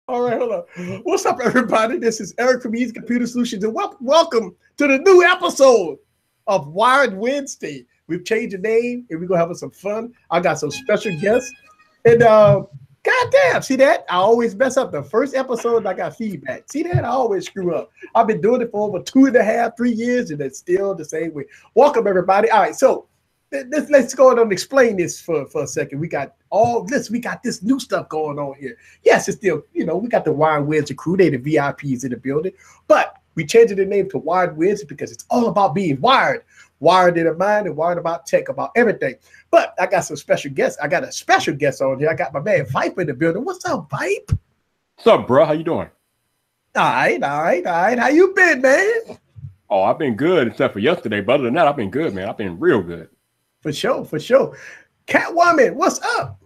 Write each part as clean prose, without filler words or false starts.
All right, hold on. What's up, everybody? This is Eric from Easy Computer Solutions, and welcome to the new episode of Wired Wednesday. We've changed the name, and we're gonna have some fun. I got some special guests, and goddamn, see that? I always mess up the first episode. I got feedback. See that? I always screw up. I've been doing it for over 2.5, 3 years, and it's still the same way. Welcome, everybody. All right, so let's go ahead and explain this for a second. We got all this. We got this new stuff going on here. Yes, it's still, we got the Wired Wednesday crew. They the VIPs in the building. But we changed the name to Wired Wednesday because it's all about being wired. Wired in the mind and wired about tech, about everything. But I got some special guests. I got a special guest on here. I got my man Viper in the building. What's up, Vipe? What's up, bro? How you doing? All right. How you been, man? Oh, I've been good except for yesterday. But other than that, I've been good, man. I've been real good. For sure. Catwoman, what's up?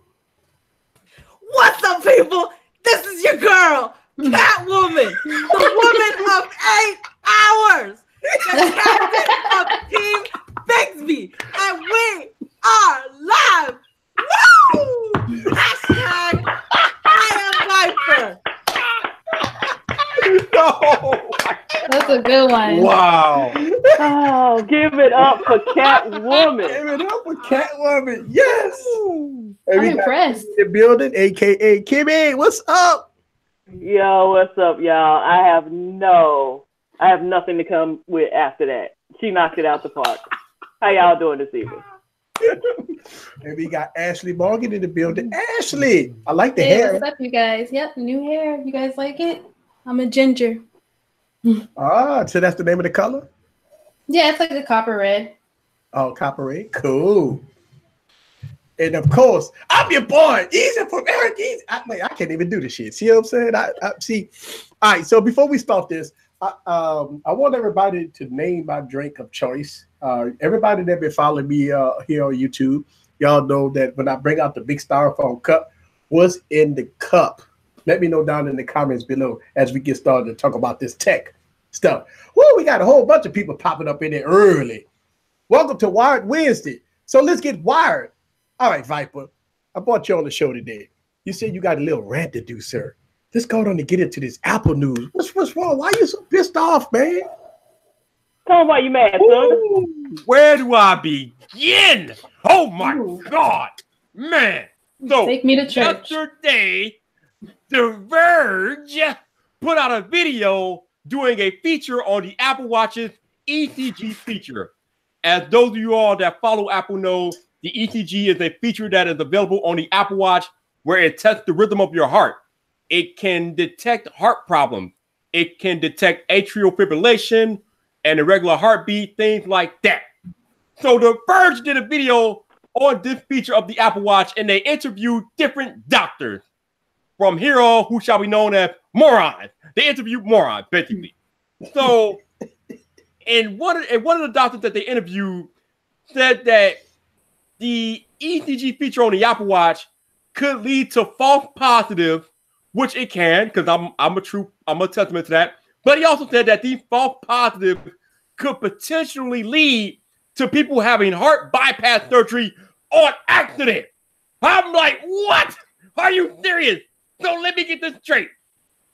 What's up, people? This is your girl, Catwoman, the woman of 8 hours, the captain of Team Bixby, and we are live. Woo! Hashtag I am Viper. No. That's a good one. Wow. Oh, give it up for Catwoman. Give it up for Catwoman. Yes. I'm impressed. The building, aka Kimmy. What's up? Yo, what's up, y'all? I have nothing to come with after that. She knocked it out the park. How y'all doing this evening? And we got Ashley Morgan in the building. Ashley, I like the Hey, hair. what's up, you guys? Yep, new hair. You guys like it? I'm a ginger. So that's the name of the color? Yeah, it's like a copper red. Oh, copper red. Cool. And of course, I'm your boy, Easy from Eric Easy. I can't even do this shit. See what I'm saying? I see. All right. So before we start this, I want everybody to name my drink of choice. Everybody that been following me here on YouTube, y'all know that when I bring out the big styrofoam cup, what's in the cup? Let me know down in the comments below as we get started to talk about this tech stuff. Well, we got a whole bunch of people popping up in there early. Welcome to Wired Wednesday. So let's get wired. All right, Viper, I brought you on the show today. You said you got a little rant to do, sir. Let's go on and get into this Apple news. What's wrong? Why are you so pissed off, man? Tell me why you mad, son. Where do I begin? Oh my God, man! So Take me to church. yesterday, The Verge put out a video doing a feature on the Apple Watch's ECG feature. As those of you all that follow Apple know, the ECG is a feature that is available on the Apple Watch where it tests the rhythm of your heart. It can detect heart problems. It can detect atrial fibrillation and irregular heartbeat, things like that. So The Verge did a video on this feature of the Apple Watch, and they interviewed different doctors. From here on, who shall be known as morons. They interviewed morons, basically. So, and one of the doctors that they interviewed said that the ECG feature on the Apple Watch could lead to false positives, which it can, because I'm a testament to that. But he also said that these false positives could potentially lead to people having heart bypass surgery on accident. I'm like, what? Are you serious? So let me get this straight.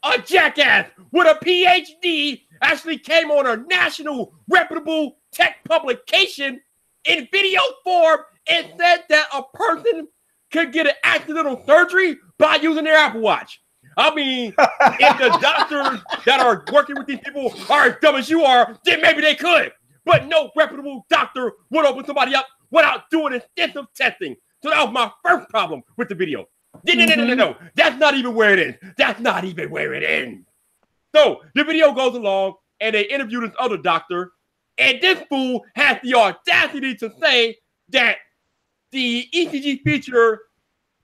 A jackass with a PhD actually came on a national reputable tech publication in video form and said that a person could get an accidental surgery by using their Apple Watch. I mean, if the doctors that are working with these people are as dumb as you are, then maybe they could. But no reputable doctor would open somebody up without doing extensive testing. So that was my first problem with the video. No. That's not even where it is. That's not even where it ends. So the video goes along and they interview this other doctor. And this fool has the audacity to say that the ECG feature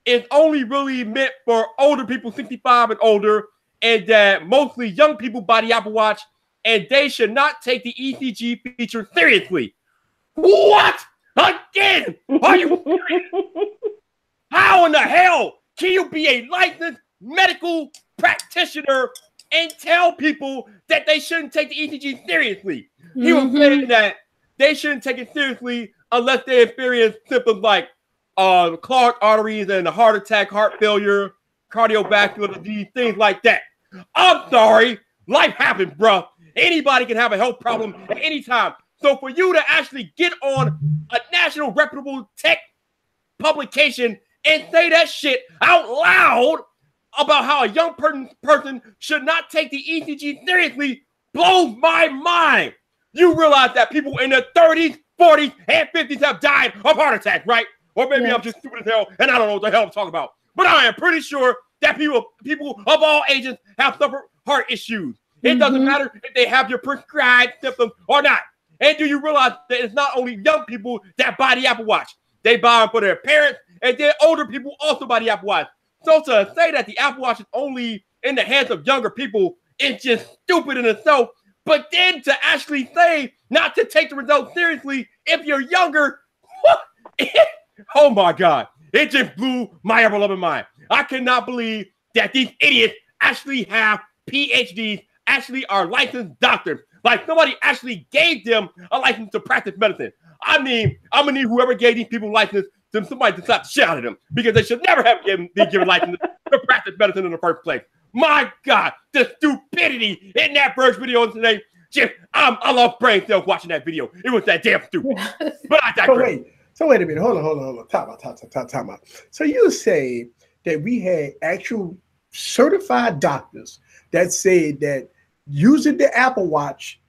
is only really meant for older people, 65 and older, and that mostly young people buy the Apple Watch and they should not take the ECG feature seriously. What? Again? Are you serious? How in the hell can you be a licensed medical practitioner and tell people that they shouldn't take the ECG seriously? He was saying that they shouldn't take it seriously unless they experience symptoms like clogged arteries and a heart attack, heart failure, cardiovascular disease, things like that. I'm sorry, life happens, bro. Anybody can have a health problem at any time. So for you to actually get on a national reputable tech publication and say that shit out loud about how a young person should not take the ECG seriously blows my mind. You realize that people in their 30s, 40s, and 50s have died of heart attacks, right? Or maybe I'm just stupid as hell and I don't know what the hell I'm talking about. But I am pretty sure that people of all ages have suffered heart issues. It doesn't matter if they have your prescribed symptoms or not. And do you realize that it's not only young people that buy the Apple Watch? They buy them for their parents, and then older people also buy the Apple Watch. So to say that the Apple Watch is only in the hands of younger people is just stupid in itself. But then to actually say not to take the results seriously if you're younger, oh my God, it just blew my ever-loving mind. I cannot believe that these idiots actually have PhDs, actually are licensed doctors. Like somebody actually gave them a license to practice medicine. I mean, I'm gonna need whoever gave these people license to somebody to stop shouting at them because they should never have been given license to practice medicine in the first place. My God, the stupidity in that first video today. Jim, I love brain cells watching that video. It was that damn stupid. But I digress. So wait a minute. Hold on. Time out. So you say that we had actual certified doctors that said that using the Apple Watch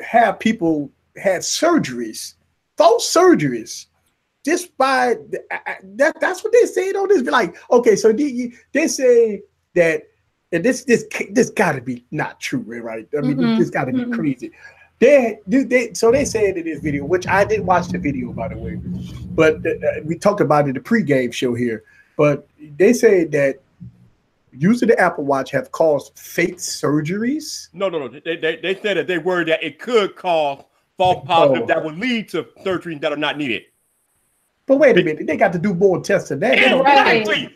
have people had surgeries, false surgeries, just by that's what they said on this. Like, okay, so they say that, and this got to be not true, right? I mean, this got to be crazy. So they said in this video, which I didn't watch the video, by the way, but we talked about it in the pregame show here. But they said that using the Apple Watch have caused fake surgeries. No. They said that they worried that it could cause false positives that would lead to surgeries that are not needed. But wait a minute, they got to do more tests than that. Right. You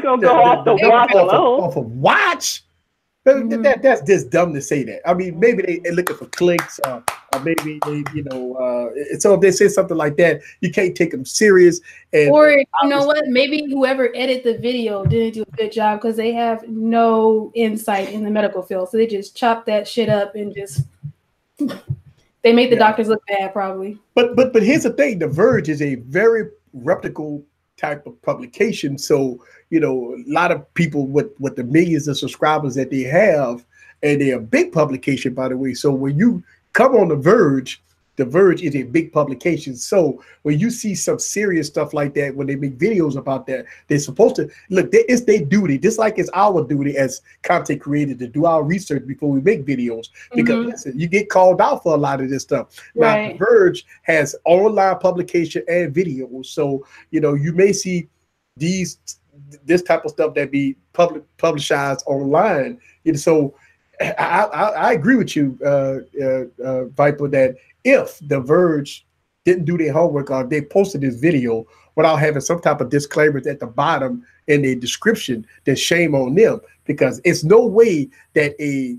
gonna go off the watch alone? Off a watch? That's just dumb to say that. I mean, maybe they're looking for clicks, or maybe they, so if they say something like that, you can't take them serious. Or you know what? Maybe whoever edited the video didn't do a good job because they have no insight in the medical field, so they just chopped that shit up and just they made the doctors look bad, probably. But here's the thing: The Verge is a very reputable type of publication, so a lot of people with the millions of subscribers that they have, and they're a big publication, by the way. So when you come on The Verge is a big publication. So when you see some serious stuff like that, when they make videos about that, they're supposed to look. It's their duty, just like it's our duty as content creators to do our research before we make videos. Because listen, you get called out for a lot of this stuff. Right. Now, The Verge has online publication and videos, so you may see this type of stuff that be publicized online. So I agree with you, Viper, that if The Verge didn't do their homework or they posted this video without having some type of disclaimers at the bottom in the description, then shame on them, because it's no way that a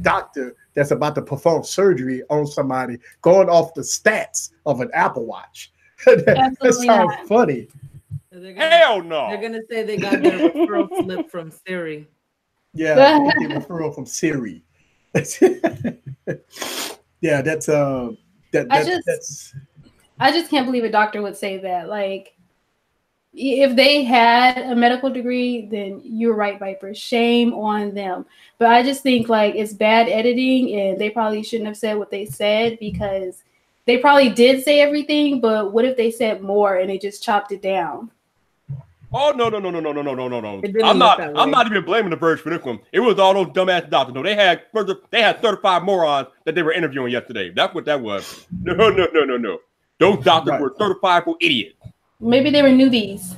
doctor that's about to perform surgery on somebody going off the stats of an Apple Watch. That sounds funny. Hell no. They're going to say they got their referral slip from Siri. Yeah, they get referral from Siri. Yeah, that's I just can't believe a doctor would say that. Like, if they had a medical degree, then you're right, Viper. Shame on them. But I just think like it's bad editing, and they probably shouldn't have said what they said, because they probably did say everything. But what if they said more and they just chopped it down? Oh no! I'm not even blaming The Verge for this one. It was all those dumbass doctors. No, they had 35 morons that they were interviewing yesterday. That's what that was. No. Those doctors were certified for idiots. Maybe they were newbies.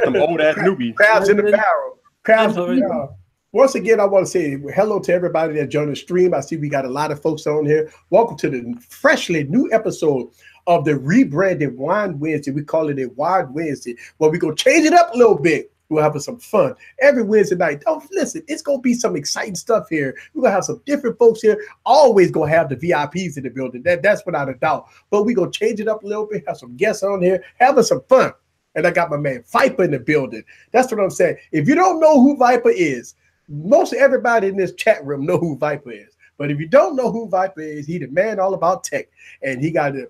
Some old ass newbies. Crabs in the barrel. Crabs in the barrel. Once again, I want to say hello to everybody that joined the stream. I see we got a lot of folks on here. Welcome to the freshly new episode of the rebranded Wine Wednesday. We call it a Wine Wednesday. Well, we're going to change it up a little bit. We'll have some fun every Wednesday night. Oh, listen, it's going to be some exciting stuff here. We're going to have some different folks here. Always going to have the VIPs in the building. That's without a doubt. But we're going to change it up a little bit, have some guests on here, having some fun. And I got my man Viper in the building. That's what I'm saying. If you don't know who Viper is, most everybody in this chat room know who Viper is. But if you don't know who Viper is, he the man all about tech. And he got a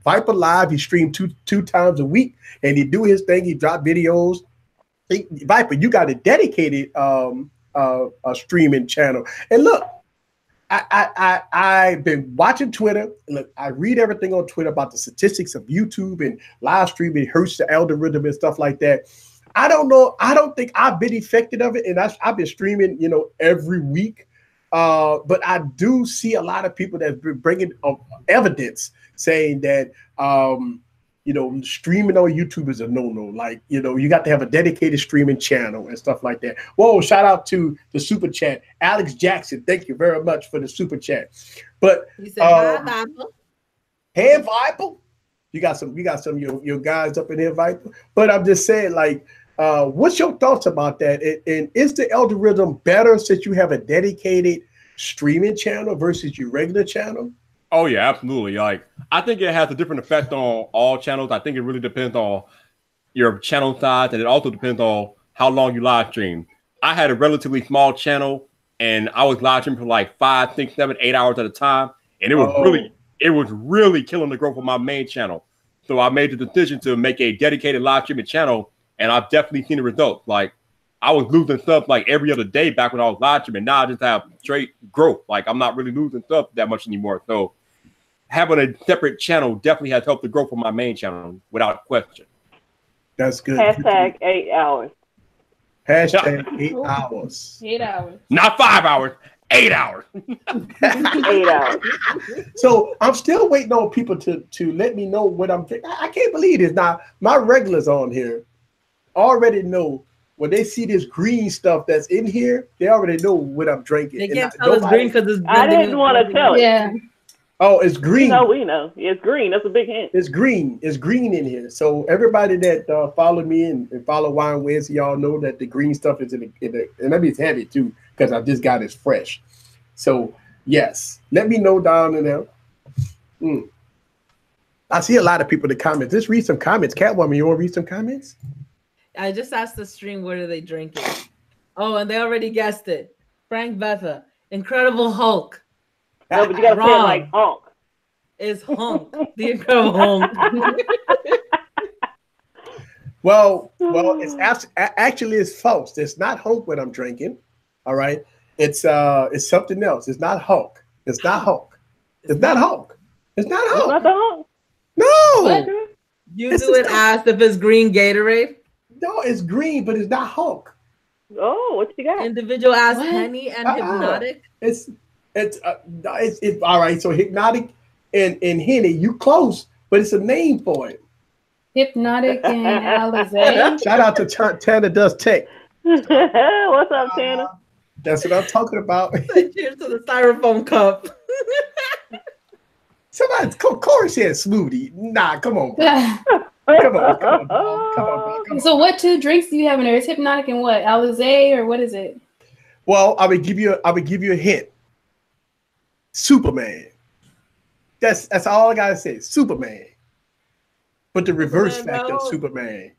Viper Live. He streamed two times a week. And he do his thing. He drop videos. Viper, you got a dedicated streaming channel. And look, I've been watching Twitter. Look, I read everything on Twitter about the statistics of YouTube and live streaming hurts the algorithm and stuff like that. I don't know. I don't think I've been affected of it, and I've been streaming, every week. But I do see a lot of people that's been bringing evidence saying that streaming on YouTube is a no-no. Like, you got to have a dedicated streaming channel and stuff like that. Whoa, shout out to the super chat. Alex Jackson, thank you very much for the super chat. But He said, hi, Viper. hey, Viper. You got some of your guys up in here, Viper. But I'm just saying, like, what's your thoughts about that? And is the algorithm better since you have a dedicated streaming channel versus your regular channel? Oh yeah, absolutely. Like, I think it has a different effect on all channels. I think it really depends on your channel size, and it also depends on how long you live stream. I had a relatively small channel, and I was live streaming for like 5, 6, 7, 8 hours at a time, and it was really killing the growth of my main channel. So I made the decision to make a dedicated live streaming channel, and I've definitely seen the results. Like, I was losing stuff like every other day back when I was live streaming. Now I just have straight growth. Like, I'm not really losing stuff that much anymore. So having a separate channel definitely has helped the growth of my main channel without question. That's good. Hashtag 8 hours. Hashtag 8 hours. 8 hours. Not 5 hours, 8 hours. 8 hours. So I'm still waiting on people to let me know what I'm drinking. I can't believe this. Now, my regulars on here already know when they see this green stuff that's in here, they already know what I'm drinking. They can't tell it's green because it's I didn't want to tell it. Yeah. Oh, it's green. We know. It's green. That's a big hint. It's green. It's green in here. So everybody that follow me and follow Wine Wednesday, y'all know that the green stuff is in the and that means heavy too, because I just got it fresh. So yes, let me know down in there. I see a lot of people in the comments. Let's read some comments. Catwoman, you want to read some comments? I just asked the stream, what are they drinking? Oh, and they already guessed it. Frank Betha, Incredible Hulk. No, but you gotta say it like honk. It's Hunk, the Incredible Hulk. Well, it's actually it's false. It's not Hulk what I'm drinking. All right, it's something else. It's not Hulk. It's not Hulk. It's not Hulk. It's not Hulk. It's not the honk. No. Usually asked if it's green Gatorade. No, it's green, but it's not Hulk. Oh, what you got? Individual asked Henny and Hypnotic. It's all right. So Hypnotic and Henny, you close, but it's a name for it. Hypnotic and Alizé. Shout out to Tanner Does Tech. What's up, Tanner? That's what I'm talking about. Cheers to the styrofoam cup. Somebody, Corey said smoothie. Nah, come on. Come on. So what 2 drinks do you have in there? It's Hypnotic and what? Alizé or what is it? Well, I would give you a hint. Superman. That's all I gotta say. Superman. But the reverse factor of Superman.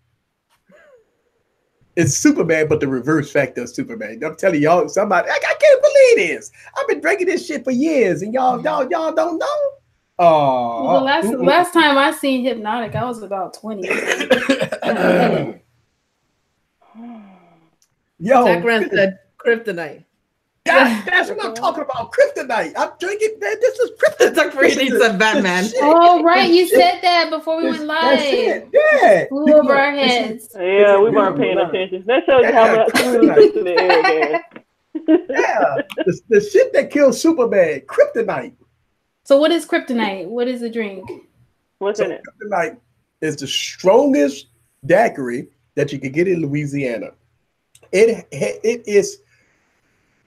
It's Superman, but the reverse factor of Superman. I'm telling y'all, somebody, I can't believe this. I've been drinking this shit for years, and y'all don't know. Oh, well, the last time I seen Hypnotic, I was about 20. Yo, Jack Rand said kryptonite. That's what I'm talking about. Kryptonite. I'm drinking, man. This is kryptonite. Tuck Reed said Batman. Oh, right. You said that before we went live. That's it. Yeah. Flew over our heads. Yeah, we weren't paying attention. That shows you how much we listen to air again. Yeah. The shit that kills Superman, kryptonite. So what is kryptonite? What is the drink? What's in it? Kryptonite is the strongest daiquiri that you can get in Louisiana. It is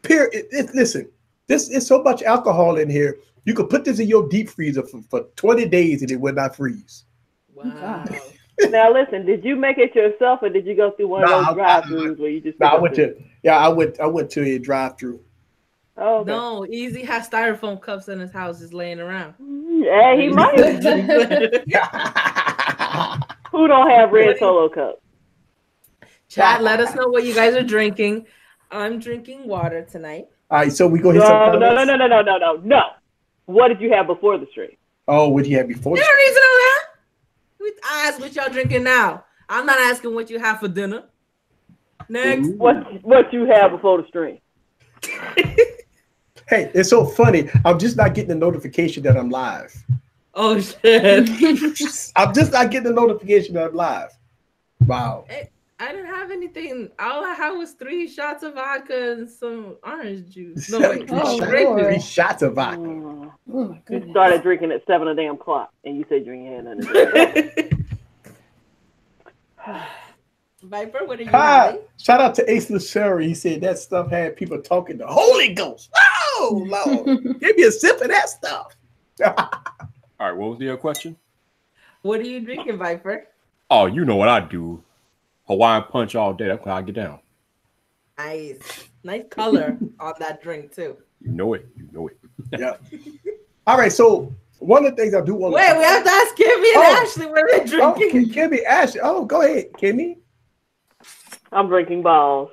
pure. Listen, this is so much alcohol in here. You could put this in your deep freezer for 20 days and it would not freeze. Wow. Now listen, did you make it yourself or did you go through one of those drive-thrus where you just? I went to a drive-through. Oh, okay. No, Easy has styrofoam cups in his house just laying around. Yeah, he might. Who don't have red Solo cups? Chat, let us know what you guys are drinking. I'm drinking water tonight. All right, so we go hit some comments. No. What did you have before the stream? Oh, what did you have before? You don't need to know that. I asked what y'all drinking now. I'm not asking what you have for dinner. Next. What you have before the stream? Hey, it's so funny. I'm just not getting the notification that I'm live. Oh shit! I'm just not getting the notification that I'm live. Wow. I didn't have anything. All I had was 3 shots of vodka and some orange juice. No wait, 3 shots of vodka. Oh my goodness. You started drinking at 7 o'clock, and you said you ain't had nothing. Viper, what are you having? Shout out to Ace Lacheri. He said that stuff had people talking the Holy Ghost. Oh, Lord. Give me a sip of that stuff. All right, what was the question? What are you drinking, Viper? Oh, you know what I do. Hawaiian punch all day. That's how I get down. Nice color on that drink, too. You know it. Yeah. All right, so one of the things I do want to... Wait, we have to ask Kimmy and Ashley what they're drinking. Kimmy, Ashley. Oh, go ahead, Kimmy. I'm drinking balls.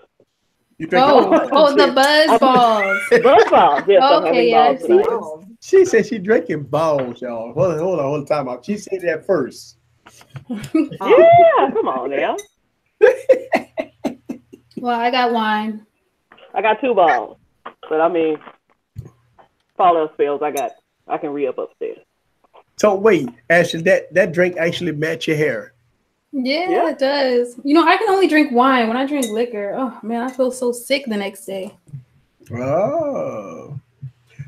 You drinking the buzz balls. Buzz balls. Yes, okay, I'm having balls balls. She said she's drinking balls, y'all. Hold on, time out. She said that first. Yeah, come on now. Well, I got wine. I got 2 balls, but I mean, if all else fails, I can re-up upstairs. So wait, Ashley, that drink actually match your hair. Yeah, it does. You know, I can only drink wine. When I drink liquor, oh man, I feel so sick the next day. Oh.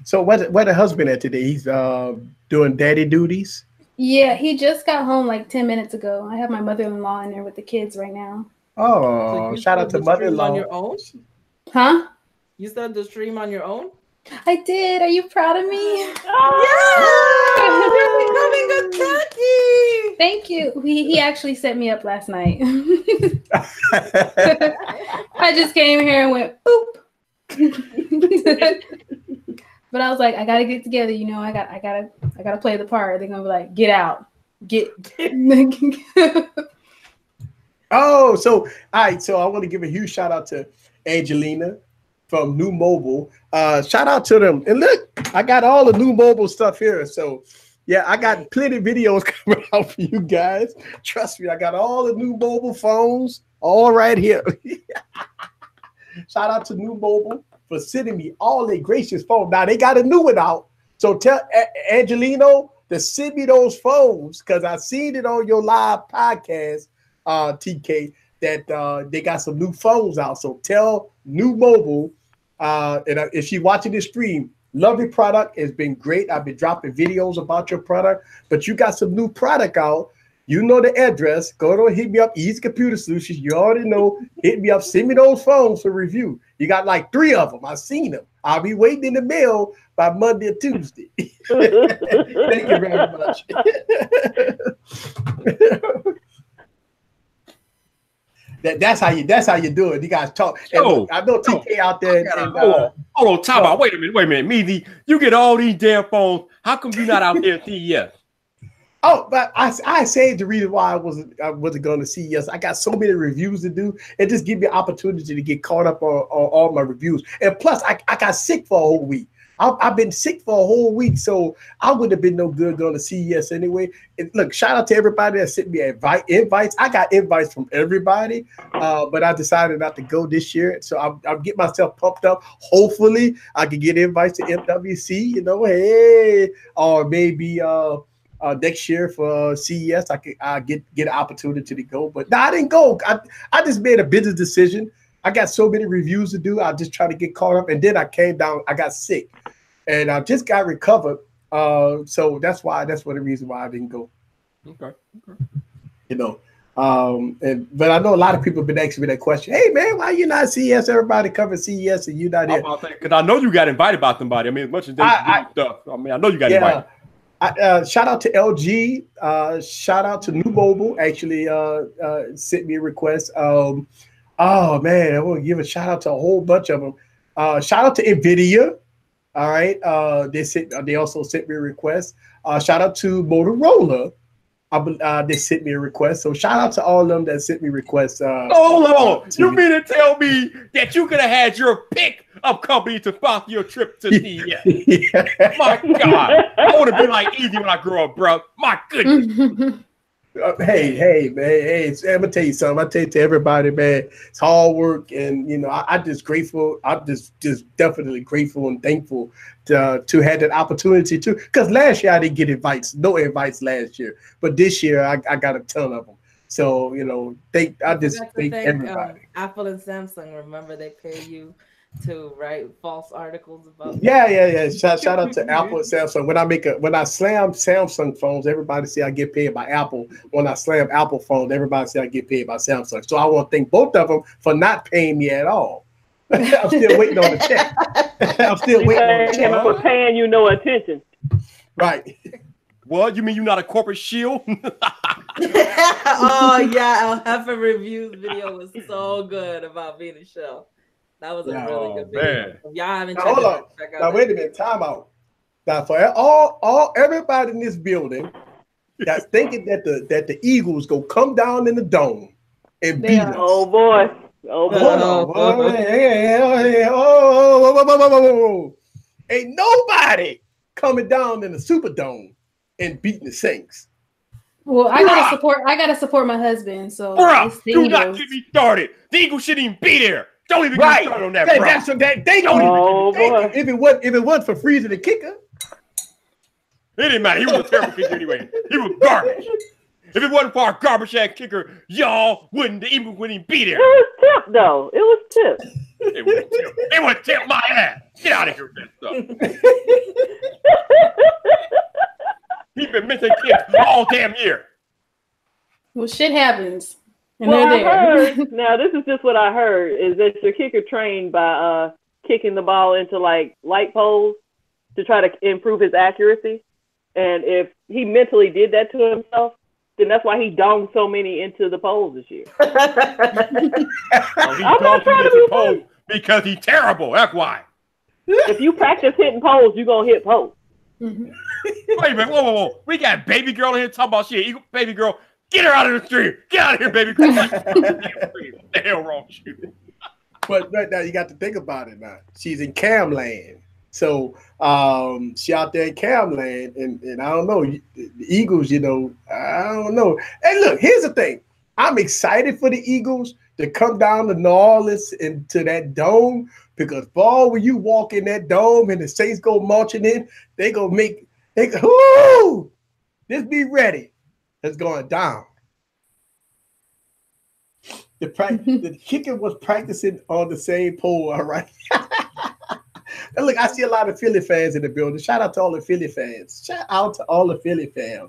So where the husband at today? He's doing daddy duties? Yeah, he just got home like 10 minutes ago. I have my mother-in-law in there with the kids right now. Oh, so shout out to mother-in-law. On your own? Huh? You started the stream on your own? I did. Are you proud of me? You're becoming a turkey. Thank you. He actually set me up last night. I just came here and went, boop. But I was like, I gotta get together, you know. I gotta play the part. They're gonna be like, get out, get. Oh, so all right. So I want to give a huge shout out to Angelina from New Mobile. Shout out to them. And look, I got all the New Mobile stuff here. So yeah, I got plenty of videos coming out for you guys. Trust me, I got all the New Mobile phones all right here. Shout out to New Mobile for sending me all their gracious phones. Now they got a new one out. So tell Angelino to send me those phones because I seen it on your live podcast, TK, that they got some new phones out. So tell New Mobile, and if she's watching this stream, love your product. It's been great. I've been dropping videos about your product, but you got some new product out. You know the address. Go to hit me up, Easy Computer Solutions. You already know. Hit me up. Send me those phones for review. You got like 3 of them. I've seen them. I'll be waiting in the mail by Monday or Tuesday. Thank you very much. That's how you do it. You guys talk. Yo, I know TK out there. Hold on, time out. Wait a minute, Meezy. You get all these damn phones. How come you're not out there at CES? Oh, but I said the reason why I wasn't going to CES. I got so many reviews to do. It just give me an opportunity to get caught up on all my reviews. And plus, I got sick for a whole week. I've been sick for a whole week, so I would have been no good going to CES anyway. And look, shout out to everybody that sent me invites. I got invites from everybody, but I decided not to go this year. So I'm getting myself pumped up. Hopefully, I can get invites to MWC. You know, hey, or maybe next year for CES, I get an opportunity to go. But no, I didn't go. I just made a business decision. I got so many reviews to do. I just try to get caught up. And then I came down. I got sick. And I just got recovered. So that's the reason why I didn't go. Okay. You know. But I know a lot of people have been asking me that question. Hey man, why you not CES? Everybody covering CES and you not here. Because I know you got invited by somebody. I mean, as much as they do stuff. I mean, I know you got invited. Shout out to LG. Shout out to New Mobile. Actually, sent me a request. Oh man, I want to give a shout out to a whole bunch of them. Shout out to NVIDIA. All right. They also sent me a request. Shout out to Motorola. they sent me a request. So shout out to all of them that sent me requests. Hold on. You mean to tell me that you could have had your pick of company to sponsor your trip to CES? Yeah. My God. I want to be like Easy when I grow up, bro. My goodness. Hey, man. Hey, I'm gonna tell you something. I tell you to everybody, man, it's hard work, and I'm just grateful. I'm just definitely grateful and thankful to have that opportunity too. Because last year I didn't get invites, no invites last year, but this year I got a ton of them. So I just thank everybody. Apple and Samsung, remember they pay you to write false articles about. Yeah. Shout out to Apple and Samsung. When I slam Samsung phones, everybody say I get paid by Apple. When I slam Apple phones, everybody say I get paid by Samsung. So I want to thank both of them for not paying me at all. I'm still waiting on the check. I'm still waiting on the check. For paying you no attention. Right. What? You mean you're not a corporate shield? Oh yeah, El Jefe Reviews video was so good about being a shell. That was a really good video. Man. If y'all haven't Now, checked hold on. check out Now wait a minute. Time out. Now for everybody in this building that's thinking that the Eagles go come down in the dome and beat us. Oh boy. Oh boy. Ain't nobody coming down in the Superdome and beating the Saints. Well, I gotta support my husband. So do not get me started. The Eagles shouldn't even be there. Don't even get me started on that, bro. That's what they don't even. If it wasn't for freezing the kicker, it didn't matter. He was a terrible kicker anyway. He was garbage. If it wasn't for our garbage ass kicker, y'all wouldn't even be there. It was tip though. It was tip. It was tip. It was tip my ass. Get out of here with that stuff. He's been missing kids all damn year. Well, shit happens. And Well, they're I there. heard, now this is just what I heard, is that your kicker trained by kicking the ball into like light poles to try to improve his accuracy. And if he mentally did that to himself, then that's why he donged so many into the poles this year. He donged into poles because he's terrible. That's why. If you practice hitting poles, you're going to hit poles. Mm-hmm. Wait a minute. Whoa. We got baby girl in here talking about shit. Baby girl, get her out of the stream. Get out of here, baby girl. What the hell wrong with you? But right now you got to think about it now. She's in Cam land. So she out there in Cam land, and I don't know, the Eagles, I don't know. And look, here's the thing. I'm excited for the Eagles to come down to New Orleans into that dome, because when you walk in that dome and the Saints go marching in, they go just be ready. It's going down. The kicker was practicing on the same pole, all right? And look, I see a lot of Philly fans in the building. Shout out to all the Philly fans. Shout out to all the Philly fans.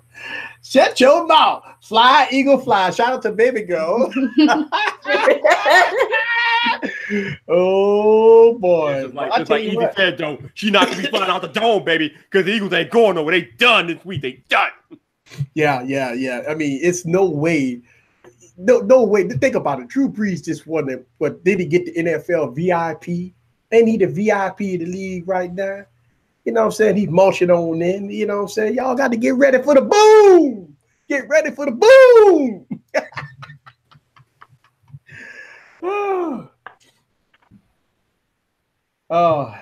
Shut your mouth. Fly, Eagle, fly. Shout out to baby girl. Oh, boy. Just like Easy said, though, she not going to be flying out the dome, baby, because the Eagles ain't going nowhere. They done this week. They done. Yeah. I mean, it's no way. No way. Think about it. Drew Brees just won it. But did he get the NFL VIP? Ain't he the VIP of the league right now? You know what I'm saying? He's marching on in. You know what I'm saying? Y'all got to get ready for the boom. Get ready for the boom.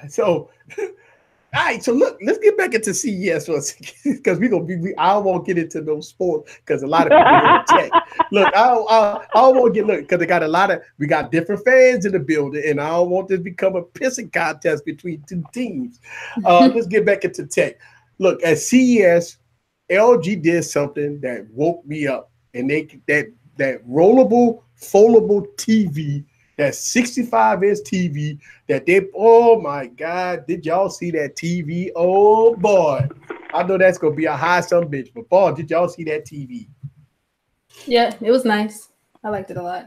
So, all right. So look, let's get back into CES for a second, because I won't get into those sports because a lot of people in tech. Look, I won't because we got different fans in the building, and I don't want this to become a pissing contest between two teams. Let's get back into tech. Look, at CES, LG did something that woke me up, and that rollable, foldable TV. That 65-inch TV oh my God, did y'all see that TV? Oh boy, I know that's gonna be a high some bitch, but boy, did y'all see that TV? Yeah, it was nice. I liked it a lot.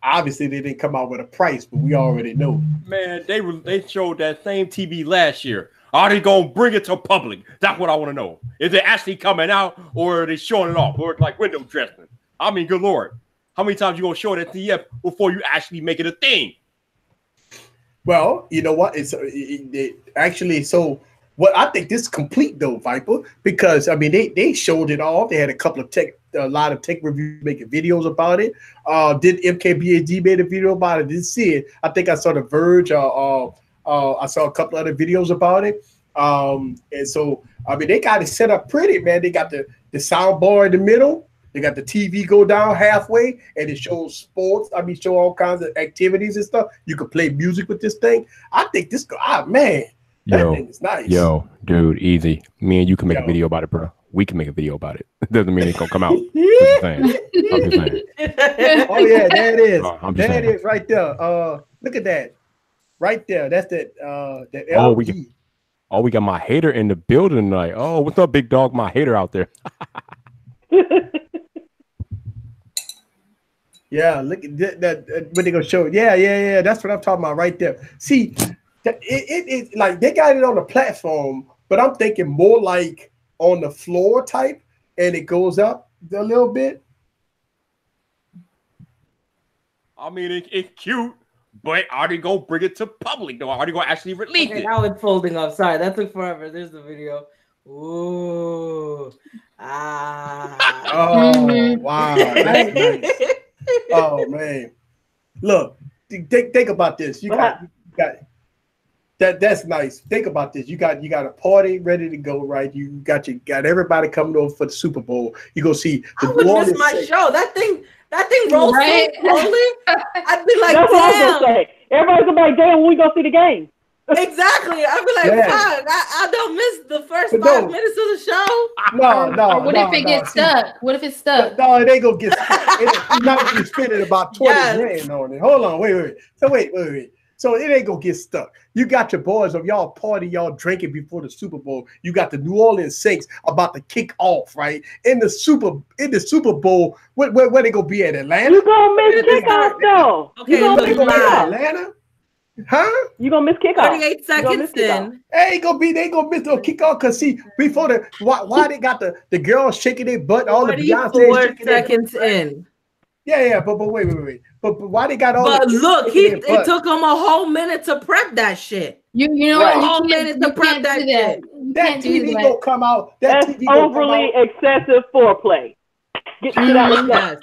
Obviously, they didn't come out with a price, but we already know. Man, they showed that same TV last year. Are they gonna bring it to public? That's what I want to know. Is it actually coming out, or are they showing it off, or it's like window dressing? I mean, good Lord. How many times you gonna show it at CES before you actually make it a thing? Well, you know what? It's actually so. Well, I think this is complete though, Viper, because I mean they showed it all. They had a lot of tech reviews making videos about it. Did MKBHD made a video about it? Didn't see it. I think I saw The Verge. I saw a couple other videos about it. And so I mean they got it set up pretty, man. They got the sound bar in the middle. They got the TV go down halfway, and it shows sports. I mean, show all kinds of activities and stuff. You can play music with this thing. I think this man. That thing is nice. Yo, dude, easy. Me and you can make a video about it, bro. We can make a video about it. Doesn't mean it's gonna come out. I'm just saying. Oh yeah, there it is. There it is, right there. Look at that, right there. That's that. That LG. We got my hater in the building tonight. Oh, what's up, big dog? My hater out there. Yeah, look at that. What they gonna show? Yeah. That's what I'm talking about right there. See. It like they got it on the platform, but I'm thinking more like on the floor type, and it goes up a little bit. I mean, it's cute, but are they gonna bring it to public though? Are they gonna actually release it? Now it's folding up. Sorry, that took forever. There's the video. Ooh. Oh wow. That's nice. Oh man. Look, think about this. You got That's nice. Think about this. You got a party ready to go, right? You got everybody coming over for the Super Bowl. You go see the I would miss my show. That thing rolls right. I'd be like, that's what I was gonna say. Everybody's gonna be like, damn, when we go see the game. Exactly. I'd be like, fuck, I don't miss the first 5 minutes of the show. No. What if it gets stuck? What if it's stuck? No, it ain't gonna get stuck. It's not gonna be spending about 20 grand on it. Hold on, wait. So wait. So it ain't gonna get stuck. You got your boys of y'all party, y'all drinking before the Super Bowl. You got the New Orleans Saints about to kick off, right? In the Super Bowl, where they gonna be at Atlanta? You gonna miss kickoff though. Okay, they gonna be at Atlanta? Huh? You gonna miss kickoff? 38 seconds in. They gonna miss the kickoff because see before why they got the girls shaking their butt, all the Beyonce 44 seconds in. Yeah, but wait. But why they got all? But look, it took them a whole minute to prep that shit. You know what? A whole minute to prep that shit. That TV gonna come out. That's overly excessive foreplay. Get that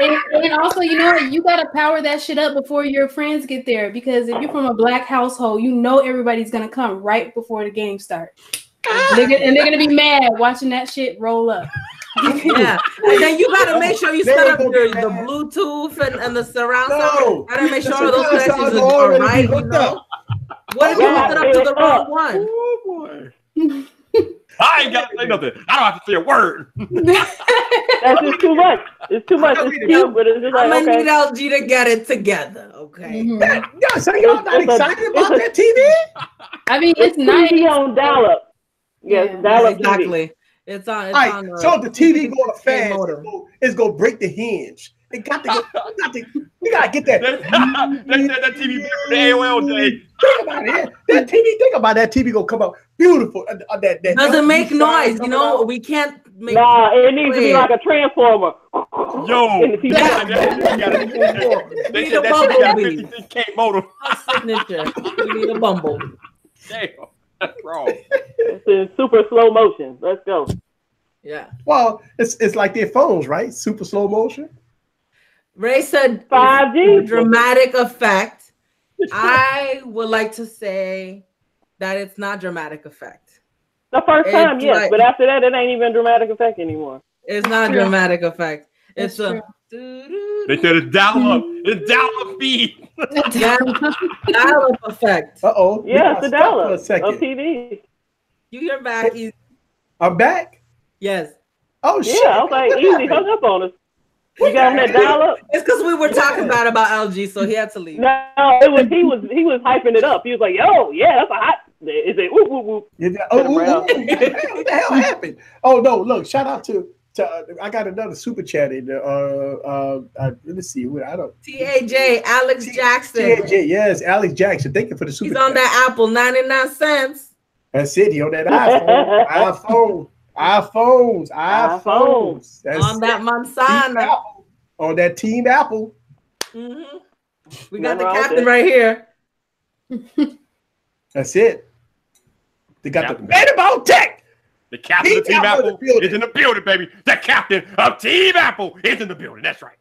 and also, you know what? You gotta power that shit up before your friends get there, because if you're from a black household, you know everybody's gonna come right before the game starts. They're gonna be mad watching that shit roll up. Yeah, and then you gotta make sure you set up the Bluetooth and the surround sound. You gotta make sure all those connections are right. You know? What if you hook it up to the wrong one? Oh boy. I ain't gotta say nothing. I don't have to say a word. That's just too much. It's too much. It's cute, but it's just like, I'm gonna need LG to get it together, okay? Yeah, so y'all not excited about that TV? I mean, it's nice. TV on dial-up. Yes, dial-up exactly. TV. It's on. So the TV going fast. It's gonna break the hinge. We gotta get that. that TV for the AOL day. Think about it. That TV. Think about that TV gonna come out beautiful. That doesn't make noise. You know, we can't make. Nah, it needs to be like a transformer. Yo, we need a bumblebee. 56K modem. Signature. We need a bumblebee. Damn, that's wrong. It's in super slow motion. Let's go. Yeah. Well, it's like their phones, right? Super slow motion. Ray said 5G dramatic effect. I would like to say that it's not dramatic effect. The first time, yes, but after that, it ain't even dramatic effect anymore. It's not dramatic effect. It's true. They said it's dial up. It's dial up speed. Dial up effect. Yeah, it's a dial up of TV. You're back. I'm back. Yes. Oh shit! Yeah, I was like, easy, hung up on us. You got on that dial up. It's because we were talking about LG, so he had to leave. No, he was hyping it up. He was like, "Yo, yeah, that's a hot." Is it? Whoop whoop whoop. What the hell happened? Oh no! Look, shout out to I got another super chat in there. Let me see. I don't. TAJ Alex Jackson. TAJ, yes, Alex Jackson. Thank you for the super. He's on that Apple, 99 cents. That's it. He on that iPhone. iPhones. That's on that Mansana. On that Team Apple. Mm-hmm. We got the captain right here. That's it. They got the man about tech. The captain of Team Apple is in the building, baby. The captain of Team Apple is in the building. That's right.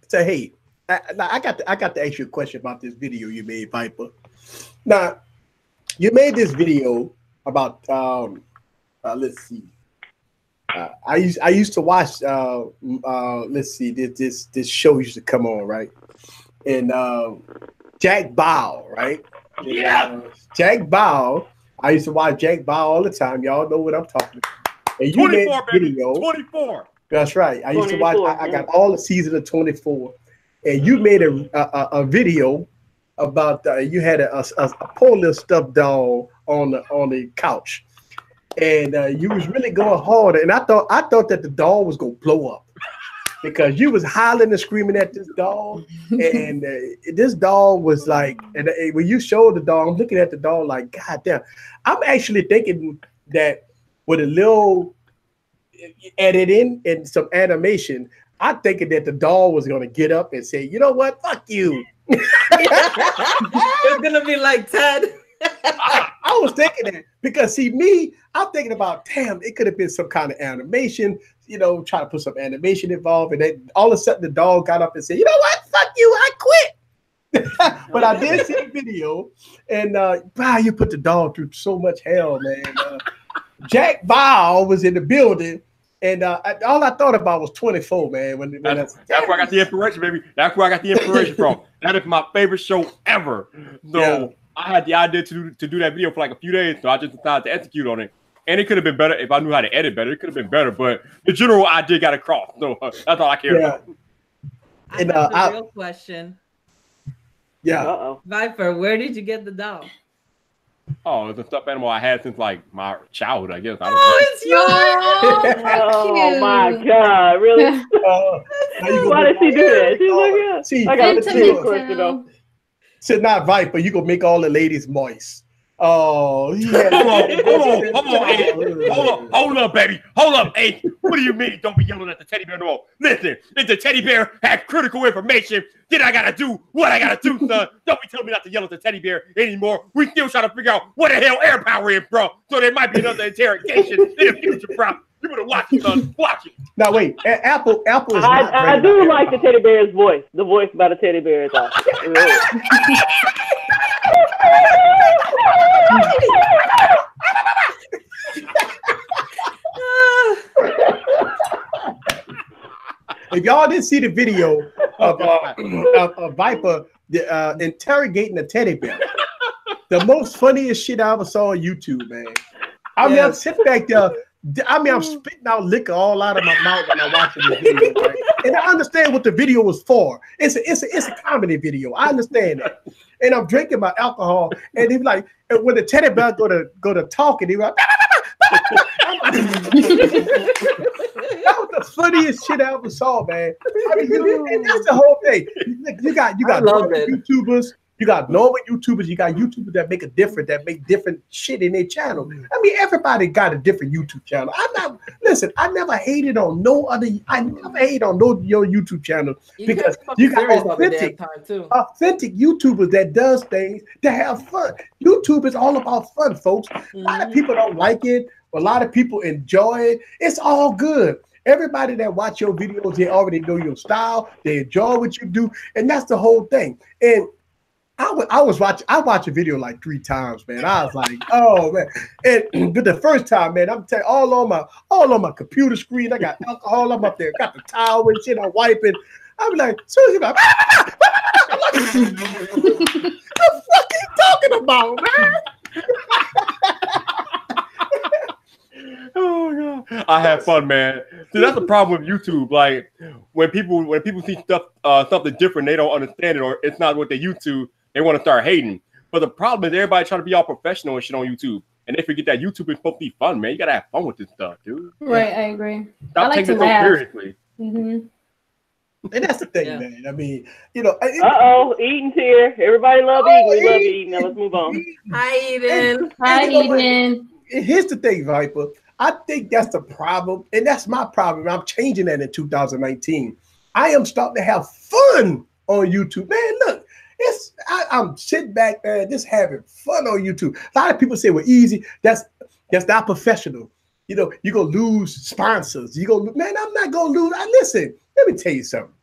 So hey, I got to ask you a question about this video you made, Viper. Now, you made this video about let's see. I used to watch let's see, this show used to come on, right? And Jack Bauer, right? Yeah. Jack Bauer. I used to watch Jack Bauer all the time. Y'all know what I'm talking about. And you 24, made baby. video. 24. That's right. I used to watch. I got all the season of 24, and you made a video about you had a poor little stuffed doll on the couch, and you was really going hard. And I thought that the doll was gonna blow up because you was hollering and screaming at this doll, and this doll was like. And when you showed the doll, I'm looking at the doll like, God damn. I'm actually thinking that with a little editing and some animation, I'm thinking that the doll was gonna get up and say, "You know what? Fuck you." It's gonna be like Ted. I was thinking that because see me, I'm thinking about damn, it could have been some kind of animation, try to put some animation involved, and then all of a sudden the dog got up and said, "You know what? Fuck you, I quit." But I did see the video, and you put the dog through so much hell, man. Jack Bauer was in the building, and all I thought about was 24, man. That's where I got the inspiration, baby. That's where I got the inspiration from. That is my favorite show ever. So I had the idea to do that video for like a few days, so I just decided to execute on it. And it could have been better if I knew how to edit better. It could have been better, but the general idea got across. So that's all I care about. And the real question. Yeah. Viper, where did you get the doll? Oh, it's a stuffed animal I had since like my childhood, I guess. It's yours. Oh my God, really? Why did she do that? She's like, yeah. See, I got the same question though. So not Viper, you gonna make all the ladies moist. Oh, hold up, baby. Hold up. Hey, what do you mean? Don't be yelling at the teddy bear no more. Listen, if the teddy bear had critical information, then I gotta do what I gotta do, son. Don't be telling me not to yell at the teddy bear anymore. We still trying to figure out what the hell air power is, bro. So there might be another interrogation in the future, bro. You better watch it, son. Watch it. Now wait, Apple is I do like the teddy bear's voice. The voice by the teddy bear is awesome. If y'all didn't see the video of Viper interrogating a teddy bear, the most funniest shit I ever saw on YouTube, man. I mean, I'm sitting back there. I'm spitting out liquor all out of my mouth when I'm watching the video, right? And I understand what the video was for. It's a comedy video. I understand that. And I'm drinking my alcohol, and he's like, and when the teddy bear go to talking, he was like, that was the funniest shit I ever saw, man. I mean, and that's the whole thing. You got YouTubers. You got normal YouTubers. You got YouTubers that make that make different shit in their channel. I mean, everybody got a different YouTube channel. I never hated on your YouTube channel because you got authentic YouTubers that does things to have fun. YouTube is all about fun, folks. A lot of people don't like it. A lot of people enjoy it. It's all good. Everybody that watch your videos, they already know your style. They enjoy what you do, and that's the whole thing. And I watched a video like 3 times, man. I was like, oh man. But the first time, man, I'm telling you, all on my computer screen, I got alcohol. I'm up there, got the towel and shit. I'm wiping. I'm like, Susie, like, what the fuck are you talking about, man? Oh God, I had fun, man. See, that's the problem with YouTube. Like when people see something different, they don't understand it, or it's not what they used to. They want to start hating. But the problem is everybody trying to be all professional and shit on YouTube. And they forget that YouTube is supposed to be fun, man. You got to have fun with this stuff, dude. Right, I agree. Stop taking it so seriously. And that's the thing, man. I mean, Eaton's here. Everybody love eating. We love eating. Now let's move on. Hi, Eden. Hi, Eden. Here's the thing, Viper. I think that's the problem. And that's my problem. I'm changing that in 2019. I am starting to have fun on YouTube. Man, look. I'm sitting back there just having fun on YouTube. A lot of people say, well, easy. That's not professional. You know, you're going to lose sponsors. Man, I'm not going to lose. Listen, let me tell you something.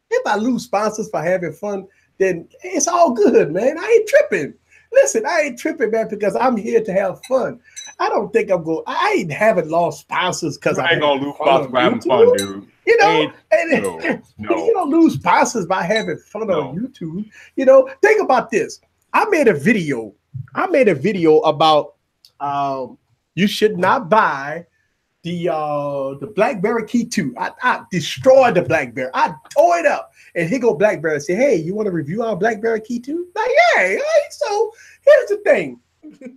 If I lose sponsors for having fun, then it's all good, man. I ain't tripping. Listen, I ain't tripping, man, because I'm here to have fun. I don't think I'm going. I haven't lost sponsors because I ain't gonna lose sponsors by having fun, dude. You know, you don't lose sponsors by having fun on YouTube. You know, think about this. I made a video about you should not buy the BlackBerry Key 2. I destroyed the BlackBerry. I tore it up. And here go BlackBerry and say, hey, you want to review our BlackBerry Key 2? Like, yeah. So here's the thing.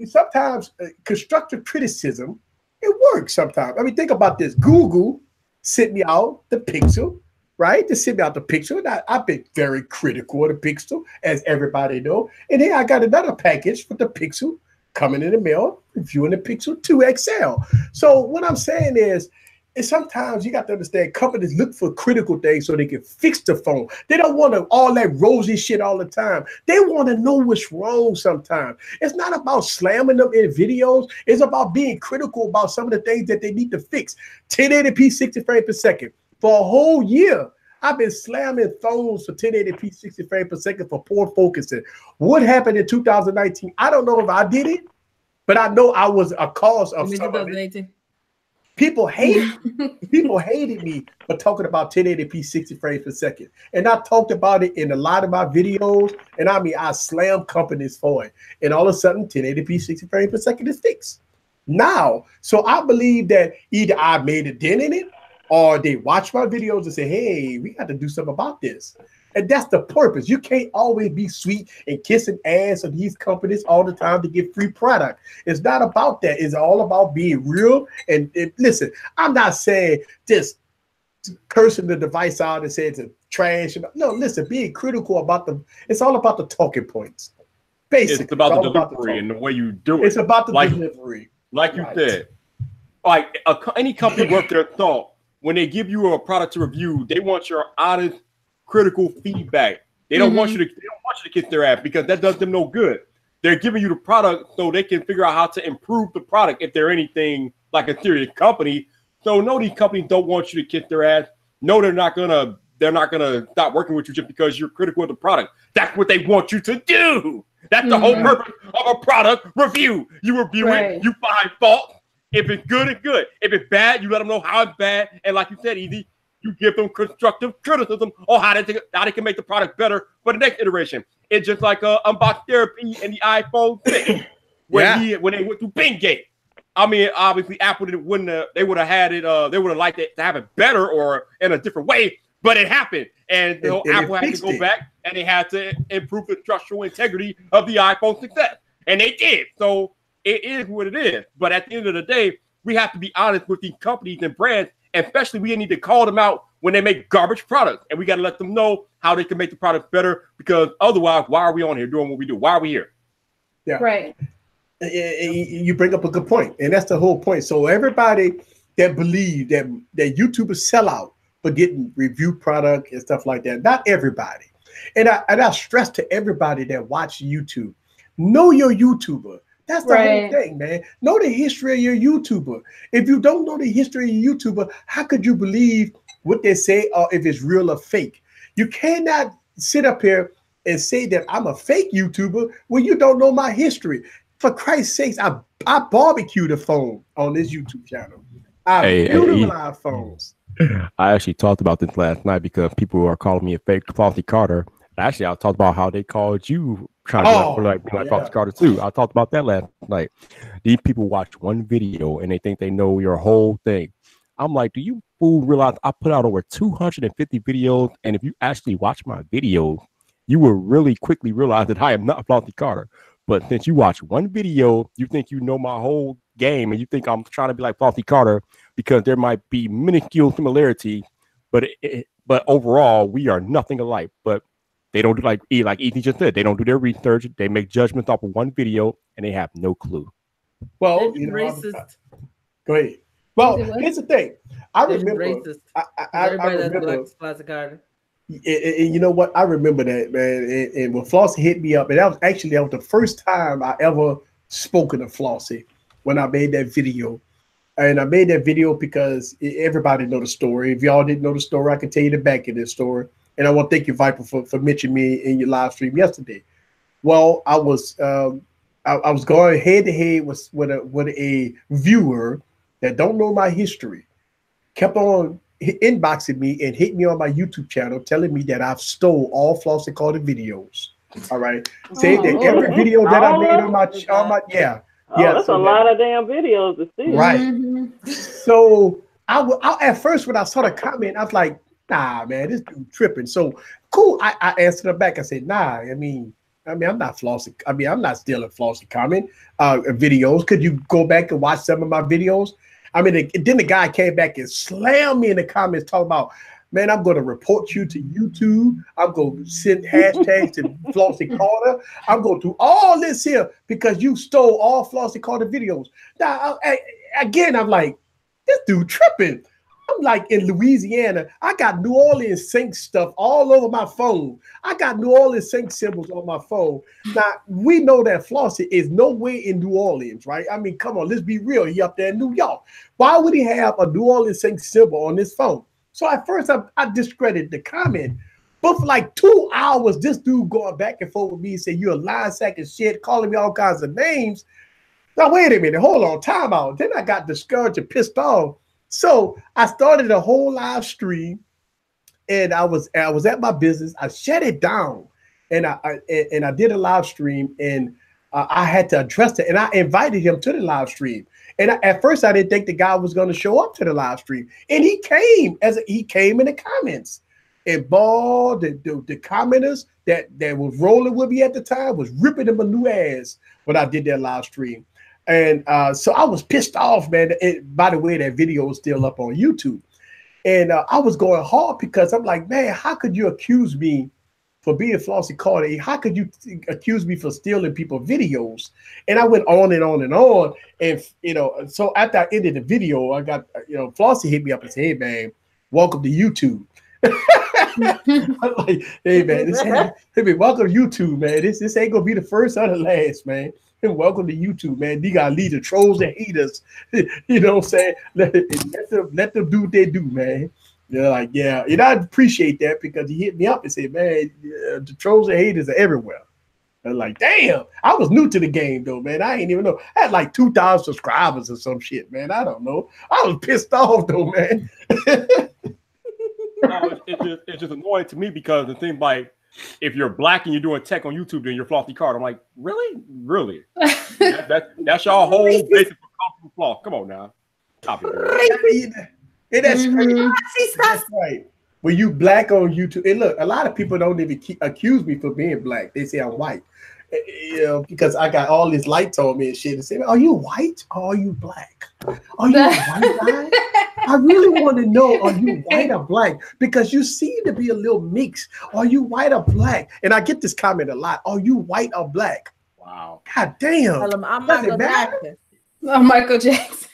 Sometimes constructive criticism, it works sometimes. I mean, think about this. Google sent me out the Pixel, right? They sent me out the Pixel. And I've been very critical of the Pixel, as everybody know. And then I got another package for the Pixel coming in the mail, reviewing the Pixel 2 XL. So what I'm saying is sometimes you got to understand companies look for critical things so they can fix the phone. They don't want all that rosy shit all the time. They want to know what's wrong sometimes. It's not about slamming them in videos. It's about being critical about some of the things that they need to fix. 1080p 60 frames per second. For a whole year, I've been slamming phones for 1080p 60 frames per second for poor focusing. What happened in 2019? I don't know if I did it, but I know I was a cause of some of it. People hated me for talking about 1080p 60 frames per second. And I talked about it in a lot of my videos. And I mean, I slammed companies for it. And all of a sudden, 1080p 60 frames per second is fixed. Now, so I believe that either I made a dent in it or they watch my videos and say, hey, we got to do something about this. And that's the purpose. You can't always be sweet and kissing ass of these companies all the time to get free product. It's not about that. It's all about being real. And listen, I'm not saying just cursing the device out and saying it's trash. No, listen, being critical about it's all about the talking points. Basically, it's about the delivery and the way you do it. It's about the delivery. Like you said, like any company worth their salt, when they give you a product to review, they want your honest, critical feedback. They don't want you to kiss their ass because that does them no good. They're giving you the product so they can figure out how to improve the product if they're anything like a serious company. So no, these companies don't want you to kiss their ass. No, they're not gonna stop working with you just because you're critical of the product. That's what they want you to do. That's the whole purpose of a product review. You review it, you find fault. If it's good, it's good. If it's bad, you let them know how it's bad. And like you said, Easy, you give them constructive criticism on how they can make the product better for the next iteration. It's just like Unbox Therapy and the iPhone 6 when they went through Bingate. I mean, obviously Apple wouldn't have. They would have had it. They would have liked it to have it better or in a different way, but it happened, and Apple had to go back and they had to improve the structural integrity of the iPhone success, and they did. So it is what it is. But at the end of the day, we have to be honest with these companies and brands. Especially, we need to call them out when they make garbage products, and we got to let them know how they can make the product better. Because otherwise, why are we on here doing what we do? Why are we here? Yeah, right. You bring up a good point, and that's the whole point. So everybody that believe that YouTubers sell out for getting review product and stuff like that, not everybody. And I stress to everybody that watch YouTube, know your YouTuber. That's the whole thing, man. Know the history of your YouTuber. If you don't know the history of your YouTuber, how could you believe what they say or if it's real or fake? You cannot sit up here and say that I'm a fake YouTuber when you don't know my history. For Christ's sakes, I barbecued a phone on this YouTube channel. I beautified phones. I actually talked about this last night because people are calling me a fake Flossy Carter. Actually, I talked about how they called you trying to be like Flossy Carter too. I talked about that last night. These people watch one video and they think they know your whole thing. I'm like, do you fool realize I put out over 250 videos, and if you actually watch my videos, you will really quickly realize that I am not Flossy Carter. But since you watch one video, you think you know my whole game, and you think I'm trying to be like Flossy Carter because there might be minuscule similarity, but overall we are nothing alike. But they don't do like Ethan just said. They don't do their research. They make judgments off of one video, and they have no clue. Well, racist. Go ahead. Well, here's the thing. I remember. Racist. Everybody that likes Flossy Carter. you know what? I remember that, man. And when Flossie hit me up, and that was the first time I ever spoken to Flossie when I made that video. And I made that video because everybody know the story. If y'all didn't know the story, I can tell you the back of this story. And I want to thank you, Viper, for mentioning me in your live stream yesterday. Well, I was going head to head with a viewer that don't know my history. Kept on inboxing me and hit me on my YouTube channel, telling me that I've stole all Flossie Carter videos. All right, saying that every video that I made on my that's a lot of damn videos to see. Right. Mm-hmm. So I at first when I saw the comment, I was like, nah, man, this dude tripping. So cool. I answered her back. I said, nah, I mean, I'm not Flossie. I mean, I'm not stealing Flossie comment videos. Could you go back and watch some of my videos? I mean, then the guy came back and slammed me in the comments talking about, man, I'm going to report you to YouTube. I'm going to send hashtags to Flossie Carter. I'm going to do all this here because you stole all Flossie Carter videos. Now, I'm like, this dude tripping. I'm like in Louisiana. I got New Orleans sync stuff all over my phone. I got New Orleans sync symbols on my phone. Now, we know that Flossie is nowhere in New Orleans, right? I mean, come on, let's be real. He up there in New York. Why would he have a New Orleans sync symbol on his phone? So at first, I discredited the comment. But for like 2 hours, this dude going back and forth with me and saying, you're a lying sack of shit, calling me all kinds of names. Now, wait a minute. Hold on. Time out. Then I got discouraged and pissed off. So I started a whole live stream, and I was at my business. I shut it down, and I did a live stream, and I had to address it, and I invited him to the live stream. And at first, I didn't think the guy was going to show up to the live stream, and he came in the comments, and boy, the commenters that was rolling with me at the time was ripping him a new ass when I did that live stream. And so I was pissed off, man. By the way, that video is still up on YouTube. And I was going hard because I'm like, man, how could you accuse me for being Flossie Carter? How could you accuse me for stealing people's videos? And I went on and on and on. And, so after I ended the video, I got, Flossie hit me up and said, hey, man, welcome to YouTube. I'm like, hey, man, welcome to YouTube, man. This ain't going to be the first or the last, man. And welcome to YouTube, man. You gotta lead the trolls and haters. You know what I'm saying? Let them do what they do, man. They're like, yeah. And I appreciate that because he hit me up and said, man, the trolls and haters are everywhere. I'm like, damn. I was new to the game though, man. I ain't even know. I had like 2,000 subscribers or some shit, man. I don't know. I was pissed off though, man. It's just annoying to me because the thing like, if you're black and you're doing tech on YouTube, then you're Flossie Carter. I'm like, really? That's y'all whole basic comfortable flaw. Come on now. Stop it. That's crazy. That's right. When you black on YouTube, and look, a lot of people don't even accuse me for being black. They say I'm white. Because I got all this lights on me and shit. And say, are you white or are you black? Are you a white guy? I really want to know, are you white or black? Because you seem to be a little mixed. Are you white or black? And I get this comment a lot. Are you white or black? Wow. God damn. Tell him I'm Michael Jackson. I'm Michael Jackson.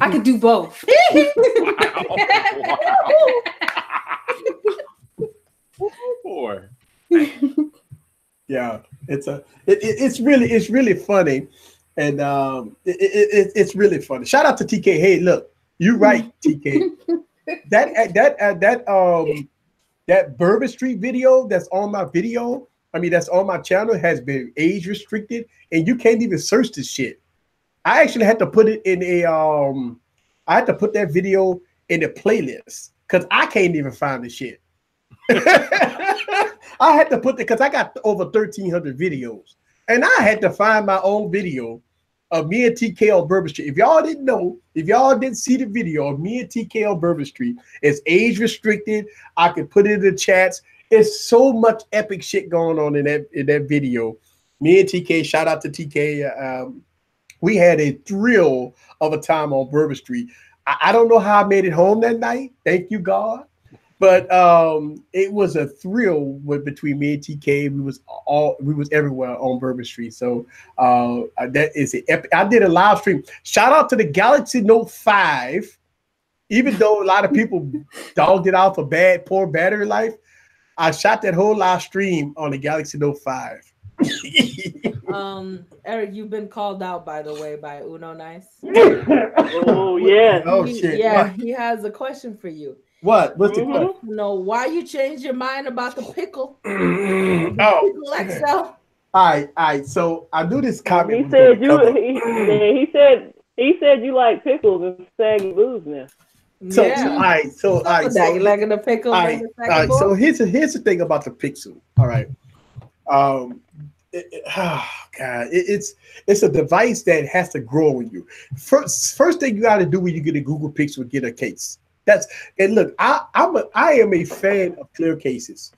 I could do both. Boy. Yeah, it's really funny, and it's really funny. Shout out to TK. Hey, look, you right, TK. that Bourbon Street video that's on my that's on my channel has been age restricted, and you can't even search this shit. I actually had to put it in I had to put that video in the playlist because I can't even find the shit. I had to put it because I got over 1,300 videos, and I had to find my own video of me and TK on Bourbon Street. If y'all didn't know, if y'all didn't see the video of me and TK on Bourbon Street, it's age restricted. I can put it in the chats. It's so much epic shit going on in that video. Me and TK, shout out to TK. We had a thrill of a time on Bourbon Street. I don't know how I made it home that night. Thank you, God. But it was a thrill between me and TK. We was everywhere on Bourbon Street. So that is it. I did a live stream. Shout out to the Galaxy Note 5. Even though a lot of people dogged it out for poor battery life, I shot that whole live stream on the Galaxy Note 5. Eric, you've been called out, by the way, by Uno Nice. Oh yeah. Oh shit. Yeah, What? he has a question for you. What? What's the question? No, why you changed your mind about the pickle? Oh. Pickle XL. All right. So I knew this comment. He said he said you like pickles and saggy boobs now. So, Yeah. all right. So you liking the pickle? All right. So here's the thing about the Pixel. All right. Oh God, it's a device that has to grow on you. First thing you got to do when you get a Google Pixel, get a case. And look, I am a fan of clear cases.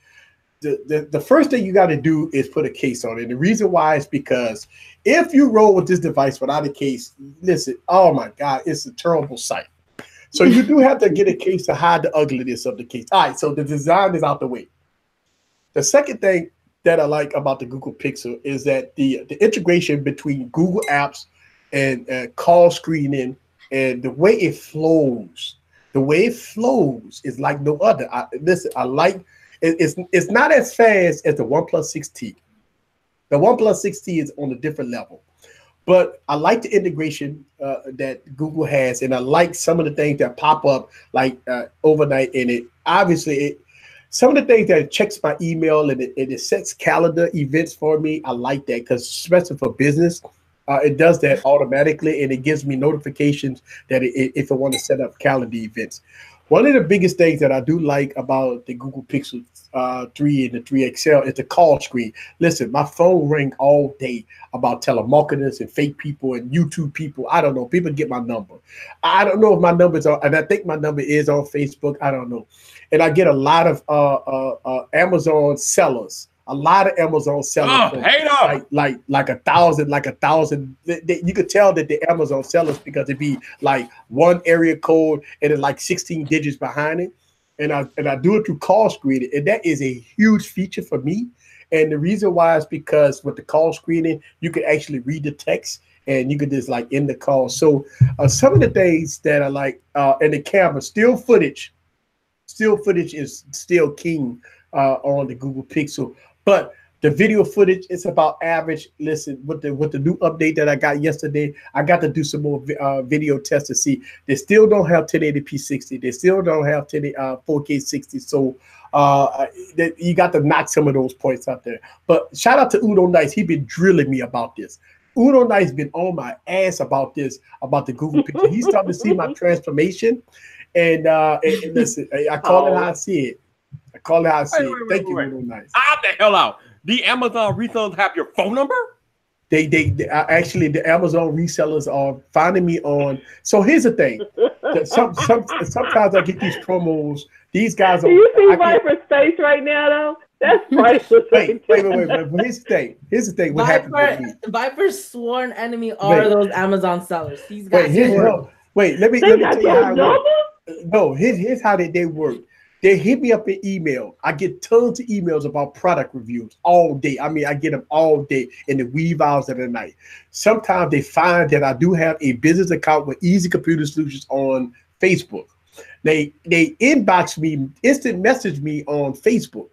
The first thing you got to do is put a case on it. The reason why is because if you roll with this device without a case, listen, oh my God, it's a terrible sight. So you do have to get a case to hide the ugliness of the case. All right, so the design is out the way. The second thing that I like about the Google Pixel is that the integration between Google Apps and call screening and the way it flows is like no other. I like it's not as fast as the OnePlus 6T. The OnePlus 6T is on a different level. But I like the integration that Google has, and I like some of the things that pop up like overnight in it. Obviously, some of the things that it checks my email and it sets calendar events for me. I like that because especially for business, it does that automatically, and it gives me notifications that if I want to set up calendar events. One of the biggest things that I do like about the Google Pixel 3 and the 3 XL is the call screen. Listen, my phone rang all day about telemarketers and fake people and YouTube people. I don't know. People get my number. I don't know if my number's on, and I think my number is on Facebook. I don't know. And I get a lot of Amazon sellers. A lot of Amazon sellers, like 1,000. You could tell that the Amazon sellers because it'd be like one area code and it's like 16 digits behind it, and I do it through call screening, and that is a huge feature for me. And the reason why is because with the call screening, you can actually read the text and you could just like end the call. So some of the things that I like, and the camera, still footage is still king on the Google Pixel. But the video footage is about average. Listen, with the new update that I got yesterday, I got to do some more video tests to see. They still don't have 1080p 60. They still don't have 4K 60. So you got to knock some of those points out there. But shout out to Uno Nice. He been drilling me about this. Uno Nice been on my ass about this, about the Google Pixel. He's starting to see my transformation. And listen, I call it how I see it. I call it how I see it. Thank you, Uno Nice. Hop the hell out. The Amazon resellers have your phone number? They actually, the Amazon resellers are finding me on. So here's the thing. Sometimes I get these promos. These guys are. Do you see Viper's face right now, though? That's priceless. Wait. But here's the thing. What happened with me? Viper's sworn enemy are those Amazon sellers. These guys. Let me tell you how it works. No, here's how they work. They hit me up in email. I get tons of emails about product reviews all day. I mean, I get them all day in the wee hours of the night. Sometimes they find that I do have a business account with Easy Computer Solutions on Facebook. They inbox me, instant message me on Facebook.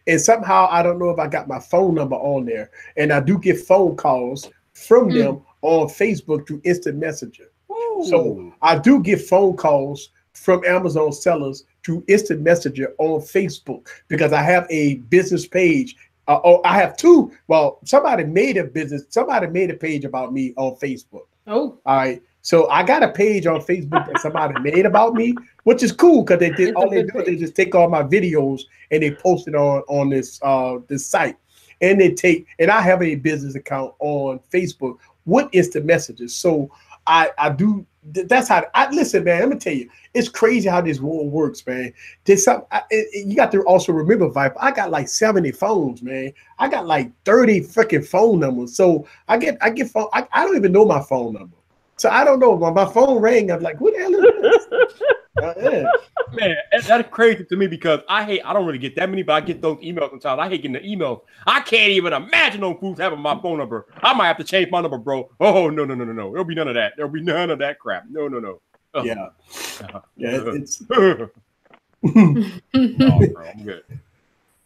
And somehow, I don't know if I got my phone number on there. And I do get phone calls from them on Facebook through instant messenger. Ooh. So I do get phone calls from Amazon sellers through instant messenger on Facebook because I have a business page. I have two. Well, somebody made a page about me on Facebook. Oh, all right. So I got a page on Facebook that somebody made about me, which is cool because they just take all my videos and they post it on this site. And I have a business account on Facebook with instant messages. So I do. That's how listen, man. Let me tell you, it's crazy how this world works, man. You got to also remember, Viper. I got like 70 phones, man. I got like 30 freaking phone numbers. So I get phone. I don't even know my phone number. So I don't know. When my phone rang, I'm like, who the hell is this? Man, that's crazy to me because I don't really get that many, but I get those emails sometimes. I hate getting the emails. I can't even imagine those fools having my phone number. I might have to change my number, bro. Oh, no. There'll be none of that. There'll be none of that crap. No. Oh. Yeah. It's oh, bro, I'm good.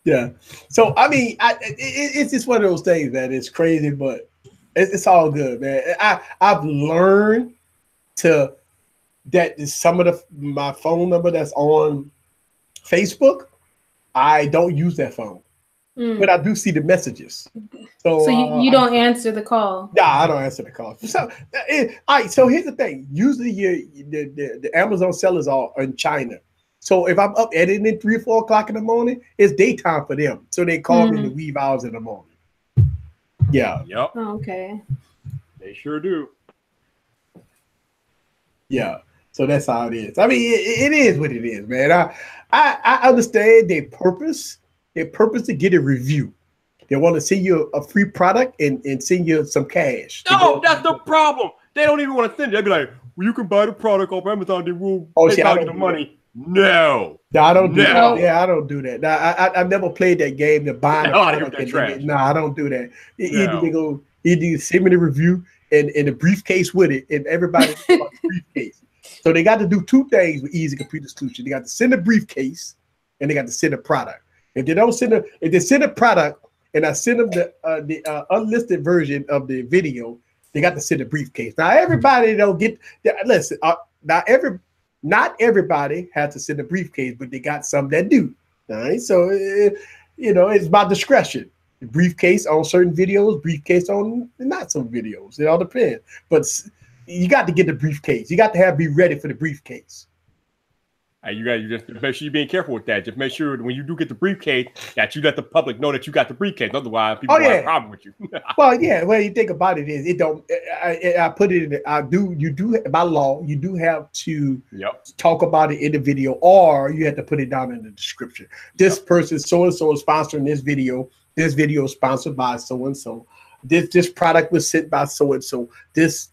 Yeah. So I mean, it's just one of those things, man. It's crazy, but it's all good, man. I've learned to that some of my phone number that's on Facebook, I don't use that phone, but I do see the messages. So you don't answer the call. Yeah, I don't answer the call. So, all right. So here's the thing. Usually, the Amazon sellers are in China. So if I'm up editing at 3 or 4 o'clock in the morning, it's daytime for them. So they call me in the wee hours in the morning. Yeah. Yep. Oh, okay. They sure do. Yeah. So that's how it is. I mean, it is what it is, man. I understand their purpose. Their purpose to get a review. They want to send you a free product and send you some cash. No, that's the problem. They don't even want to send it. They'll be like, well, you can buy the product off Amazon. They will pay you the money. No. I don't do that. Yeah, I don't do that. Now, I've never played that game to buy the product. No, I don't do that. Either you send me the review and a briefcase with it, and everybody the briefcase. So they got to do 2 things with Easy Computer Solution. They got to send a briefcase and they got to send a product. If they don't send if they send a product and I send them the unlisted version of the video, they got to send a briefcase. Now everybody don't get. Listen, not everybody has to send a briefcase, but they got some that do. All right, so it's about discretion. The briefcase on certain videos, briefcase on not some videos. It all depends. But you got to get the briefcase. You got to be ready for the briefcase. You just make sure you're being careful with that. Just make sure when you do get the briefcase that you let the public know that you got the briefcase. Otherwise, people have a problem with you. Well, yeah. Well, you think about it is it don't. I put it in. You do by law. You do have to talk about it in the video, or you have to put it down in the description. This person so and so is sponsoring this video. This video is sponsored by so and so. This product was sent by so and so. This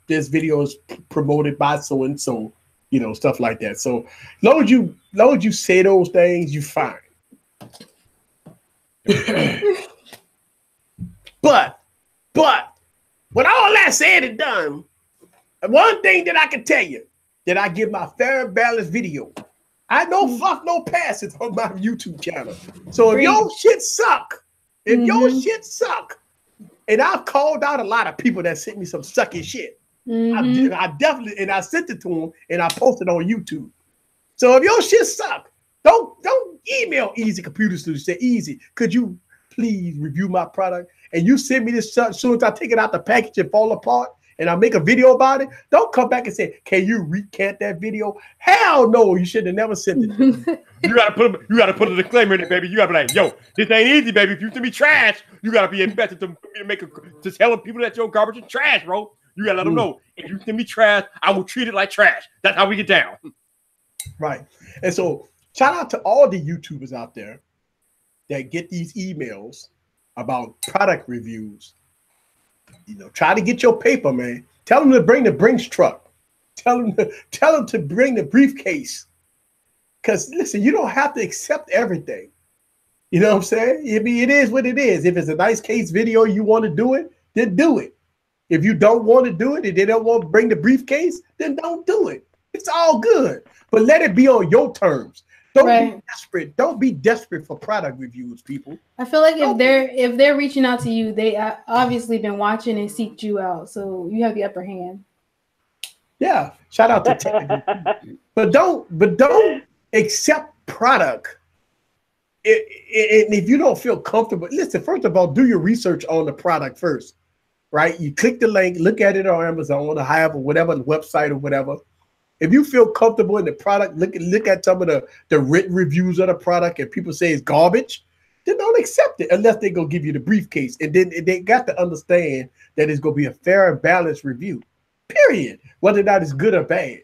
video is promoted by so and so. Stuff like that. So, long as you say those things, you fine. but when all that said and done, one thing that I can tell you that I give my fair and balanced video. I don't fluff no passes on my YouTube channel. So if your shit suck, and I've called out a lot of people that sent me some sucky shit. I definitely, and I sent it to them and I posted on YouTube. So if your shit suck, don't email Easy Computer Solutions. Say, Easy, could you please review my product? And you send me this as soon as I take it out the package and fall apart and I make a video about it. Don't come back and say, can you recant that video? Hell no, you should have never sent it. You gotta put a disclaimer in it, baby. You gotta be like, yo, this ain't easy, baby. If you send me trash, you gotta be invested to tell people that your garbage is trash, bro. You gotta let them know. If you send me trash, I will treat it like trash. That's how we get down. Right. And so shout out to all the YouTubers out there that get these emails about product reviews. Try to get your paper, man. Tell them to bring the Brinks truck. Tell them to bring the briefcase. Because listen, you don't have to accept everything. You know what I'm saying? I mean, it is what it is. If it's a nice case video, you want to do it, then do it. If you don't want to do it and they don't want to bring the briefcase, then don't do it. It's all good. But let it be on your terms. Don't be desperate. Don't be desperate for product reviews, people. I feel like if they're reaching out to you, they obviously been watching and seeked you out. So you have the upper hand. Yeah. Shout out to technical. But don't accept product. And if you don't feel comfortable, listen, first of all, do your research on the product first. Right? You click the link, look at it on Amazon or whatever website or whatever. If you feel comfortable in the product, look at some of the written reviews of the product and people say it's garbage, then don't accept it unless they're going to give you the briefcase. And then they got to understand that it's going to be a fair and balanced review, period, whether or not it's good or bad.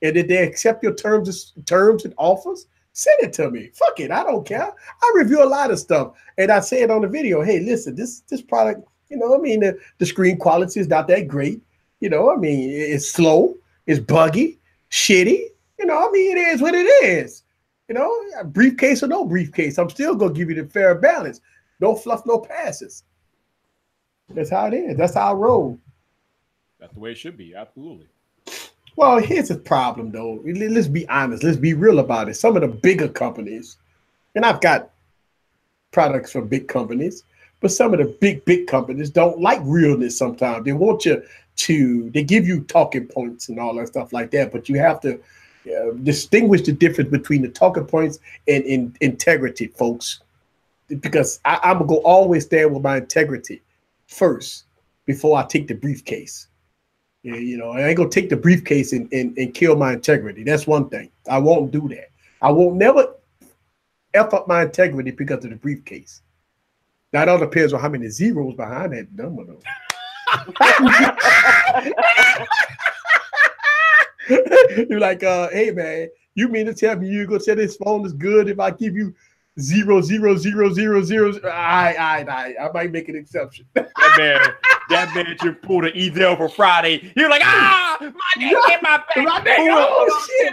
And if they accept your terms and offers, send it to me. Fuck it. I don't care. I review a lot of stuff. And I say it on the video. Hey, listen, this product, the screen quality is not that great. It's slow, it's buggy, shitty. It is what it is. Briefcase or no briefcase, I'm still gonna give you the fair balance. No fluff, no passes. That's how it is. That's how I roll. That's the way it should be. Absolutely. Well, here's the problem, though. Let's be honest. Let's be real about it. Some of the bigger companies, and I've got products from big companies, but some of the big companies don't like realness sometimes. They want you to, they give you talking points and all that stuff like that, but you have to distinguish the difference between the talking points and integrity, folks. Because I'm going to always stand with my integrity first before I take the briefcase. Yeah, you know, I ain't going to take the briefcase and kill my integrity. That's one thing. I won't do that. I won't never F up my integrity because of the briefcase. That all depends on how many zeros behind that number, though. You're like, hey, man, you mean to tell me you're going to say this phone is good if I give you 0,0,0,0,0? I might make an exception. That man just pulled an Ezel for Friday. You're like, my neck hit my back. My neck, oh shit!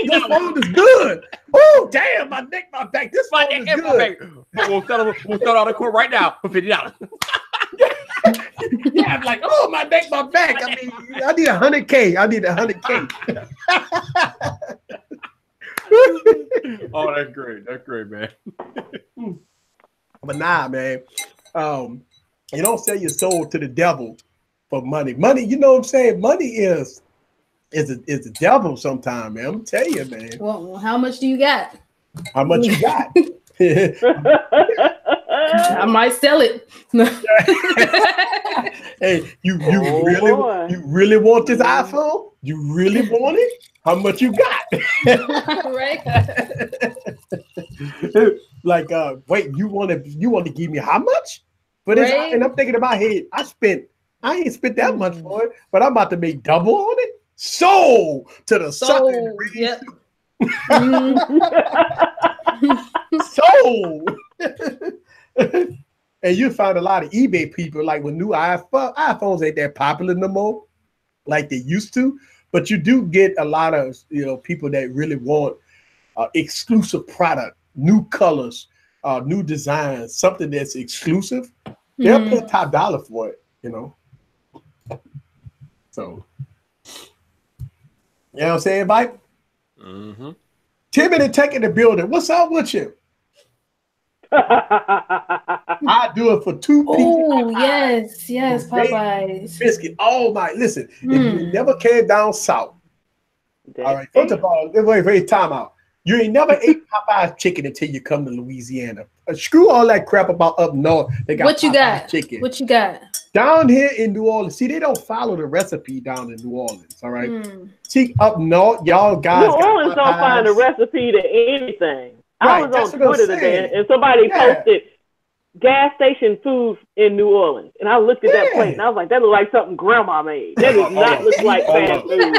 This phone is good. Oh damn, my neck, my back. This phone is good. We'll start on the court right now for $50. Yeah, I'm like, oh, my neck, my back. I mean, I need 100K. I need 100K. Oh, that's great. That's great, man. But nah, man. You don't sell your soul to the devil for money. Money, you know what I'm saying? Money is the devil sometimes, man. I'm telling you, man. Well, how much do you got? How much you got? I might sell it. Hey, you really want this iPhone? You really want it? How much you got? Right. Like, wait, you want to give me how much? But right. And I'm thinking in my head, I ain't spent that much for it, but I'm about to make double on it. Sold to the sucker. Yep. Sold. And you find a lot of eBay people, like with new iPhones ain't that popular no more, like they used to. But you do get a lot of people that really want exclusive product, new colors, new designs, something that's exclusive. They'll pay top dollar for it, So, you know what I'm saying, Mike? Mm-hmm. Timothy Tech in the building. What's up with you? I do it for 2 pieces. Oh, yes, Popeyes. Biscuit. Oh, my. Listen, if you never came down south, all right, first of all, wait, time out. You ain't never ate Popeye's chicken until you come to Louisiana. Screw all that crap about up north. They got what you Popeye's got? Chicken. What you got? Down here in New Orleans, see, they don't follow the recipe down in New Orleans, all right? See, up north, y'all guys New Orleans don't find a recipe to anything. Right, I was on Twitter today, and somebody posted gas station food in New Orleans. And I looked at that plate, and I was like, that looks like something Grandma made. That does not look like fast food.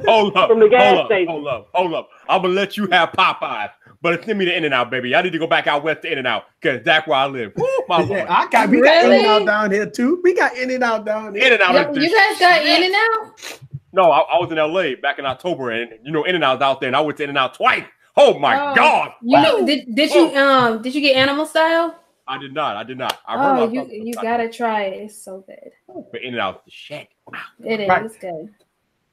Hold up. From the gas station. Hold up. I'm going to let you have Popeyes. But send me the In-N-Out, baby. I need to go back out west to In-N-Out because that's where I live. Woo, my Lord. We got In-N-Out down here, too. We got In-N-Out down here. In-N-Out. You guys got In-N-Out? No, I was in L.A. back in October, and In-N-Out's out there, and I went to In-N-Out twice. Oh, my God. Did you get animal style? I did not. I heard you gotta try it. It's so good. But In-N-Out's the shit. It is. Right. It's good.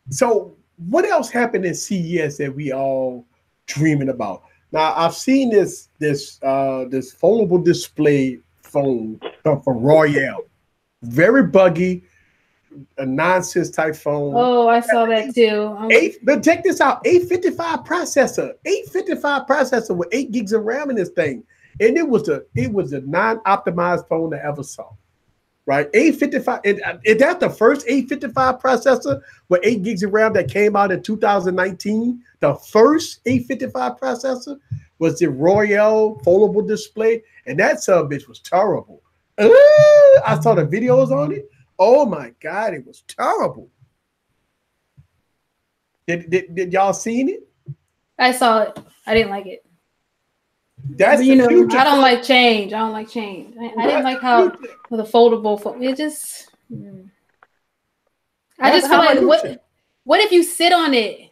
So what else happened in CES that we all dreaming about? Now I've seen this foldable display phone from Royale. Very buggy, a nonsense type phone. Oh, I saw that too. But check this out: 855 processor with 8 gigs of RAM in this thing, and it was the non-optimized phone I ever saw. Right, 855. Is that the first 855 processor with 8 gigs of RAM that came out in 2019? The first 855 processor was the Royale foldable display, and that bitch was terrible. I saw the videos on it. Oh my God, it was terrible. Did y'all seen it? I saw it. I didn't like it. That's the future. I don't like change. I didn't like how with a foldable phone. It just. I just feel like what if you sit on it?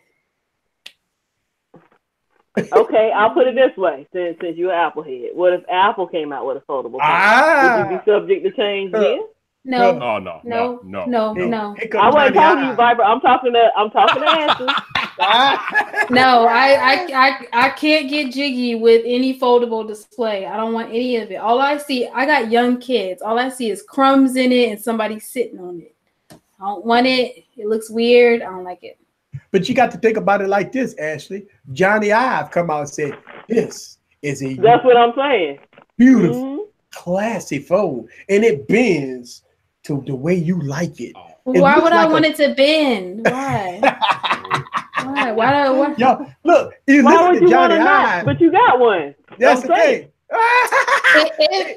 Okay, I'll put it this way. Since you're an Apple head, what if Apple came out with a foldable phone? Would you be subject to change then? No. Oh no. No. No. No. Hey, No. hey, I wasn't Johnny talking to you, Viper. I'm talking to Ashley. No, I can't get jiggy with any foldable display. I don't want any of it. All I see, I got young kids. All I see is crumbs in it and somebody sitting on it. I don't want it. It looks weird. I don't like it. But you got to think about it like this, Ashley. Johnny Ive come out and said, "This is a That's what I'm saying. beautiful, classy phone, and it bends to the way you like it." Why would I want it to bend? Why? Why? Why? Yo, look, you Why listen would to you want Johnny a knot? Ive. But you got one. That's the thing.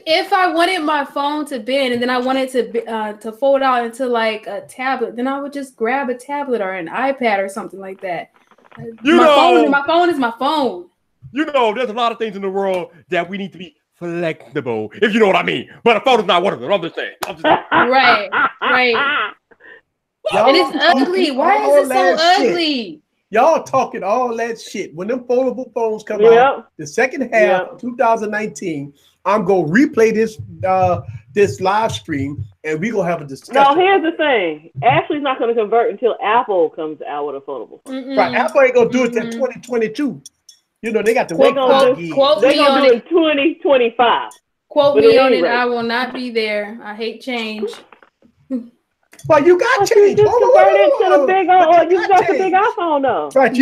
If I wanted my phone to bend and then I wanted to fold out into like a tablet, then I would just grab a tablet or an iPad or something like that. My phone is my phone. You know, there's a lot of things in the world that we need to be flexible, if you know what I mean. But a phone is not one of them. I'm just saying. Right. And it's ugly. Why is it so ugly? Y'all talking all that shit. When them foldable phones come out, the second half of 2019, I'm gonna replay this live stream and we gonna have a discussion. No, here's the thing. Ashley's not gonna convert until Apple comes out with a foldable. Right, Apple ain't gonna do it till 2022. You know they got to wait. They're gonna do it in 2025. Quote me on it. I will not be there. I hate change. Well, you got change. You just convert it to the big old, you got the big iPhone though. Right,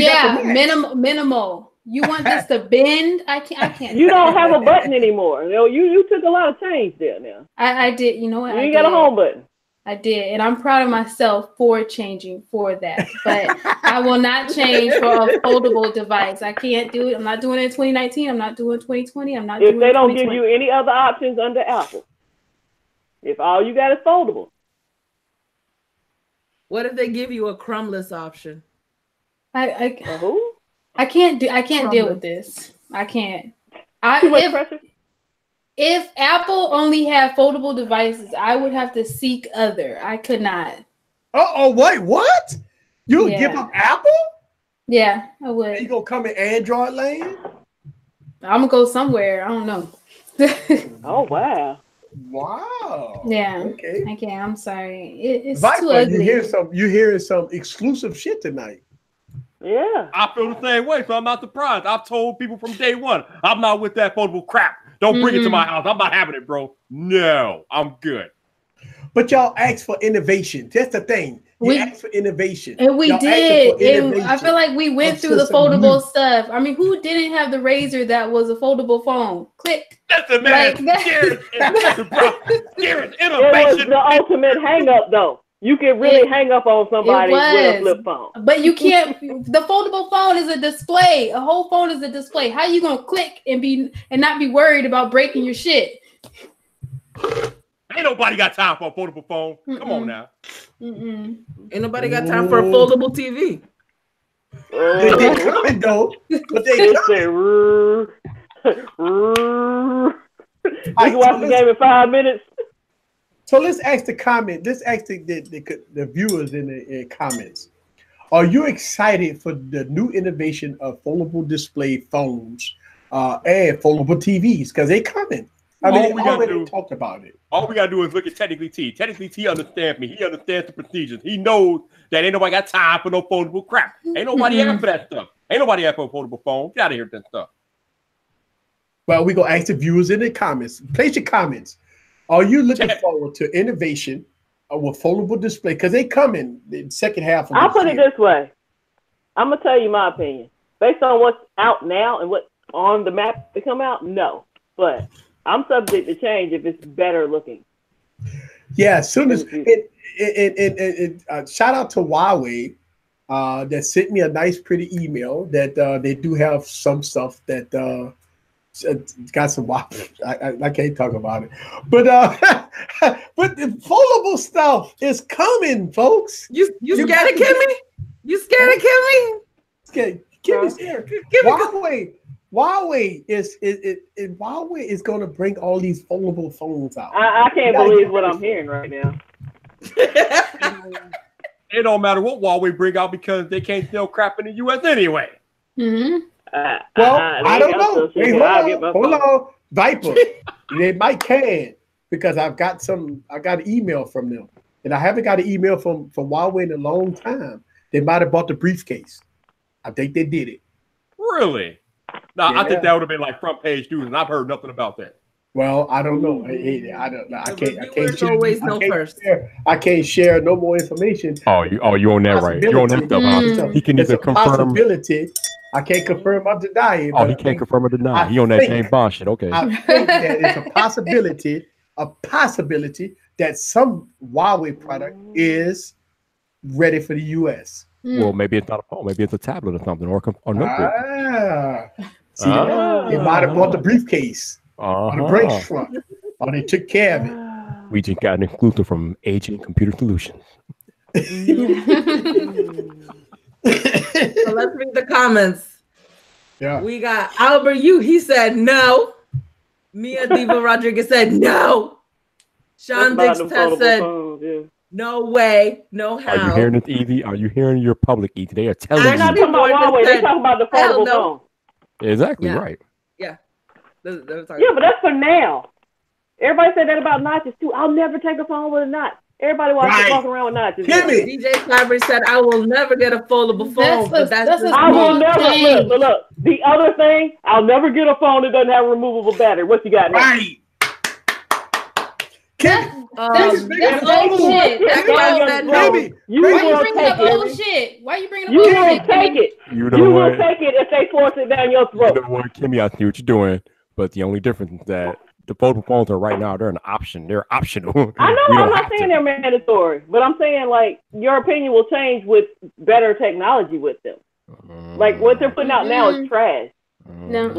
minimal. You want this to bend? I can't. You don't have a button anymore. You took a lot of change there now. I did. You know what? You ain't got a home button. I did, and I'm proud of myself for changing for that. But I will not change for a foldable device. I can't do it. I'm not doing it in 2019. I'm not doing 2020. I'm not doing it. If they don't give you any other options under Apple, if all you got is foldable. What if they give you a crumbless option? I can't deal with this. I can't. If Apple only had foldable devices, I would have to seek other. I could not. Wait, what? You would give up Apple? Yeah, I would. You gonna come in Android land? I'm gonna go somewhere. I don't know. Oh wow. Wow. Yeah. Okay. I can't. I'm sorry. It's Viper, too ugly. You hearing some exclusive shit tonight. Yeah. I feel the same way, so I'm not surprised. I've told people from day one, I'm not with that foldable crap. Don't bring it to my house. I'm not having it, bro. No, I'm good. But y'all asked for innovation. That's the thing. We asked for innovation. And we did. And I feel like we went through the foldable stuff. I mean, who didn't have the Razor that was a foldable phone? Click. Listen, man. It was the ultimate hang up, though. You can really hang up on somebody with a flip phone. But you can't. The foldable phone is a display. A whole phone is a display. How you gonna click and not be worried about breaking your shit? Ain't nobody got time for a foldable phone. Come on now. Ain't nobody got time for a foldable TV. They coming though, but they coming. I can watch the game in 5 minutes. So let's ask the comment. Let's ask the viewers in the comments. Are you excited for the new innovation of foldable display phones and foldable TVs? Because they coming. I mean, we already talked about it. All we gotta do is look at Technically T. Technically T understands me. He understands the procedures. He knows that ain't nobody got time for no foldable crap. Ain't nobody after that stuff. Ain't nobody after a foldable phone. Get out of here with that stuff. Well, we're gonna ask the viewers in the comments. Place your comments. Are you looking forward to innovation with foldable display? Because they come in the second half of I'll put it this way. I'm gonna tell you my opinion. Based on what's out now and what's on the map to come out, no. But I'm subject to change if it's better looking. Yeah, as soon as shout out to Huawei that sent me a nice, pretty email that they do have some stuff that got some. I can't talk about it, but the foldable stuff is coming, folks. You scared of Kimmy? You scared of Kimmy? Kimmy's here. Huawei is going to bring all these foldable phones out. I can't believe what I'm hearing right now. It don't matter what Huawei bring out because they can't sell crap in the U.S. anyway. Well, I don't know. Wait, hold on, Viper. They might can. because I got an email from them, and I haven't got an email from Huawei in a long time. They might have bought the briefcase. I think they did it. Really? No, Yeah. I think that would have been like front page news, and I've heard nothing about that. Well, I don't know. I don't know. I can't share no more information. Oh, you on that right? You on that stuff? He can either confirm. I can't confirm or deny it. Oh, he can't confirm or deny. He on that James Bond shit. Okay. I think that it's a possibility that some Huawei product is ready for the U.S. Well, maybe it's not a phone. Maybe it's a tablet or something, or notebook. They might have bought the briefcase. On the brace front, or they took care of it. We just got an exclusive from Aging Computer Solutions. So let's read the comments. Yeah, we got Albert Yu. He said no. Mia Diva Rodriguez said no. Sean Dix said no way, no how. Are you hearing it, Evie? Are you hearing your public, Evie? They are telling you. They're not talking about Huawei. They're talking about the foldable phone. Exactly right. Yeah. Yeah, but that's for now. Everybody said that about notches too. I'll never take a phone with a notch. Everybody walking around with notches. DJ Fabry said, "I will never get a foldable phone." That's I will never look. The other thing, I'll never get a phone that doesn't have a removable battery. What you got now? Right. That's bullshit. You will take bullshit. Why are you bringing up bullshit? You will take it. You will take it if they force it down your throat. You know what, Kimmy? I see what you're doing, but the only difference is that the foldable phones are right now. They're an option. They're optional. I know. I'm not saying they're mandatory, but I'm saying like your opinion will change with better technology with them. Like what they're putting out now is trash. No, we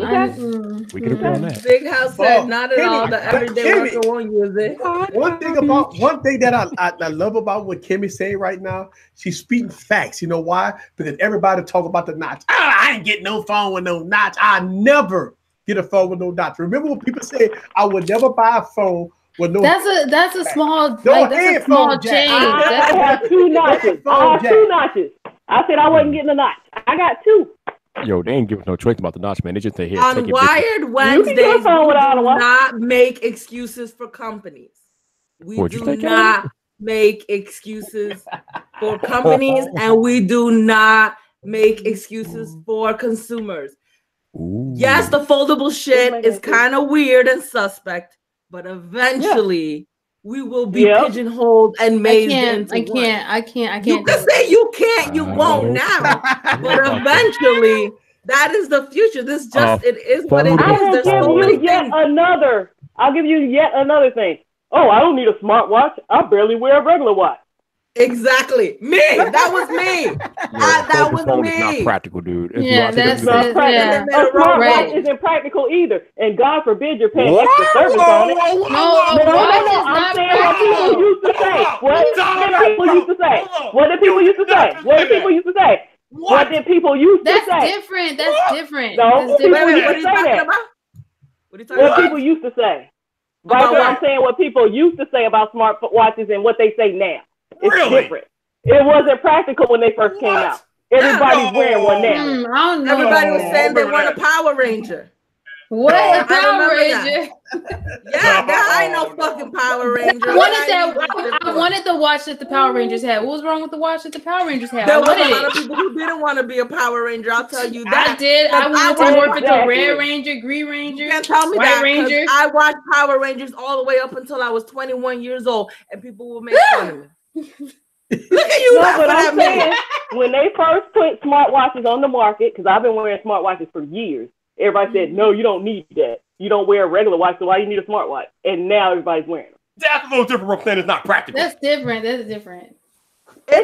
can agree on that. Big House said not at all. The everyday worker won't use it. One thing that I love about what Kimmy's saying right now, she's speaking facts. You know why? Because everybody talk about the notch. I ain't getting no phone with no notch. I never get a phone with no notch. Remember when people say I would never buy a phone with no. That's a small change. I have two notches. I said I wasn't getting a notch. I got two. Yo, they ain't giving no choice about the notch, man. They just say here. On Wired Wednesdays, we do not make excuses for companies. We do not make excuses for companies, and we do not make excuses for consumers. Ooh. Yes, the foldable shit is kind of weird and suspect, but eventually we will be pigeonholed and made into I can't. You can say you can't, you won't now, but eventually that is the future. This just it is what it is. There's so many things. I'll give you yet another thing. Oh, I don't need a smartwatch. I barely wear a regular watch. Exactly. Me. That was me. That was me. It's not practical, dude. That's not practical. A smartwatch isn't practical either. And God forbid you're paying extra service on it. No. I'm saying what people used to say. What did people used to say? What did people used to say? What did people used to say? What did people used to say? That's different. That's different. No, what are you talking about? What people used to say. Right there, I'm saying what people used to say about smartwatches and what they say now. It's different. It wasn't practical when they first came out. Everybody's wearing one now. Everybody was saying they want a Power Ranger. What? A Power Ranger? Yeah, I ain't no fucking Power Ranger. I wanted the watch that the Power Rangers had. What was wrong with the watch that the Power Rangers had? There was a lot of people who didn't want to be a Power Ranger. I'll tell you that. I did. I wanted to work with the Red Ranger, Green Ranger, you can't tell me White that, Ranger. I watched Power Rangers all the way up until I was 21 years old, and people will make fun of me. Look at you! No, but I'm saying, when they first put smartwatches on the market, because I've been wearing smartwatches for years, everybody said, no, you don't need that. You don't wear a regular watch, so why you need a smartwatch? And now everybody's wearing them. That's a little different from saying it's not practical. That's different. It's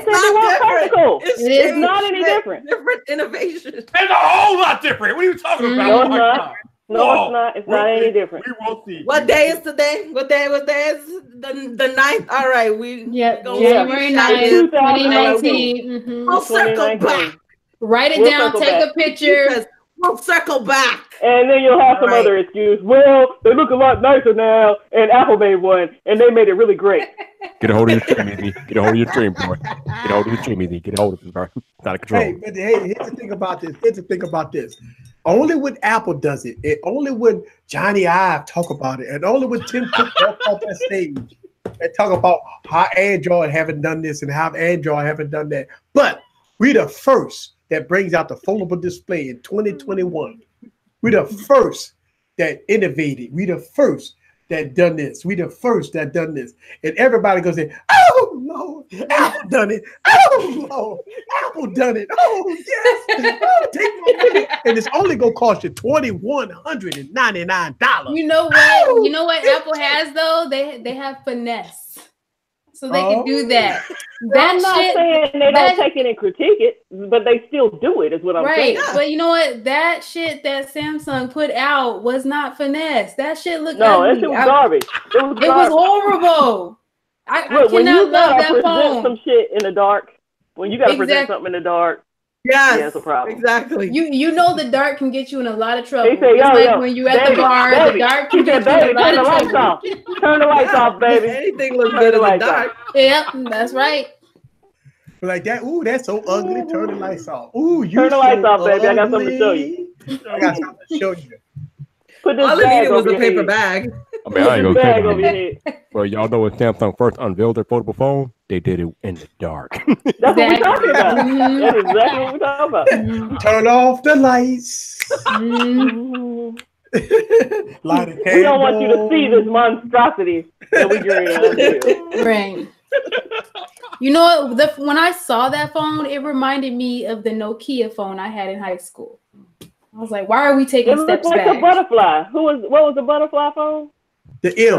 not practical. It's not any different. Different innovation. It's a whole lot different. What are you talking about? No, it's not. No, it's not. It's not any different. We will see. What day is today? What day is the 9th? All right, January 9th, 2019. We'll circle back. Write it down. Take a picture. We'll circle back. And then you'll have some other excuse. Well, they look a lot nicer now, and Apple made one, and they made it really great. Get a hold of your dream, Easy. Get a hold of your dream, boy. Get a hold of your dream, Easy. Get a hold of it, bro. Not a control. Hey, here's the thing about this. only when Apple does it, and only when Johnny Ive talk about it, and only when Tim Cook walk off that stage and talk about how Android haven't done this and how Android haven't done that. But we the first that brings out the foldable display in 2021. We the first that innovated. We the first that done this. We the first that done this. And everybody goes in, oh no, Apple done it. Oh no, Apple done it. Oh yes. Oh, take my money. And it's only gonna cost you $2,199. You know what? You know what Apple has though? They have finesse. So they can do that. I'm not saying they don't take it and critique it, but they still do it, is what I'm saying. Right. But you know what? That shit that Samsung put out was not finesse. That shit looked that shit was garbage. It was horrible. I when cannot you love gotta that present phone. some shit in the dark, when you gotta present something in the dark, yes, that's a problem. Exactly. You know the dark can get you in a lot of trouble. They say, yo, when you at the bar, the dark can get you in a lot of trouble. Turn the lights off, baby. Anything looks good in the dark. Yep, that's right. Like that, ooh, that's so ugly. Turn the lights off. Ooh, you turn the lights off, baby. I got something to show you. I got something to show you. Put this all bag I needed was over a paper head. bag. I mean, I ain't gonna Bag tell over your you. head. Well, y'all know when Samsung first unveiled their foldable phone, they did it in the dark. That's what we're talking about. That's exactly what we're talking about. Turn off the lights. Light a candle. We don't want you to see this monstrosity that we dream. Right. You know what? When I saw that phone, it reminded me of the Nokia phone I had in high school. I was like, why are we taking steps like back? A butterfly. What was the butterfly phone? The M.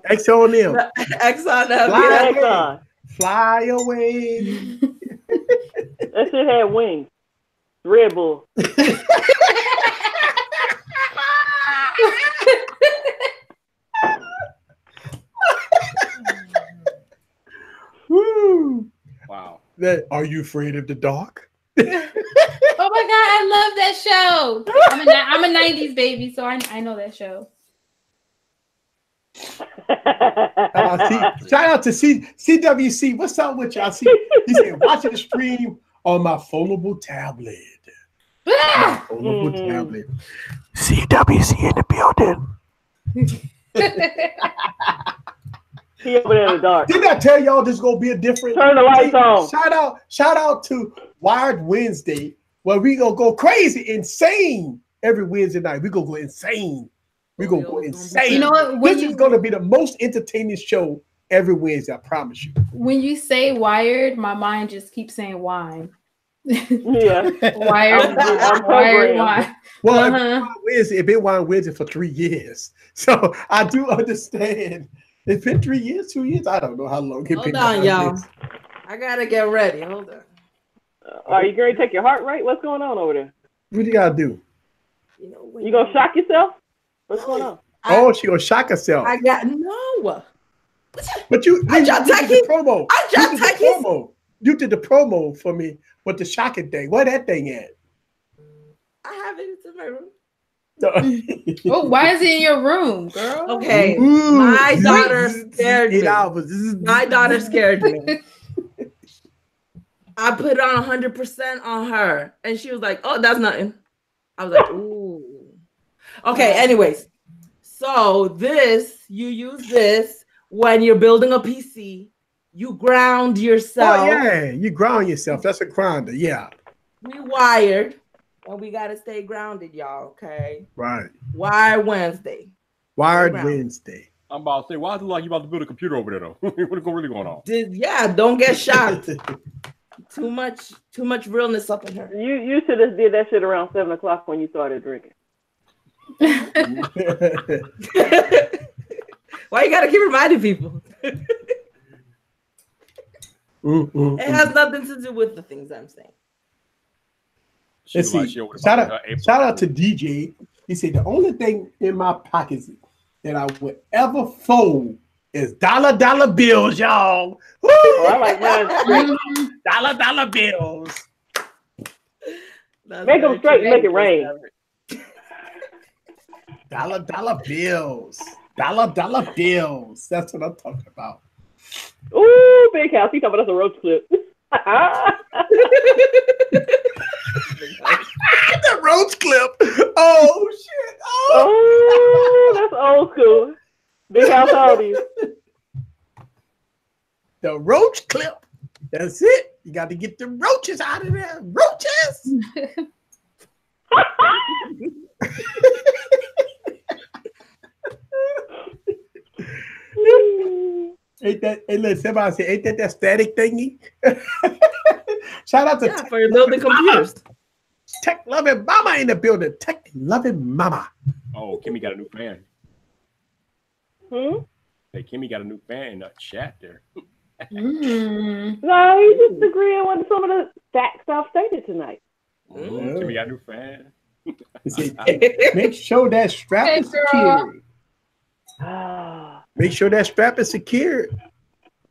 Exxon M. Exxon. Fly away. That shit had wings. Red Bull. Woo. Wow. Are you afraid of the dark? Oh my God, I love that show. I'm a 90s baby, so I know that show. Shout out to CWC. What's up with y'all? He said, watching the stream on my foldable tablet. My foldable tablet. CWC in the building. He over there in the dark. Didn't I tell y'all this is gonna be a different? Turn the lights on. Shout out to Wired Wednesday, where we gonna go crazy, insane every Wednesday night. We gonna go insane. We gonna go insane. You know what? This is gonna be the most entertaining show every Wednesday. I promise you. When you say wired, my mind just keeps saying wine. Yeah, wired wine. Well, it's been Wired Wednesday for 3 years, so I do understand. It's been 3 years, 2 years. I don't know how long it's been. Hold on, y'all. I gotta get ready. Hold on. Are you going to take your heart rate? What's going on over there? What do you gotta do? You gonna shock yourself? What's going on? She gonna shock herself. I got no. But you did the promo. You did the promo for me with the shocking thing. Where that thing at? I have it in my room. Oh, why is it in your room, girl? Okay, my daughter scared me. My daughter scared me. I put it on 100% on her, and she was like, "Oh, that's nothing." I was like, "Ooh." Okay. Anyways, so you use this when you're building a PC. You ground yourself. Oh yeah, you ground yourself. That's a grounder. Yeah. We wired. And we gotta stay grounded, y'all. Okay. Right. Wired Wednesday. Wired Wednesday. I'm about to say, why is it like you about to build a computer over there though? What's really going on? Don't get shocked. Too much realness up in her. You should have did that shit around 7 o'clock when you started drinking. Why you gotta keep reminding people? It has nothing to do with the things I'm saying. Let's see. Shout out to DJ. He said the only thing in my pockets that I would ever fold is dollar bills, y'all. Woo! Oh, I like mine. Dollar bills. Make them straight and make it rain. Dollar bills. Dollar bills. That's what I'm talking about. Ooh, big house. He talking about that's a roach clip. The roach clip. Oh shit. Oh, that's old school. Big house oldies. The roach clip. That's it. You got to get the roaches out of there. Roaches. Ain't that? Hey, listen, somebody say, ain't that static thingy? Shout out to for building computers. Tech loving mama in the building. Tech loving mama. Oh, Kimmy got a new fan. Hey, Kimmy got a new fan in the chat there. No, he's just agreeing with some of the facts I've stated tonight. Kimmy got a new fan. Make sure that strap is secured. Make sure that strap is secured.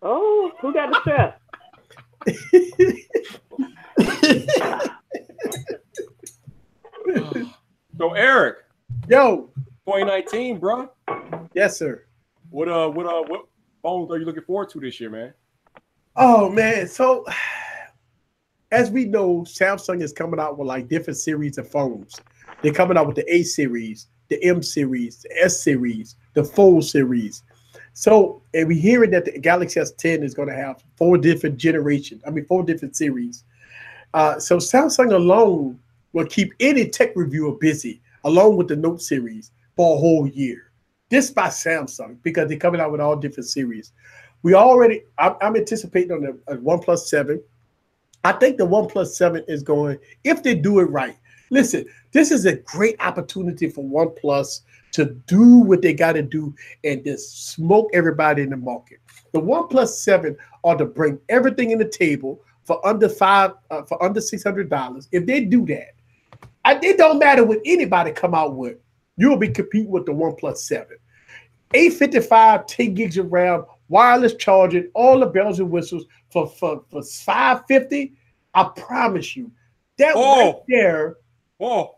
Oh, who got the strap? So Eric, yo, 2019, bro. Yes, sir. What phones are you looking forward to this year, man? Oh man, so as we know, Samsung is coming out with like different series of phones. They're coming out with the A series, the M series, the S series, the Fold series. So, and we're hearing that the Galaxy S10 is going to have 4 different series. So Samsung alone will keep any tech reviewer busy, along with the Note series, for a whole year. This by Samsung, because they're coming out with all different series. I'm anticipating on the OnePlus 7. I think the OnePlus 7 is going, if they do it right. Listen, this is a great opportunity for OnePlus to do what they got to do and just smoke everybody in the market. The OnePlus 7 ought to bring everything in the table for under $600. If they do that, it don't matter what anybody come out with. You'll be competing with the OnePlus 7. 855, 10 gigs of RAM, wireless charging, all the bells and whistles for $550. I promise you, that right there. Oh,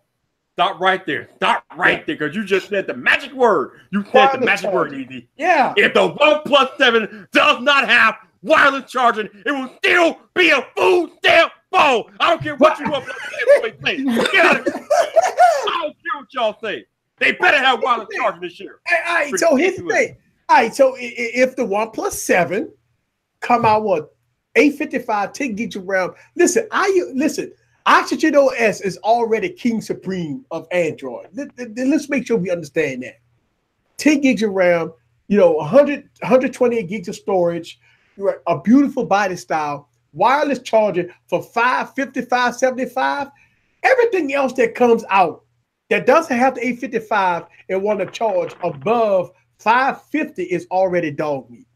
stop right there. Stop right there, because you just said the magic word. You said the magic word, Easy. Yeah. If the OnePlus 7 does not have wireless charging, it will still be a food stamp phone. I don't care what you want to say. Get out of here. I don't care what y'all say. They better have wireless charging this year. All right, so here's the thing. All right, so if the OnePlus 7 come out with 855, 10 gigs of RAM, listen, Oxygen OS is already king supreme of Android. Let's make sure we understand that. 10 gigs of RAM, 128 gigs of storage, a beautiful body style, wireless charging for $550, $575. Everything else that comes out that doesn't have the 855 and want to charge above $550 is already dog meat.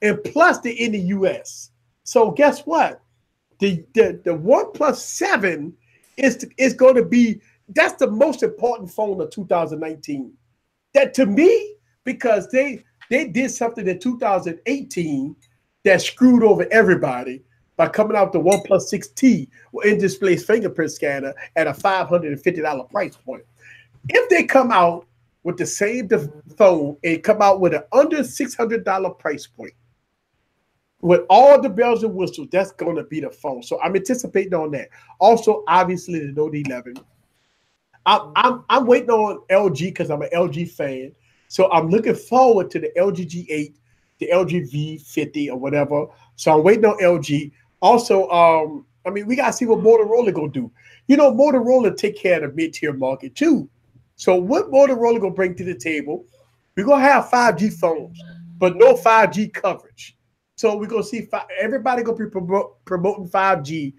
And plus they're in the US. So guess what? The OnePlus 7 is going to be, that's the most important phone of 2019. That to me, because they did something in 2018 that screwed over everybody by coming out the OnePlus 6T with in-display fingerprint scanner at a $550 price point. If they come out with the same phone and come out with an under $600 price point, with all the bells and whistles, that's going to be the phone. So I'm anticipating on that. Also, obviously, the Note 11. I'm waiting on LG because I'm an LG fan. So I'm looking forward to the LG G8, the LG V50 or whatever. So I'm waiting on LG. Also, we got to see what Motorola going to do. Motorola take care of the mid-tier market too. So what Motorola going to bring to the table, we're going to have 5G phones, but no 5G coverage. So we're going to see everybody going to be promoting 5G.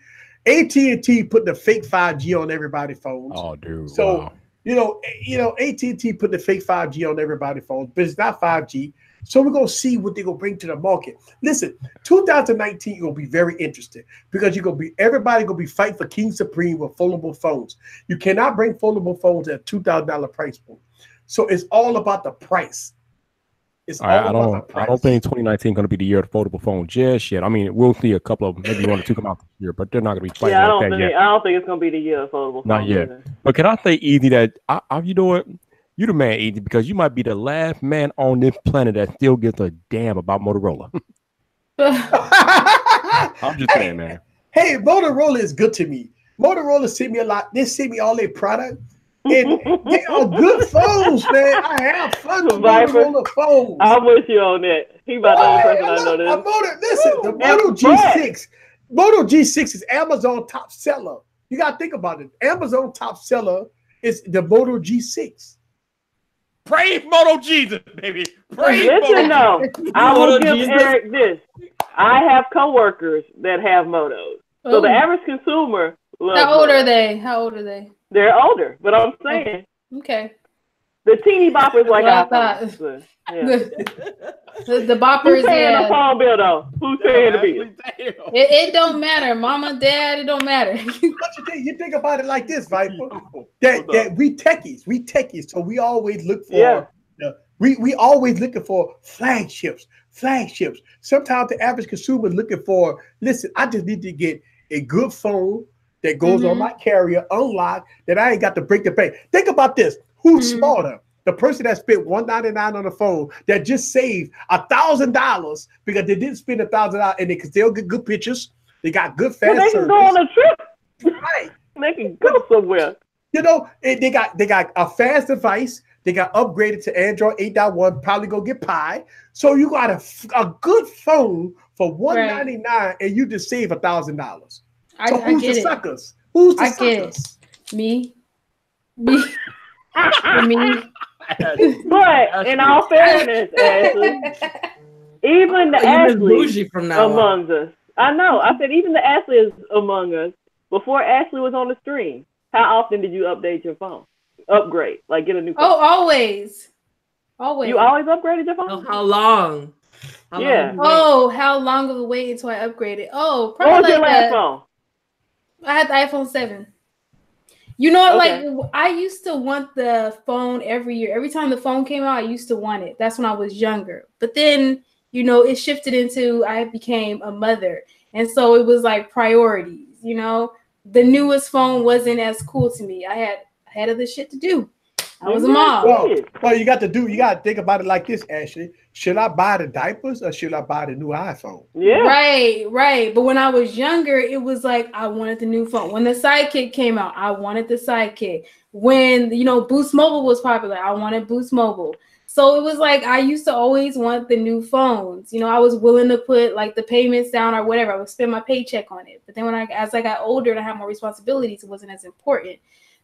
AT&T putting the fake 5G on everybody's phones. Oh, dude. So, wow. AT&T putting the fake 5G on everybody's phones, but it's not 5G. So we're going to see what they're going to bring to the market. Listen, 2019 is going to be very interesting because everybody going to be fighting for King Supreme with foldable phones. You cannot bring foldable phones at $2,000 price point. So it's all about the price. I don't think 2019 is going to be the year of foldable phone just yet. I mean, we'll see a couple of, maybe 1 or 2 come out this year, but they're not going to be fighting like that yet. I don't think it's going to be the year of foldable phones. Not yet. Either. But can I say, Easy, that you know what? You're the man, Easy, because you might be the last man on this planet that still gives a damn about Motorola. I'm just saying, man. Hey, Motorola is good to me. Motorola sent me a lot. They sent me all their product. And they are good phones, man. I have fun with Motorola phones. I'm with you on that. He about the only person I know that. Listen, the Moto G6. Moto G6 is Amazon top seller. You got to think about it. Amazon top seller is the Moto G6. Praise Moto Jesus, baby. Praise Listen, no. I will give Eric this. I have coworkers that have Motos. So the average consumer loves How old Motos. are they? How old are they? They're older, but I'm saying. Okay. The teeny boppers like iPhones. So, yeah. the boppers, Who's paying the phone bill, though? Who's paying the bill? It don't matter. Mama, dad, it don't matter. You think about it like this, Viper. That we techies. So we always look for we always looking for flagships. Sometimes the average consumer is looking for, listen, I just need to get a good phone that goes on my carrier, unlocked, that I ain't got to break the bank. Think about this. Who's smarter? The person that spent $199 on the phone that just saved $1,000 because they didn't spend $1,000 and they can still get good pictures. They got good fast service. They can go on a trip. Right. They can go somewhere. You know, they got a fast device. They got upgraded to Android 8.1. Probably go get Pi. So you got a good phone for $199 and you just save $1,000. So who's the suckers? Who's the suckers? Me. But in all fairness, Ashley, even the Ashley among us. I know. I said even the Ashley is among us. Before Ashley was on the stream, how often did you update your phone? Upgrade, like get a new phone? Oh, always. You always upgraded your phone? How long? How long of a wait until I upgraded? Oh, probably. What was your last phone? I had the iPhone 7. You know, like I used to want the phone every year. Every time the phone came out, I used to want it. That's when I was younger. But then, you know, it shifted into I became a mother. And so it was like priorities, you know. The newest phone wasn't as cool to me. I had other shit to do. I was a mom. Well, you got to think about it like this, Ashley. Should I buy the diapers or should I buy the new iPhone? Yeah. Right. But when I was younger, it was like I wanted the new phone. When the Sidekick came out, I wanted the Sidekick. When, you know, Boost Mobile was popular, I wanted Boost Mobile. So it was like I used to always want the new phones. You know, I was willing to put like the payments down or whatever. I would spend my paycheck on it. But then as I got older and I had more responsibilities, it wasn't as important.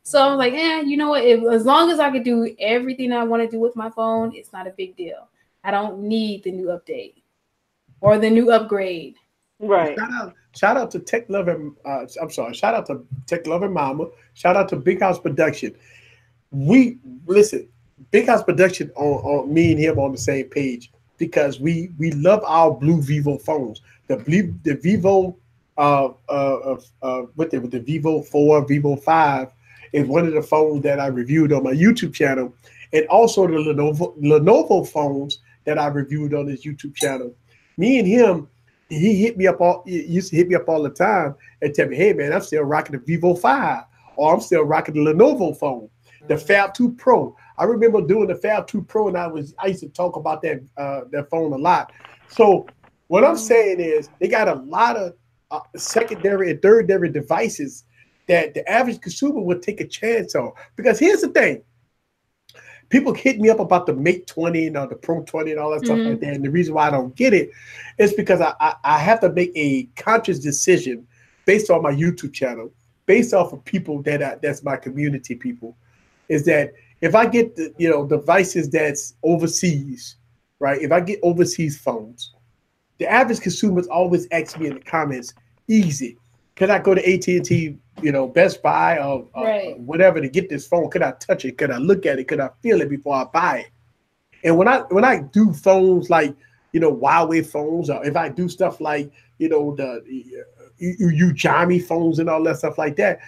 So I was like, you know what? As long as I could do everything I want to do with my phone, it's not a big deal. I don't need the new update or the new upgrade. Right. Shout out to Tech Loving. Shout out to Tech Loving Mama. Shout out to Big House Production. Big House Production on me and him on the same page because we love our blue Vivo phones. The Vivo with the Vivo 4, Vivo 5 is one of the phones that I reviewed on my YouTube channel, and also the Lenovo phones that I reviewed on his YouTube channel. Me and him, he used to hit me up all the time and tell me, hey man, I'm still rocking the Vivo 5, or I'm still rocking the Lenovo phone, the Fab 2 Pro. I remember doing the Fab 2 Pro, and I used to talk about that phone a lot. So what I'm saying is they got a lot of secondary and third-derivative devices that the average consumer would take a chance on. Because here's the thing. People hit me up about the Mate 20 and the Pro 20 and all that stuff like that. And the reason why I don't get it is because I have to make a conscious decision based on my YouTube channel, based off of people that's my community people, is that if I get the devices that's overseas, right? If I get overseas phones, the average consumers always ask me in the comments, easy, can I go to AT&T, Best Buy or whatever to get this phone? Could I touch it? Could I look at it? Could I feel it before I buy it? And when I do phones like, Huawei phones, or if I do stuff like, the Ujami phones and all that stuff like that,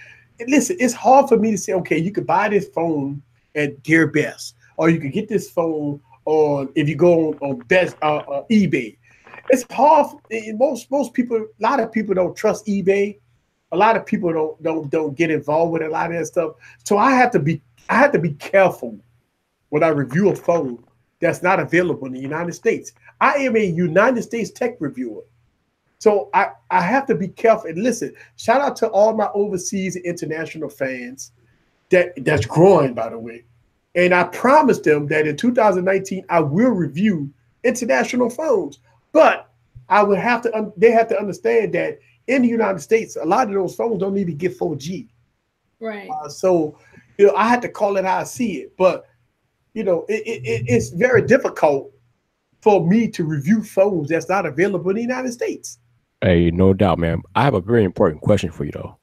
listen, it's hard for me to say, okay, you could buy this phone at Dear Best, or you could get this phone on, if you go on Best eBay. It's hard. Most people, a lot of people don't trust eBay. A lot of people don't get involved with a lot of that stuff. So I have to be careful when I review a phone that's not available in the United States. I am a United States tech reviewer. So I have to be careful. And listen, shout out to all my overseas and international fans that's growing, by the way. And I promised them that in 2019 I will review international phones. But I would have to they have to understand that in the United States, a lot of those phones don't even get 4G. Right. So I had to call it how I see it. But it's very difficult for me to review phones that's not available in the United States. Hey, no doubt, man. I have a very important question for you, though.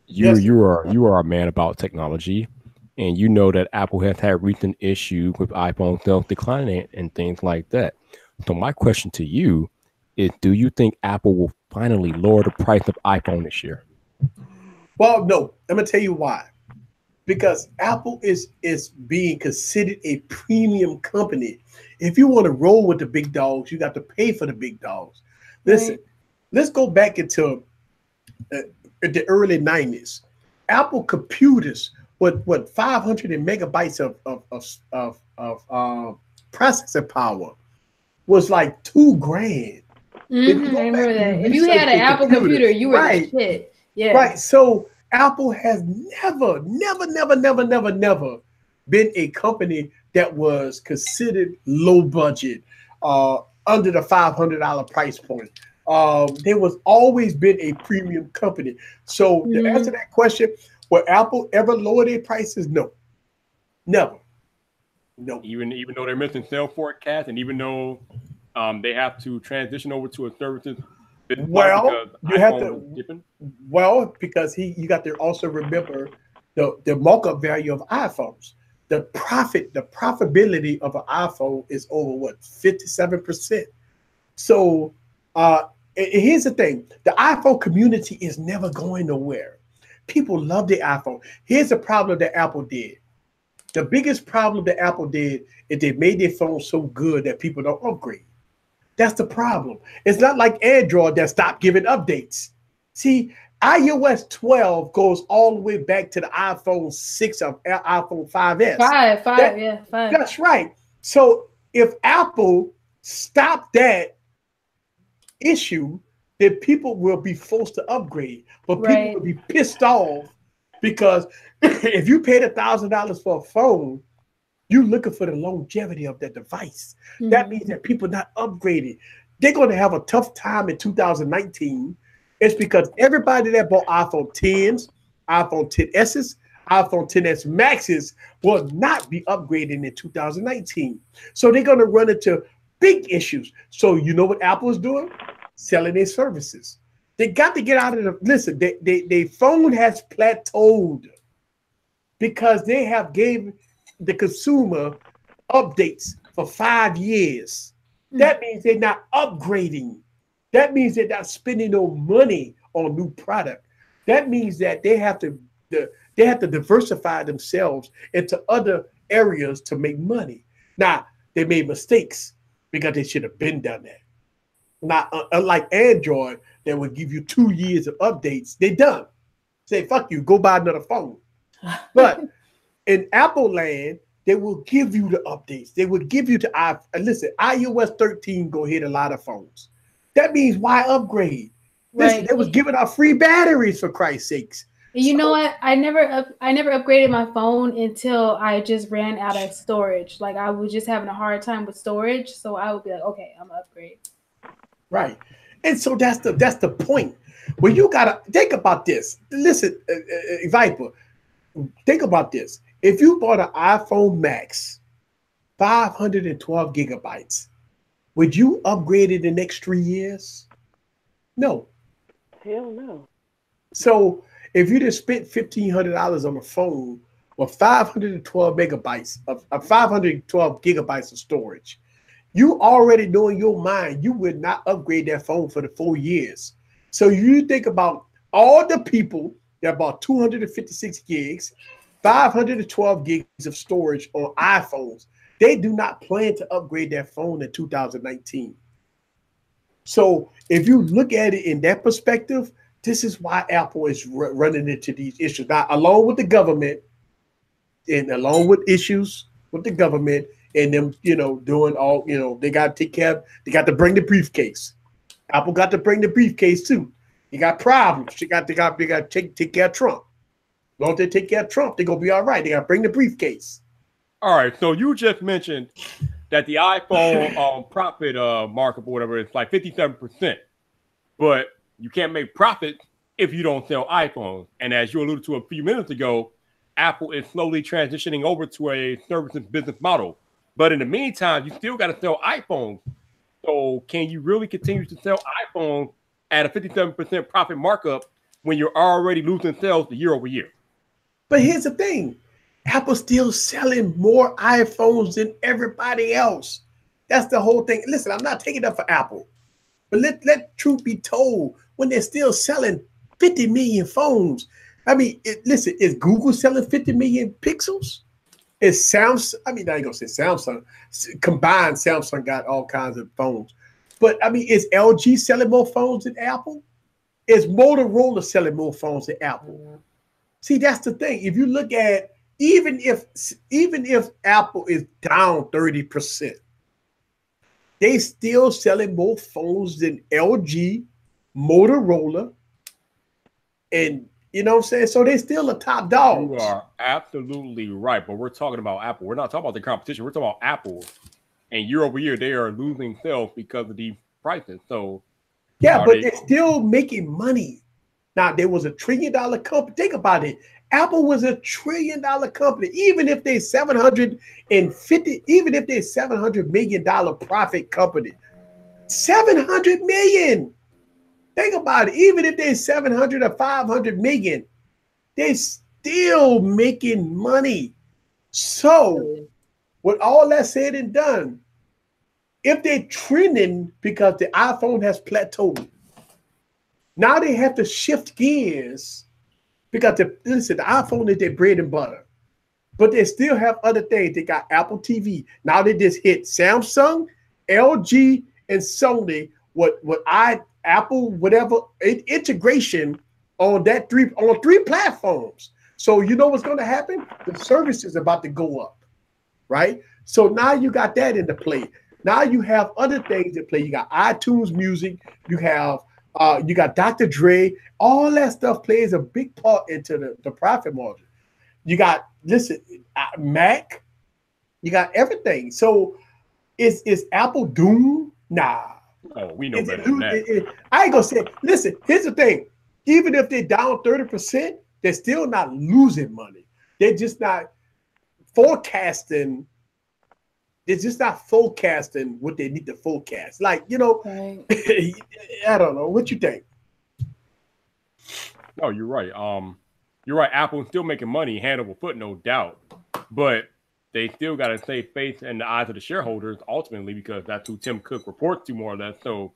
Yes. You are a man about technology, and you know that Apple has had recent issues with iPhone self-declining and things like that. So my question to you is, do you think Apple will finally lower the price of iPhone this year? Well, no. I'm gonna tell you why. Because Apple is being considered a premium company. If you want to roll with the big dogs, you got to pay for the big dogs. Listen, let's go back into the early 90s. Apple computers with 500 megabytes of processing power was like $2,000. I remember that. If you had an Apple computer, you were the shit. Yeah. Right. So Apple has never been a company that was considered low budget, under the $500 price point. There was always been a premium company. So to answer that question, will Apple ever lower their prices? No, never. No. Even though they're missing sales forecast, and even though they have to transition over to a services. Well, you have to. Well, because you got to also remember the markup value of iPhones. The profitability of an iPhone is over 57%. So here's the thing: the iPhone community is never going nowhere. People love the iPhone. Here's the problem that Apple did. The biggest problem that Apple did is they made their phone so good that people don't upgrade. That's the problem. It's not like Android that stopped giving updates. See, iOS 12 goes all the way back to the iPhone 6 or iPhone 5S. 5. That's right. So if Apple stopped that issue, then people will be forced to upgrade. But people will be pissed off because if you paid $1,000 for a phone, you're looking for the longevity of that device. That means that people not upgrading. They're going to have a tough time in 2019. It's because everybody that bought iPhone 10s, iPhone 10s, iPhone 10s Maxes will not be upgrading in 2019. So they're going to run into big issues. So you know what Apple is doing? Selling their services. They got to get out of the, listen, their phone has plateaued because they have gave the consumer updates for 5 years. That means they're not upgrading. That means they're not spending no money on new product. That means that they have to diversify themselves into other areas to make money. Now, they made mistakes because they should have been done that. Now, unlike Android, that would give you 2 years of updates, they done. Say, fuck you, go buy another phone. But in Apple land, they will give you the updates. They will give you listen, iOS 13 go hit a lot of phones. That means why upgrade? Listen, they was giving out free batteries for Christ's sakes. You know what? I never upgraded my phone until I just ran out of storage. Like I was just having a hard time with storage, so I would be like, okay, I'm gonna upgrade. Right, and so that's the point. Well, you gotta think about this. Listen, Viper, think about this. If you bought an iPhone Max, 512 gigabytes, would you upgrade it the next 3 years? No. Hell no. So if you just spent $1,500 on a phone with 512 megabytes of 512 gigabytes of storage, you already know in your mind you would not upgrade that phone for the 4 years. So you think about all the people that bought 256 gigs, 512 gigs of storage on iPhones. They do not plan to upgrade their phone in 2019. So if you look at it in that perspective, this is why Apple is running into these issues. Now, along with the government and along with issues with the government and them, doing all, they got to take care of, they got to bring the briefcase. Apple got to bring the briefcase too. You got problems. They got to take care of Trump. As long as they take care of Trump, they're gonna be all right. They got to bring the briefcase. All right. So you just mentioned that the iPhone profit markup or whatever is like 57%, but you can't make profit if you don't sell iPhones. And as you alluded to a few minutes ago, Apple is slowly transitioning over to a services business model. But in the meantime, you still got to sell iPhones. So can you really continue to sell iPhones at a 57% profit markup when you're already losing sales year over year? But here's the thing. Apple's still selling more iPhones than everybody else. That's the whole thing. Listen, I'm not taking up for Apple. But let truth be told, when they're still selling 50 million phones. I mean, listen, is Google selling 50 million pixels? Is Samsung, I mean, I ain't gonna say Samsung, combined Samsung got all kinds of phones. But I mean, is LG selling more phones than Apple? Is Motorola selling more phones than Apple? See, that's the thing. If you look at, even if Apple is down 30%, they still selling more phones than LG, Motorola, and you know what I'm saying? So they still the top dogs. You are absolutely right. But we're talking about Apple. We're not talking about the competition. We're talking about Apple. And year over year, they are losing sales because of the prices. So yeah, but they're still making money. Now, there was $1 trillion company. Think about it. Apple was $1 trillion company. Even if they're $700 million profit company, 700 million. Think about it. Even if they're 700 or 500 million, they're still making money. So, with all that said and done, if they're trending because the iPhone has plateaued, now they have to shift gears because the iPhone is their bread and butter. But they still have other things. They got Apple TV. Now they just hit Samsung, LG, and Sony. Apple, whatever integration on three platforms. So you know what's going to happen? The service is about to go up, right? So now you got that into play. Now you have other things in play. You got iTunes Music. You got Dr. Dre. All that stuff plays a big part into the profit margin. You got Mac. You got everything. So is Apple doomed? Nah. Oh, we know better than that. I ain't gonna say. Listen, here's the thing. Even if they're down 30%, they're still not losing money. They're just not forecasting. They're just not forecasting what they need to forecast. Like, right. I don't know. What you think? No, you're right. You're right. Apple's still making money, hand over foot, no doubt. But they still got to save face in the eyes of the shareholders ultimately, because that's who Tim Cook reports to more or less. So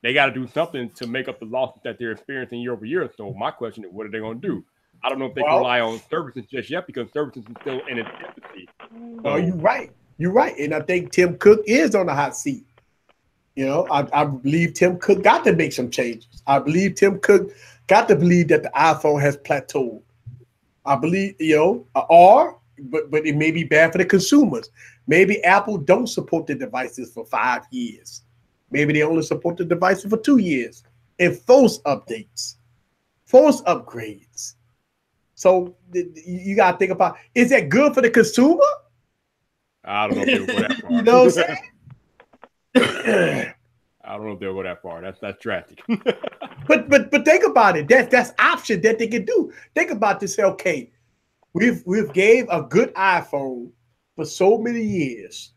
they got to do something to make up the losses that they're experiencing year over year. So my question is, what are they going to do? I don't know if they can rely on services just yet, because services is still in its infancy. So, you're right. You're right. And I think Tim Cook is on the hot seat. I believe Tim Cook got to make some changes. I believe Tim Cook got to believe that the iPhone has plateaued. I believe, but it may be bad for the consumers. Maybe Apple don't support the devices for 5 years. Maybe they only support the devices for 2 years. And false updates, false upgrades. So you got to think about, is that good for the consumer? I don't know if they'll go that far. You know what I'm saying? I don't know if they'll go that far. That's drastic. but think about it. That's option that they can do. Think about this. Okay, we've gave a good iPhone for so many years,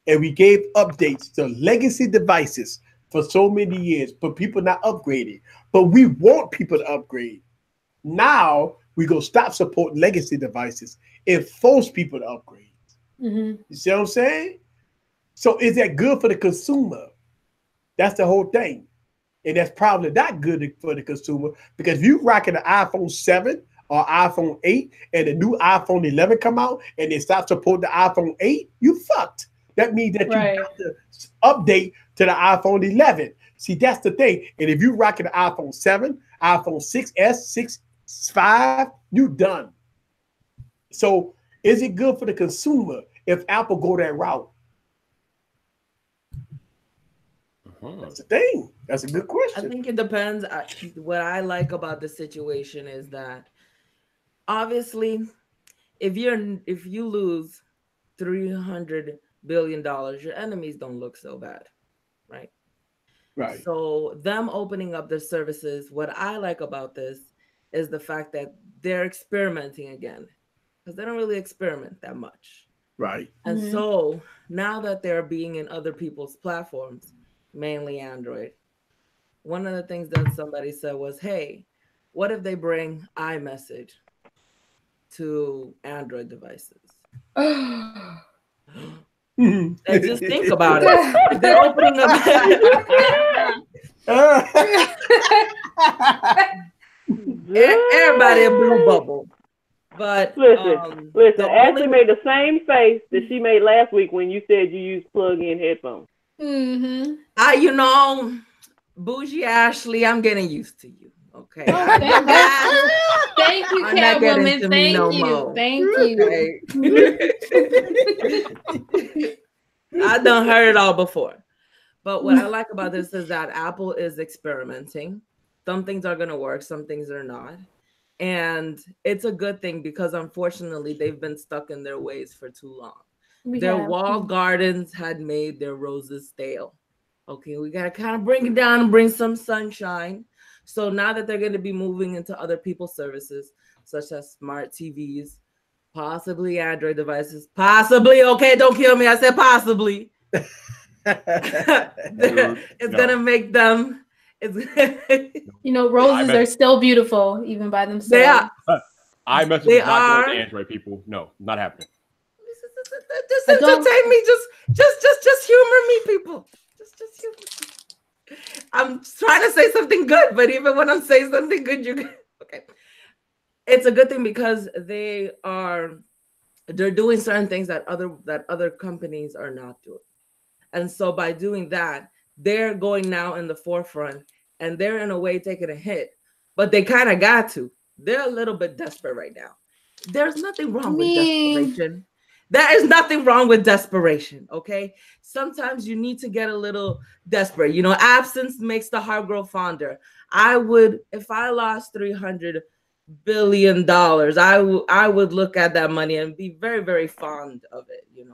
and we gave updates to legacy devices for so many years, but people not upgrading. But we want people to upgrade. Now we go stop supporting legacy devices and force people to upgrade. Mm-hmm. You see what I'm saying? So is that good for the consumer? That's the whole thing. And that's probably not good for the consumer, because if you rocking an iPhone 7 or iPhone 8 and the new iPhone 11 come out and they stop supporting the iPhone 8, you fucked. That means that you got to update to the iPhone 11. See, that's the thing. And if you rocking the iPhone 7, iPhone 6S, 6.5, you done. So is it good for the consumer if Apple go that route? That's the thing. That's a good question. I think it depends. What I like about the situation is that obviously, if you lose $300 billion, your enemies don't look so bad, right? Right. So them opening up their services, what I like about this is the fact that they're experimenting again, because they don't really experiment that much. Right. And so now that they're being in other people's platforms, mainly Android, one of the things that somebody said was, hey, what if they bring iMessage to Android devices? And just think about it. They're opening up. Everybody a blue bubble. But listen. Ashley made the same face that she made last week when you said you used plug-in headphones. Bougie Ashley, I'm getting used to you. Okay. Thank you, Catwoman. Thank you. I done heard it all before. But what I like about this is that Apple is experimenting. Some things are going to work, some things are not. And it's a good thing because unfortunately they've been stuck in their ways for too long. Their walled gardens had made their roses stale. Okay, we got to kind of bring it down and bring some sunshine. So now that they're going to be moving into other people's services, such as smart TVs, possibly Android devices, possibly, okay, don't kill me, I said possibly. It's going to make them, roses are still beautiful, even by themselves. They are. iMessage is not going to Android, people. No, not happening. Just entertain me. Just humor me, people. Just humor me. I'm trying to say something good, but even when I'm saying something good, okay. It's a good thing because they're doing certain things that other companies are not doing. And so by doing that, they're going now in the forefront and they're in a way taking a hit, but they kind of got to. They're a little bit desperate right now. There's nothing wrong with desperation. There is nothing wrong with desperation, okay? Sometimes you need to get a little desperate. Absence makes the heart grow fonder. If I lost $300 billion, I would look at that money and be very, very fond of it. You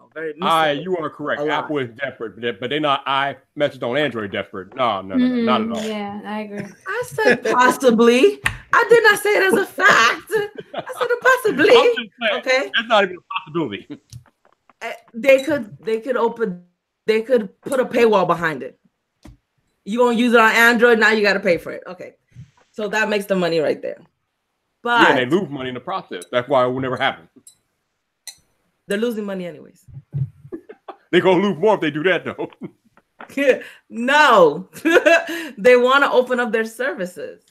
are correct. Apple is desperate, but they're not iMessage on Android desperate. No, not at all. Yeah, I agree. I said possibly. I did not say it as a fact. I said it possibly. Okay, that's not even a possibility. They could put a paywall behind it. You gonna use it on Android, now you got to pay for it. Okay, so that makes the money right there. But they lose money in the process. That's why it will never happen. They're losing money anyways. They're gonna lose more if they do that, though. No, they want to open up their services.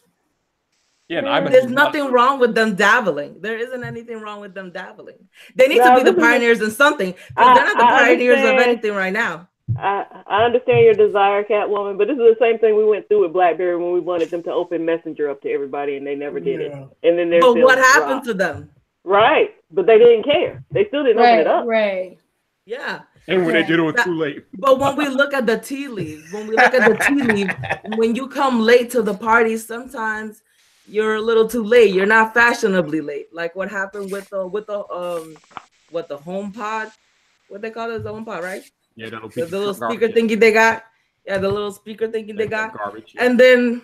Yeah, there's nothing wrong with them dabbling. There isn't anything wrong with them dabbling. They need to be the pioneers in something. They're not the pioneers of anything right now. I understand your desire, Catwoman, but this is the same thing we went through with BlackBerry when we wanted them to open Messenger up to everybody, and they never did it. And then but what happened to them? Right, but they didn't care. They still didn't open it up. Right. Yeah. And when they did, it was too late. But when we look at the tea leaves, when you come late to the party, sometimes you're a little too late. You're not fashionably late. Like what happened with the HomePod? What they call it, the HomePod, right? Yeah, the little speaker thingy they got. Yeah, the little speaker thingy they got. Garbage. Yeah. And then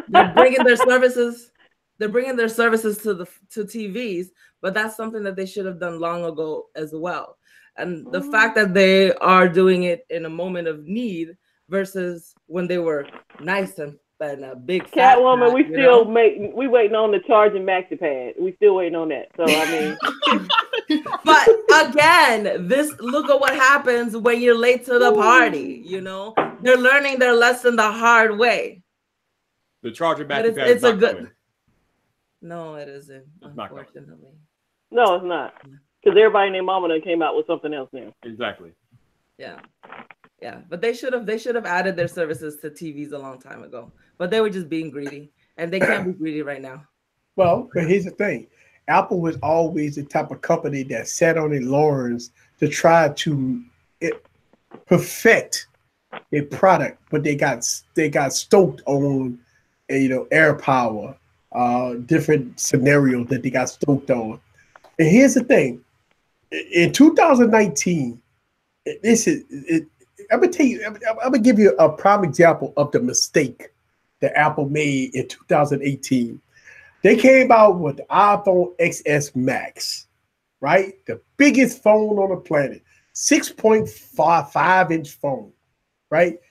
they're bringing their services. They're bringing their services to TVs, but that's something that they should have done long ago as well. And the fact that they are doing it in a moment of need versus when they were nice and a big Catwoman, we waiting on the charging maxi pad. We still waiting on that. So I mean, but again, look at what happens when you're late to the party. They're learning their lesson the hard way. The charging maxi pad. It's a good. No, it isn't. Unfortunately. No, it's not. Because everybody and their mama done came out with something else now. Exactly. Yeah. Yeah, but they should have added their services to TVs a long time ago. But they were just being greedy, and they can't be greedy right now. Well, but here's the thing: Apple was always the type of company that sat on its laurels to try to perfect their product, but they got stoked on, air power, different scenarios that they got stoked on. And here's the thing: in 2019, this is it. I'm gonna tell you. I'm gonna give you a prime example of the mistake that Apple made in 2018. They came out with the iPhone XS Max, right? The biggest phone on the planet, 6.5-inch phone, right?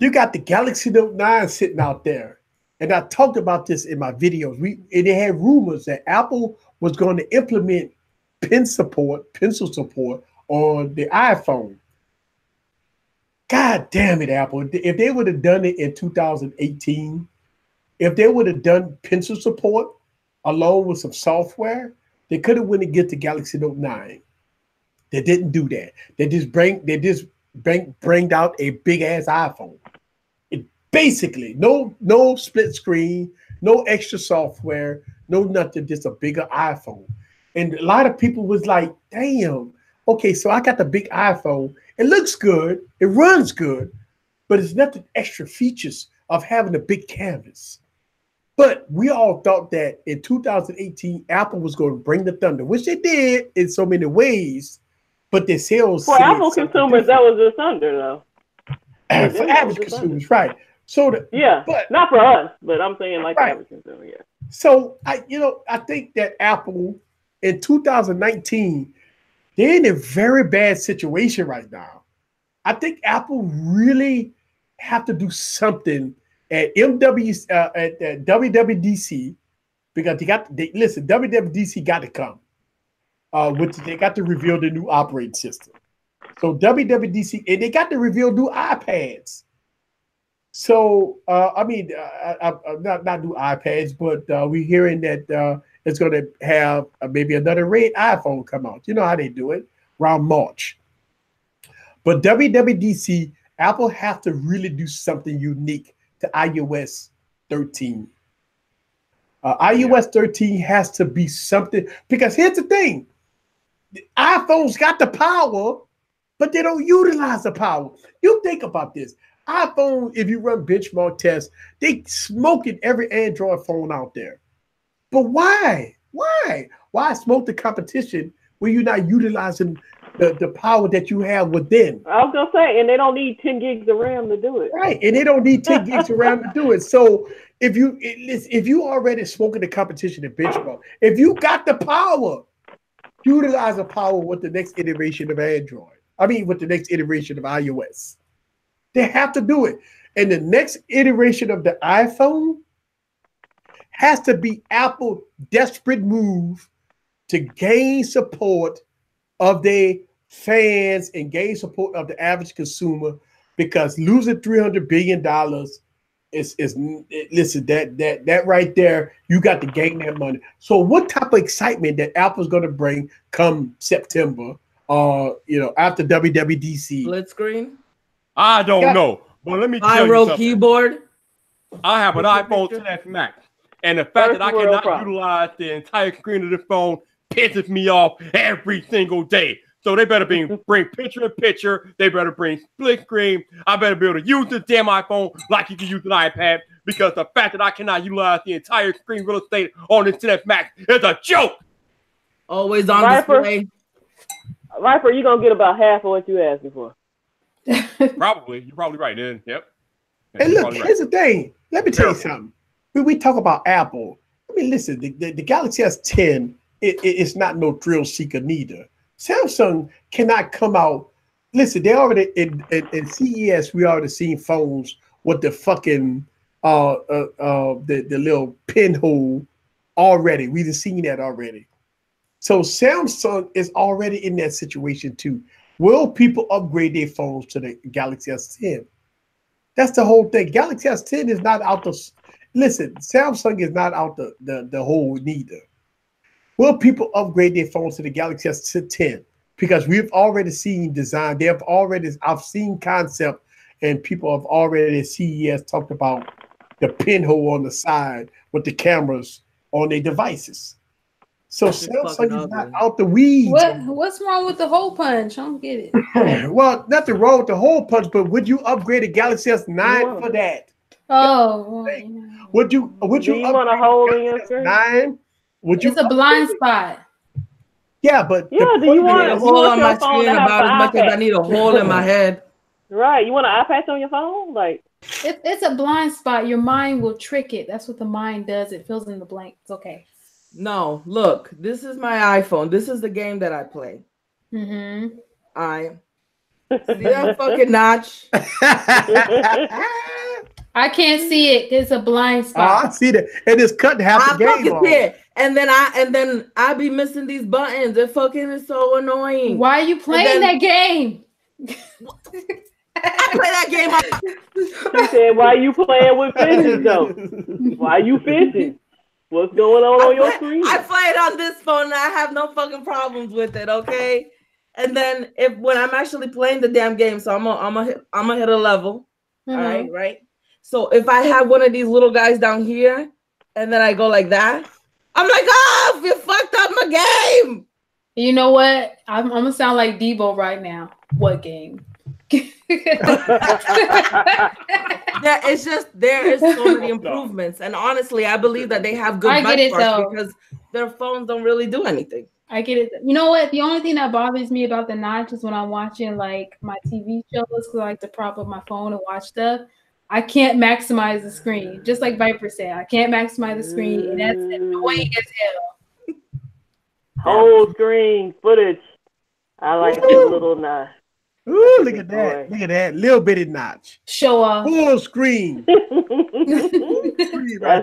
You got the Galaxy Note 9 sitting out there. And I talked about this in my videos. And they had rumors that Apple was going to implement pencil support on the iPhone. God damn it, Apple. If they would have done it in 2018, if they would have done pencil support along with some software, they could have went and get the Galaxy Note 9. They didn't do that. They just bring out a big ass iPhone. It basically no split screen, no extra software, no nothing, just a bigger iPhone. And a lot of people was like, damn, okay, so I got the big iPhone. It looks good, it runs good, but it's nothing extra features of having a big canvas. But we all thought that in 2018, Apple was going to bring the thunder, which they did in so many ways, but their sales. For Apple consumers, that was the thunder, though. For average consumers, right. So but not for us, but I'm saying like average consumer, yeah. So I think that Apple in 2019, they're in a very bad situation right now. I think Apple really have to do something at WWDC, because WWDC got to come. They got to reveal the new operating system. So WWDC, and they got to reveal new iPads. So not new iPads, but we're hearing that it's going to have maybe another red iPhone come out. You know how they do it around March. But WWDC, Apple have to really do something unique to iOS 13. iOS 13 has to be something, because here's the thing: the iPhones got the power, but they don't utilize the power. You think about this. iPhone, if you run benchmark tests, they smoking every Android phone out there. But why? Why smoke the competition when you're not utilizing the power that you have within? I was gonna say, and they don't need 10 gigs of RAM to do it. Right, and they don't need 10 gigs of RAM to do it. So if you already smoking the competition in benchmark, if you got the power, utilize the power with the next iteration of Android. With the next iteration of iOS. They have to do it. And the next iteration of the iPhone has to be Apple's desperate move to gain support of their fans and gain support of the average consumer, because losing $300 billion listen, that right there, you got to gain that money. So what type of excitement that Apple's going to bring come September, after WWDC? Split screen? I don't know, but let me tell you something. Keyboard? I have an iPhone XS Max, and the fact that I cannot utilize the entire screen of the phone pisses me off every single day. So they better bring picture-in-picture. They better bring split screen. I better be able to use this damn iPhone like you can use an iPad, because the fact that I cannot utilize the entire screen real estate on this XS Max is a joke. Always on display. Viper, you're going to get about half of what you asked me for. Probably. You're probably right, then. Yep. And look, here's the thing. Let me tell you something. When we talk about Apple, listen, the Galaxy S10, it's not no thrill seeker neither. Samsung cannot come out. Listen, they already in CES, we already seen phones with the fucking the little pinhole already. We've seen that already. So Samsung is already in that situation too. Will people upgrade their phones to the Galaxy S10? That's the whole thing. Galaxy S10 is not out the. Listen, Samsung is not out the hole neither. Will people upgrade their phones to the Galaxy S10? Because we've already seen design. I've seen concept, and people have already at CES talked about the pinhole on the side with the cameras on their devices. So Samsung is not out the weeds. What's wrong with the hole punch? I don't get it. Well, nothing wrong with the hole punch, but would you upgrade a Galaxy S9 for that? Oh, would you want a hole in your screen? 9? Would you? It's a blind spot. Yeah, but do you want a hole on my screen about as much as I need a hole in my head? Right. You want an iPad on your phone? Like it's a blind spot. Your mind will trick it. That's what the mind does. It fills in the blank. It's okay. No, look, this is my iPhone. This is the game that I play. Mm-hmm. See that fucking notch? I can't see it. It's a blind spot. I see that. It is cut half the game off. And then I be missing these buttons. It fucking is so annoying. Why are you playing that game? I play that game. She said, "Why you playing with fishes though? Why you fishing? What's going on your screen?" I play it on this phone and I have no fucking problems with it, okay? And then when I'm actually playing the damn game, so I'm gonna hit a level. Mm-hmm. All right. So if I have one of these little guys down here and then I go like that, I'm like, oh, you fucked up my game. You know what? I'm gonna sound like Debo right now. What game? It's just there is so many improvements, and honestly, I believe that they have good parts because their phones don't really do anything. I get it. You know what? The only thing that bothers me about the notch is when I'm watching like my TV shows, because I like to prop up my phone and watch stuff. I can't maximize the screen, just like Viper said. I can't maximize the screen, and that's annoying as hell. Whole screen footage. I like the little notch. Ooh, look at that. Look at that. Little bitty notch. Show off. Full screen. That's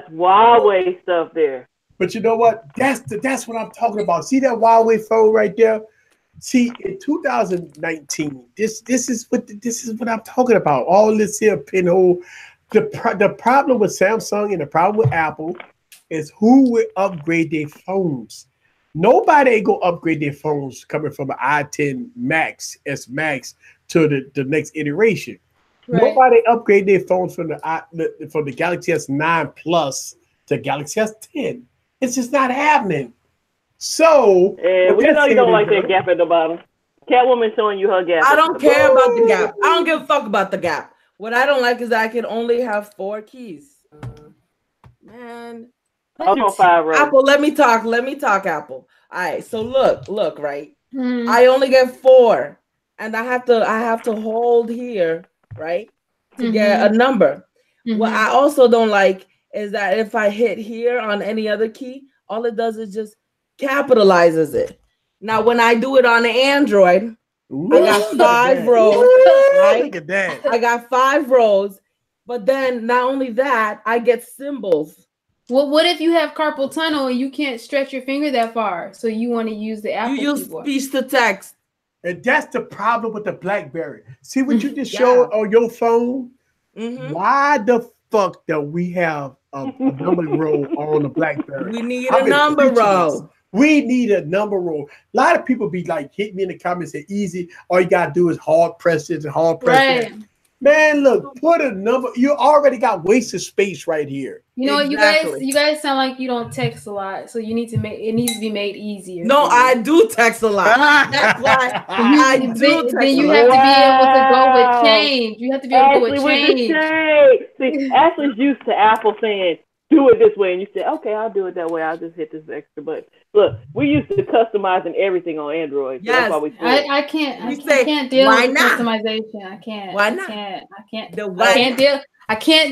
Huawei stuff there. But you know what? That's what I'm talking about. See that Huawei phone right there? See, in 2019, this is what I'm talking about. All this here pinhole. The problem with Samsung and the problem with Apple is who will upgrade their phones. Nobody go upgrade their phones coming from an i10 Max, S Max to the next iteration. Right. Nobody upgrade their phones from the Galaxy S9 Plus to Galaxy S10. It's just not happening. So we know you don't like that gap at the bottom. Catwoman showing you her gap. I don't care about the gap. I don't give a fuck about the gap. What I don't like is that I can only have 4 keys. Man. Also 5 rows. Apple, let me talk, Apple. All right, so look, right? I only get 4, and I have to hold here, right, to get a number. What I also don't like is that if I hit here on any other key, all it does is just capitalizes it. Now, when I do it on Android, I got 5 rows. Right? Look at that. I got 5 rows, but then not only that, I get symbols. Well, what if you have carpal tunnel and you can't stretch your finger that far? So you want to use the Apple keyboard. You use speech to text. And that's the problem with the BlackBerry. See what you just showed on your phone? Why the fuck do we have a number row on the BlackBerry? We need a number row. We need a number row. A lot of people be like, hit me in the comments, say easy. All you got to do is hard press this and hard press that. Man, look, put a number. You already got wasted space right here. You know, exactly. you guys sound like you don't text a lot, so you need to it needs to be made easier. No, I do text a lot. That's why I do text a lot. Then you have to be able to go with change. You have to be able to go with change. See, Ashley's used to Apple saying, do it this way, and you say, okay, I'll do it that way. I'll just hit this extra button. Look, we used to customizing everything on Android. So yes, I can't deal with customization. I can't. Why not? I can't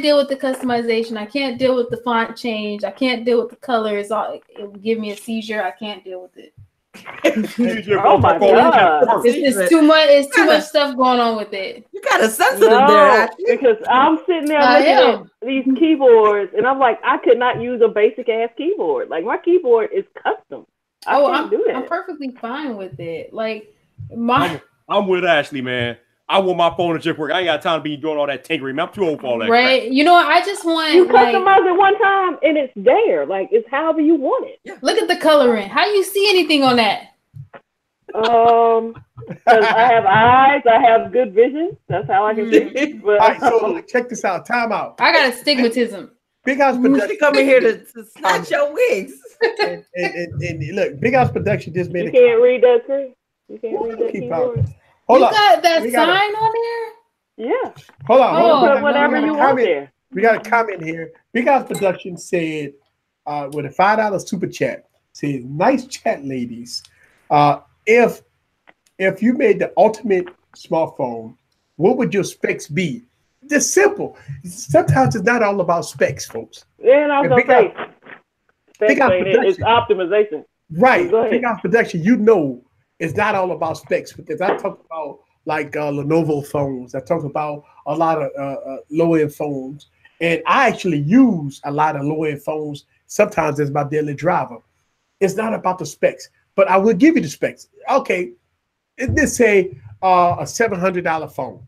deal with the customization. I can't deal with the font change. I can't deal with the colors. It will give me a seizure. I can't deal with it. Oh my God! It's too much. It's too much stuff going on with it. You got a sensitive there, actually. Because I'm sitting there looking at these keyboards, and I'm like, I could not use a basic ass keyboard. Like my keyboard is custom. I can't do that. I'm perfectly fine with it. Like I'm with Ashley, man. I want my phone to just work. I ain't got time to be doing all that tinkering. I'm too old for all that. Right? Crap. You know what? I just want you customize it one time and it's there. Like it's however you want it. Yeah. Look at the coloring. How do you see anything on that? Because I have eyes. I have good vision. That's how I can see. But, all right, so check this out. Time out. I got astigmatism. Big House Production. She coming here to snatch your wigs. and look, Big House Production just made You can't read that screen. You can't read that keyboard. Hold you on. got that sign on there? Yeah. Hold on. Oh, Put whatever you want there. We got a comment here. Big House Production said, with a $5 super chat, says, "Nice chat, ladies. If you made the ultimate smartphone, what would your specs be?" Just simple. Sometimes it's not all about specs, folks. Yeah, and I was gonna say, it's optimization. Right. Big House Production, you know, it's not all about specs because I talk about like Lenovo phones. I talk about a lot of low-end phones, and I actually use a lot of low-end phones. Sometimes as my daily driver. It's not about the specs, but I will give you the specs. Okay, let's say a $700 phone,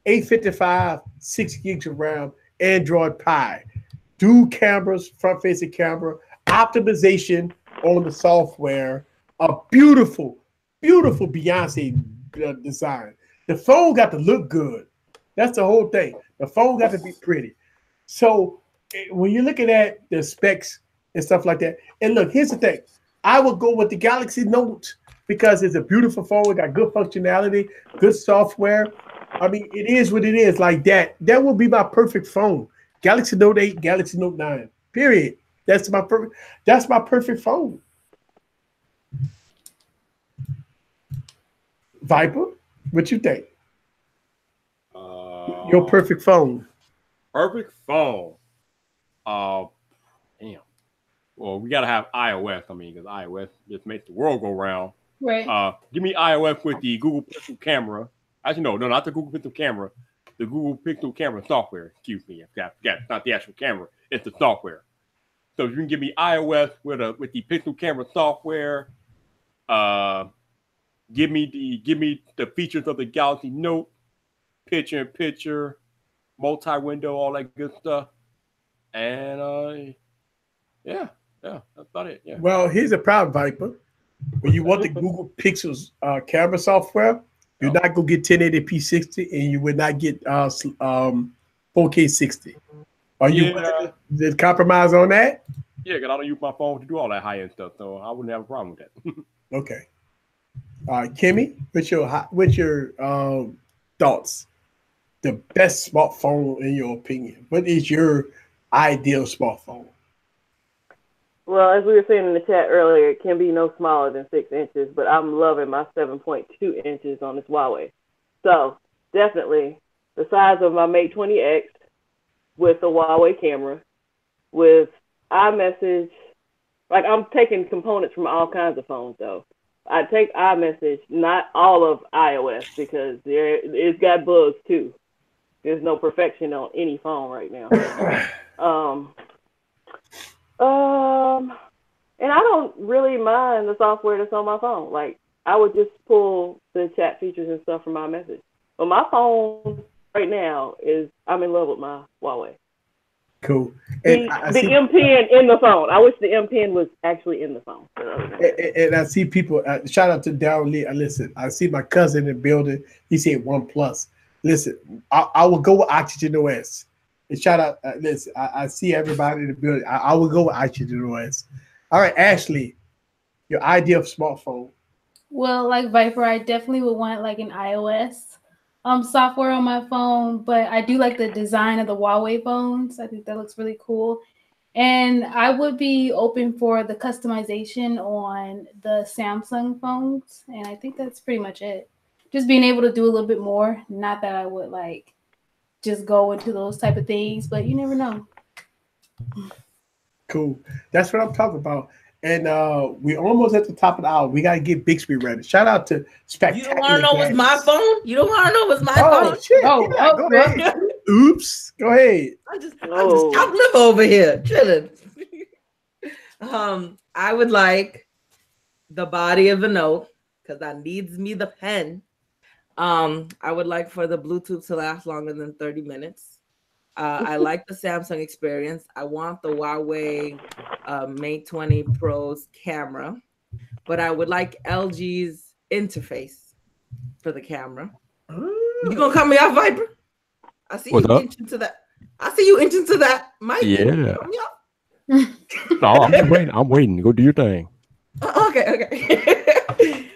855, 6 gigs of RAM, Android Pie, dual cameras, front-facing camera, optimization on the software, a beautiful, beautiful Beyonce design. The phone got to look good. That's the whole thing. The phone got to be pretty. So when you're looking at the specs and stuff like that, and look, here's the thing. I would go with the Galaxy Note because it's a beautiful phone. It got good functionality, good software. I mean, it is what it is. Like that. That will be my perfect phone. Galaxy Note 8, Galaxy Note 9. Period. That's my perfect phone. Viper, what you think? Your perfect phone. Perfect phone. Damn. Well, we gotta have iOS. I mean, because iOS just makes the world go round. Right. Give me iOS with the Google Pixel camera. Actually, no, not the Google Pixel camera. The Google Pixel camera software. Excuse me. It's not the actual camera. It's the software. So if you can give me iOS with the Pixel camera software, give me the features of the Galaxy Note, picture-in-picture, multi-window, all that good stuff, and yeah, that's about it. Yeah. Well, here's the problem, Viper. When you want the Google Pixel's camera software, you're not gonna get 1080p 60, and you would not get 4K 60. Are you willing to compromise on that? Yeah, because I don't use my phone to do all that high-end stuff, so I wouldn't have a problem with that. Okay. All right, Kimmy, what's your thoughts? The best smartphone in your opinion? What is your ideal smartphone? Well, as we were saying in the chat earlier, it can be no smaller than 6 inches, but I'm loving my 7.2 inches on this Huawei. So definitely the size of my Mate 20X with the Huawei camera, with iMessage. Like, I'm taking components from all kinds of phones, though. I take iMessage, not all of iOS, because it's got bugs too. There's no perfection on any phone right now. And I don't really mind the software that's on my phone. Like, I would just pull the chat features and stuff from iMessage. But my phone right now I'm in love with my Huawei. Cool. And the M Pen in the phone. I wish the M Pen was actually in the phone. And I see people. Shout out to Darryl Lee. Listen, I see my cousin in the building. He said OnePlus. Listen, I will go with Oxygen OS. And shout out. Listen, I see everybody in the building. I will go with Oxygen OS. All right, Ashley, your idea of smartphone. Well, like Viper, I definitely would want like an iOS software on my phone, but I do like the design of the Huawei phones. I think that looks really cool. And I would be open for the customization on the Samsung phones. And I think that's pretty much it. Just being able to do a little bit more. Not that I would like just go into those type of things, but you never know. Cool. That's what I'm talking about. And we're almost at the top of the hour. We got to get Bixby ready. Shout out to Spectacular. You don't want to know what's my phone? You don't want to know what's my phone? Shit. Go ahead. Oops. Go ahead. I just live over here, chilling. I would like the body of the Note because that needs me the pen. I would like for the Bluetooth to last longer than 30 minutes. I like the Samsung experience. I want the Huawei Mate 20 Pro's camera, but I would like LG's interface for the camera. You gonna cut me off, Viper? I see you inching to that. I see you inching to that. Mike, yeah. No, I'm just waiting. I'm waiting. Go do your thing. Okay.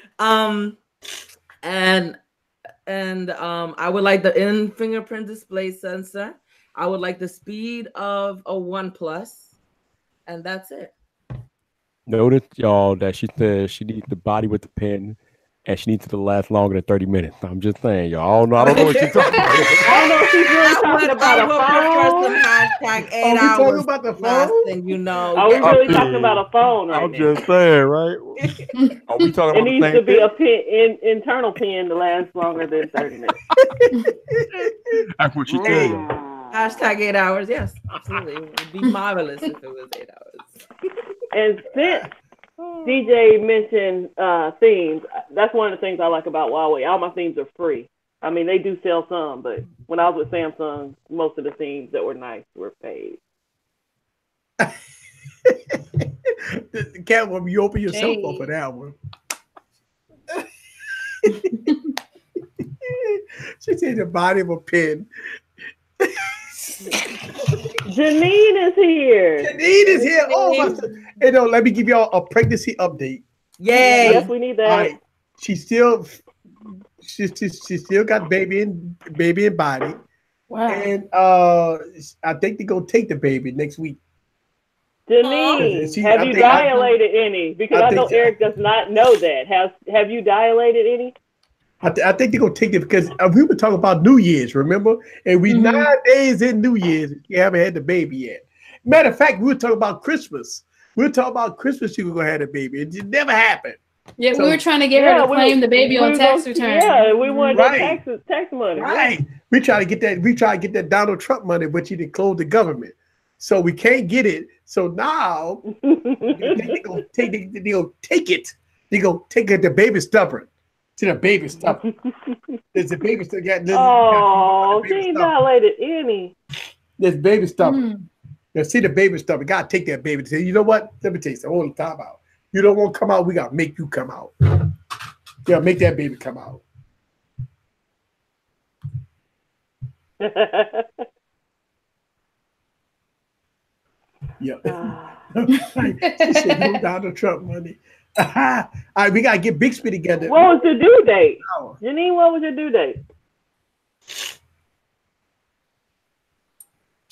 And I would like the in fingerprint display sensor. I would like the speed of a OnePlus, and that's it. Notice, y'all, that she said she needs the body with the pen, and she needs it to last longer than 30 minutes. I'm just saying, y'all. I don't know what she's talking about. I don't know if she's really talking about a phone. Some hashtag 8 we hours. talking about the phone? Thing, you know. Are we really talking about a phone right I'm now? just saying, right? Are we talking about It needs to be thing? a pen, internal pen to last longer than 30 minutes. That's what she said. Hashtag 8 hours. Yes, absolutely. It would be marvelous if it was 8 hours. And since DJ mentioned themes, that's one of the things I like about Huawei. All my themes are free. I mean, they do sell some, but when I was with Samsung, most of the themes that were nice were paid. Catwoman, you open yourself up for that one. She said the body of a pen. Janine is here. Janine is here. Oh my! Hey, no, let me give y'all a pregnancy update. Yay! Yes, we need that. Right. She still got baby in body. Wow. And I think they're gonna take the baby next week. Janine, have you dilated any? Because I know Eric does not know that. Have you dilated any? I think they're gonna take it because we were talking about New Year's, remember? And we 9 days in New Year's, you haven't had the baby yet. Matter of fact, we were talking about Christmas. We were talking about Christmas. You were gonna have a baby. It never happened. Yeah, so, we were trying to get her to claim the baby on tax return. Yeah, we wanted tax money. Right. We try to get that. We try to get that Donald Trump money, but you didn't close the government, so we can't get it. So now they're gonna take it. They're gonna take it. The baby stubborn. To the baby stubborn. There's a baby stubborn. Oh, she ain't dilated any. There's baby stubborn. Now see the baby stubborn. Gotta take that baby. Say, you know what? Let me tell you something. Hold the time out. You don't want to come out, we gotta make you come out. Yeah, make that baby come out. Yeah. She said no Donald Trump money. All right, we gotta get Bixby together. What was the due date? Janine, what was your due date?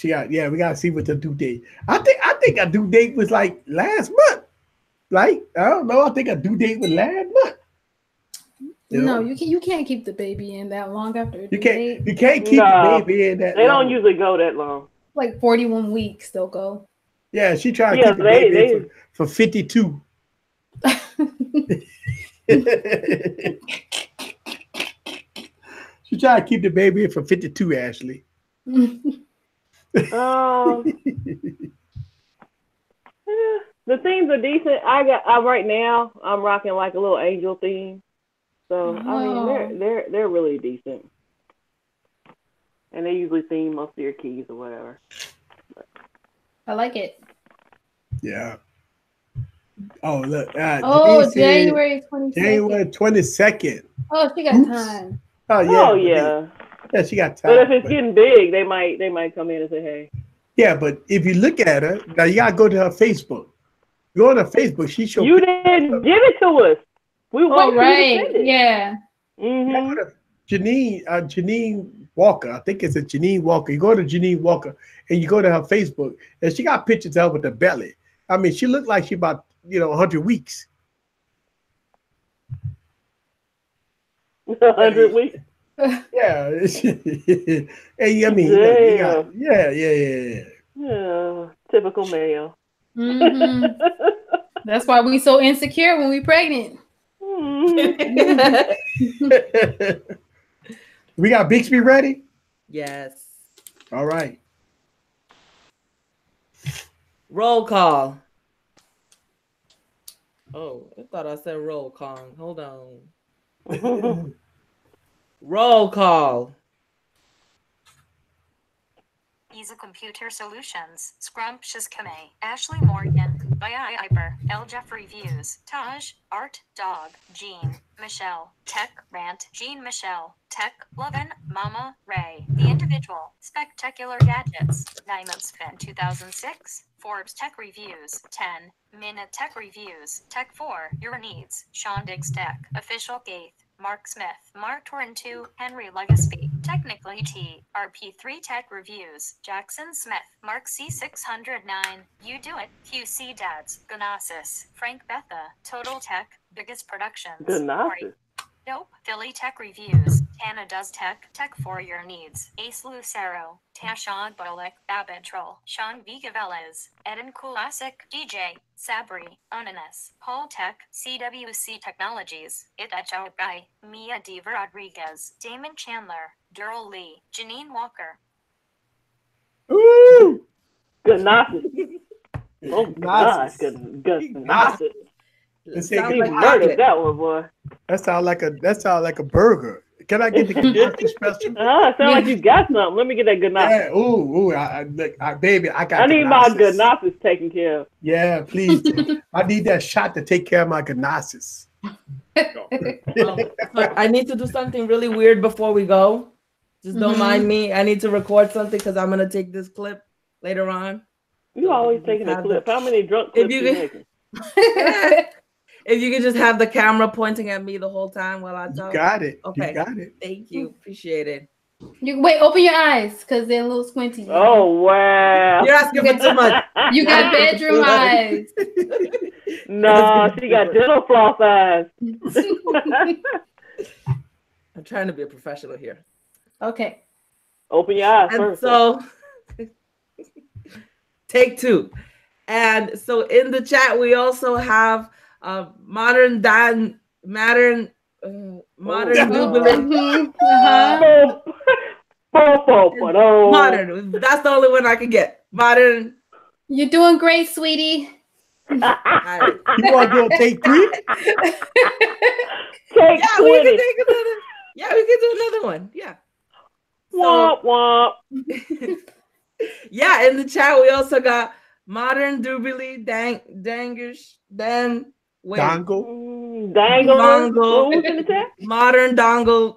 We gotta see what the due date. I think a due date was like last month. Like, I don't know. I think a due date was last month. No, you can't keep the baby in that long after a due date. You can't keep the baby in that. They don't usually go that long. Like 41 weeks, they'll go. Yeah, she tried to keep the baby in for 52. She tried to keep the baby in for 52, Ashley. The themes are decent. Right now I'm rocking like a little angel theme. So I mean they're really decent. And they usually theme most of your keys or whatever. I like it. Yeah. Oh look. January 22nd. January 22nd. Oh, she got time. Oh yeah. Oh yeah. Yeah, she got time. But if it's getting big, they might come in and say, hey. Yeah, but if you look at her, now you gotta go to her Facebook. Go on her Facebook. She showed. You didn't give it to us. We went right. Yeah. Mm-hmm. Janine Walker. I think it's a Janine Walker. You go to Janine Walker and you go to her Facebook, and she got pictures of her with the belly. I mean, she looked like she about 100 weeks. 100 weeks. Yeah. Hey, I mean, yeah. Typical male. Mm-hmm. That's why we so insecure when we pregnant. We got Bixby ready? Yes. All right. Roll call. Oh, I thought I said roll call. Hold on. Roll call. Easy Computer Solutions, Scrumptious Kame, Ashley Morgan, Iper, L. Jeffrey Views, Taj, Art, Dog, Jean, Michelle, Tech Rant, Jean Michelle, Tech Lovin, Mama Ray, The Individual, Spectacular Gadgets, Diamond Spin 2006, Forbes Tech Reviews, 10 Minute Tech Reviews, Tech 4, Your Needs, Sean Diggs Tech, Official Gaith, Mark Smith, Mark Torrin 2, Henry Legacy, Technically T, RP3 Tech Reviews, Jackson Smith, Mark C609, You Do It, QC Dads, Gnosis, Frank Betha, Total Tech, Biggest Productions, Gnosis. Nope, Philly Tech Reviews, Tana Does Tech, Tech for Your Needs, Ace Lucero, Tashawn Bullock, Babette Troll, Sean Vigaveles, Eden Classic, DJ, Sabri, Onanis, Paul Tech, CWC Technologies, Itacho Guy, Mia Diva Rodriguez, Damon Chandler, Daryl Lee, Janine Walker. Ooh! Gnosis. Oh gosh, Gnosis. He murdered that one, boy. That sounds like a burger. Can I get the Gnosis special? Sound like you got something. Let me get that Gnosis. Yeah, ooh, baby, I got. I need my Gnosis taken care of. Yeah, please. I need that shot to take care of my Gnosis. I need to do something really weird before we go. Just don't mind me. I need to record something because I'm gonna take this clip later on. You always taking a clip. How many drunk clips you making? If you could just have the camera pointing at me the whole time while I talk. You got it. Okay. You got it. Thank you. Appreciate it. You wait, open your eyes because they're a little squinty. Oh wow. You're asking for too much. You got bedroom eyes. No, she got dental floss eyes. I'm trying to be a professional here. Okay. Open your eyes And first. so take two. And so in the chat, we also have modern Jubilee. Modern. That's the only one I can get. Modern. You're doing great, sweetie. You want to do a take three? Take yeah, 20. we can take another. Yeah, we can do another one. Yeah. Womp womp. Yeah, in the chat we also got modern Jubilee, Dangish, then wait. Dongle. Dangle. Who's in the chat? Modern Dongle.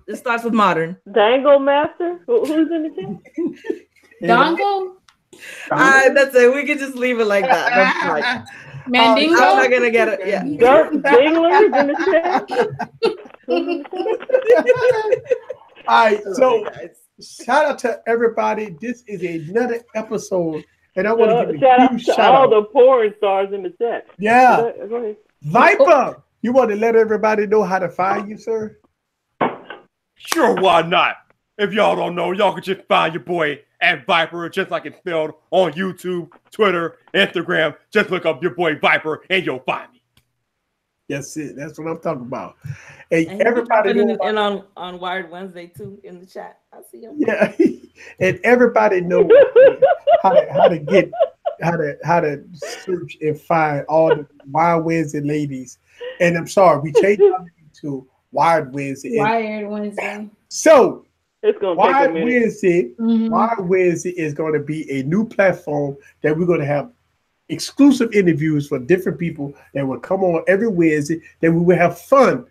It starts with modern. Dangle Master. Who's in the chat? Dongle. That's it. We can just leave it like that. That's fine. Mandingo. I'm not gonna get it. Yeah. Dirt Dinglers in the chat. All right, so shout out to everybody. This is another episode, and I want to give a huge shout all out the porn stars in the chat. Yeah, Go ahead. Viper, you want to let everybody know how to find you, sir? Sure, why not? If y'all don't know, y'all can just find your boy at Viper, just like it's spelled on YouTube, Twitter, Instagram. Just look up your boy Viper, and you'll find me. That's it. That's what I'm talking about. Hey, And everybody in on Wired Wednesday too in the chat. I see him. Yeah, and everybody knows how to search and find all the Wired Wednesday ladies. And I'm sorry, we changed our name to Wired Wednesday. Wired Wednesday. So it's gonna Wired take a minute. Wednesday, Wired Wednesday is going to be a new platform that we're going to have exclusive interviews for different people that will come on every Wednesday. That we will have fun.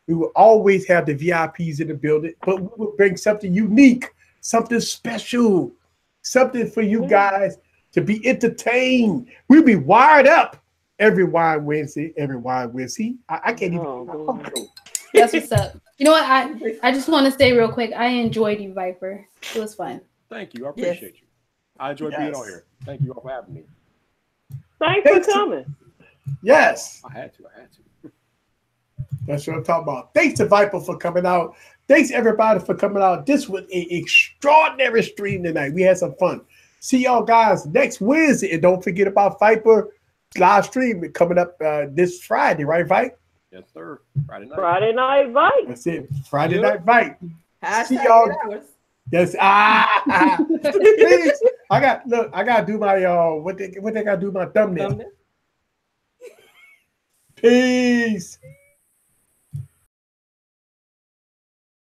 We will always have the VIPs in the building, but we will bring something unique, something special, something for you guys to be entertained. We'll be wired up every Wired Wednesday. I can't even. That's what's up. You know what? I just want to say real quick. I enjoyed you, Viper. It was fun. Thank you. I appreciate you. I enjoyed being on here. Thank you all for having me. Thanks for coming. Yes. I had to. That's what I'm talking about. Thanks to Viper for coming out. Thanks everybody for coming out. This was an extraordinary stream tonight. We had some fun. See y'all guys next Wednesday. And don't forget about Viper live stream coming up this Friday, right, Vipe? Yes, sir. Friday night. Friday night Vipe. That's it. Friday night Vipe. See Hashtag y'all. 8 hours. Yes. Please. I gotta do my what they gotta do my thumbnail. Peace.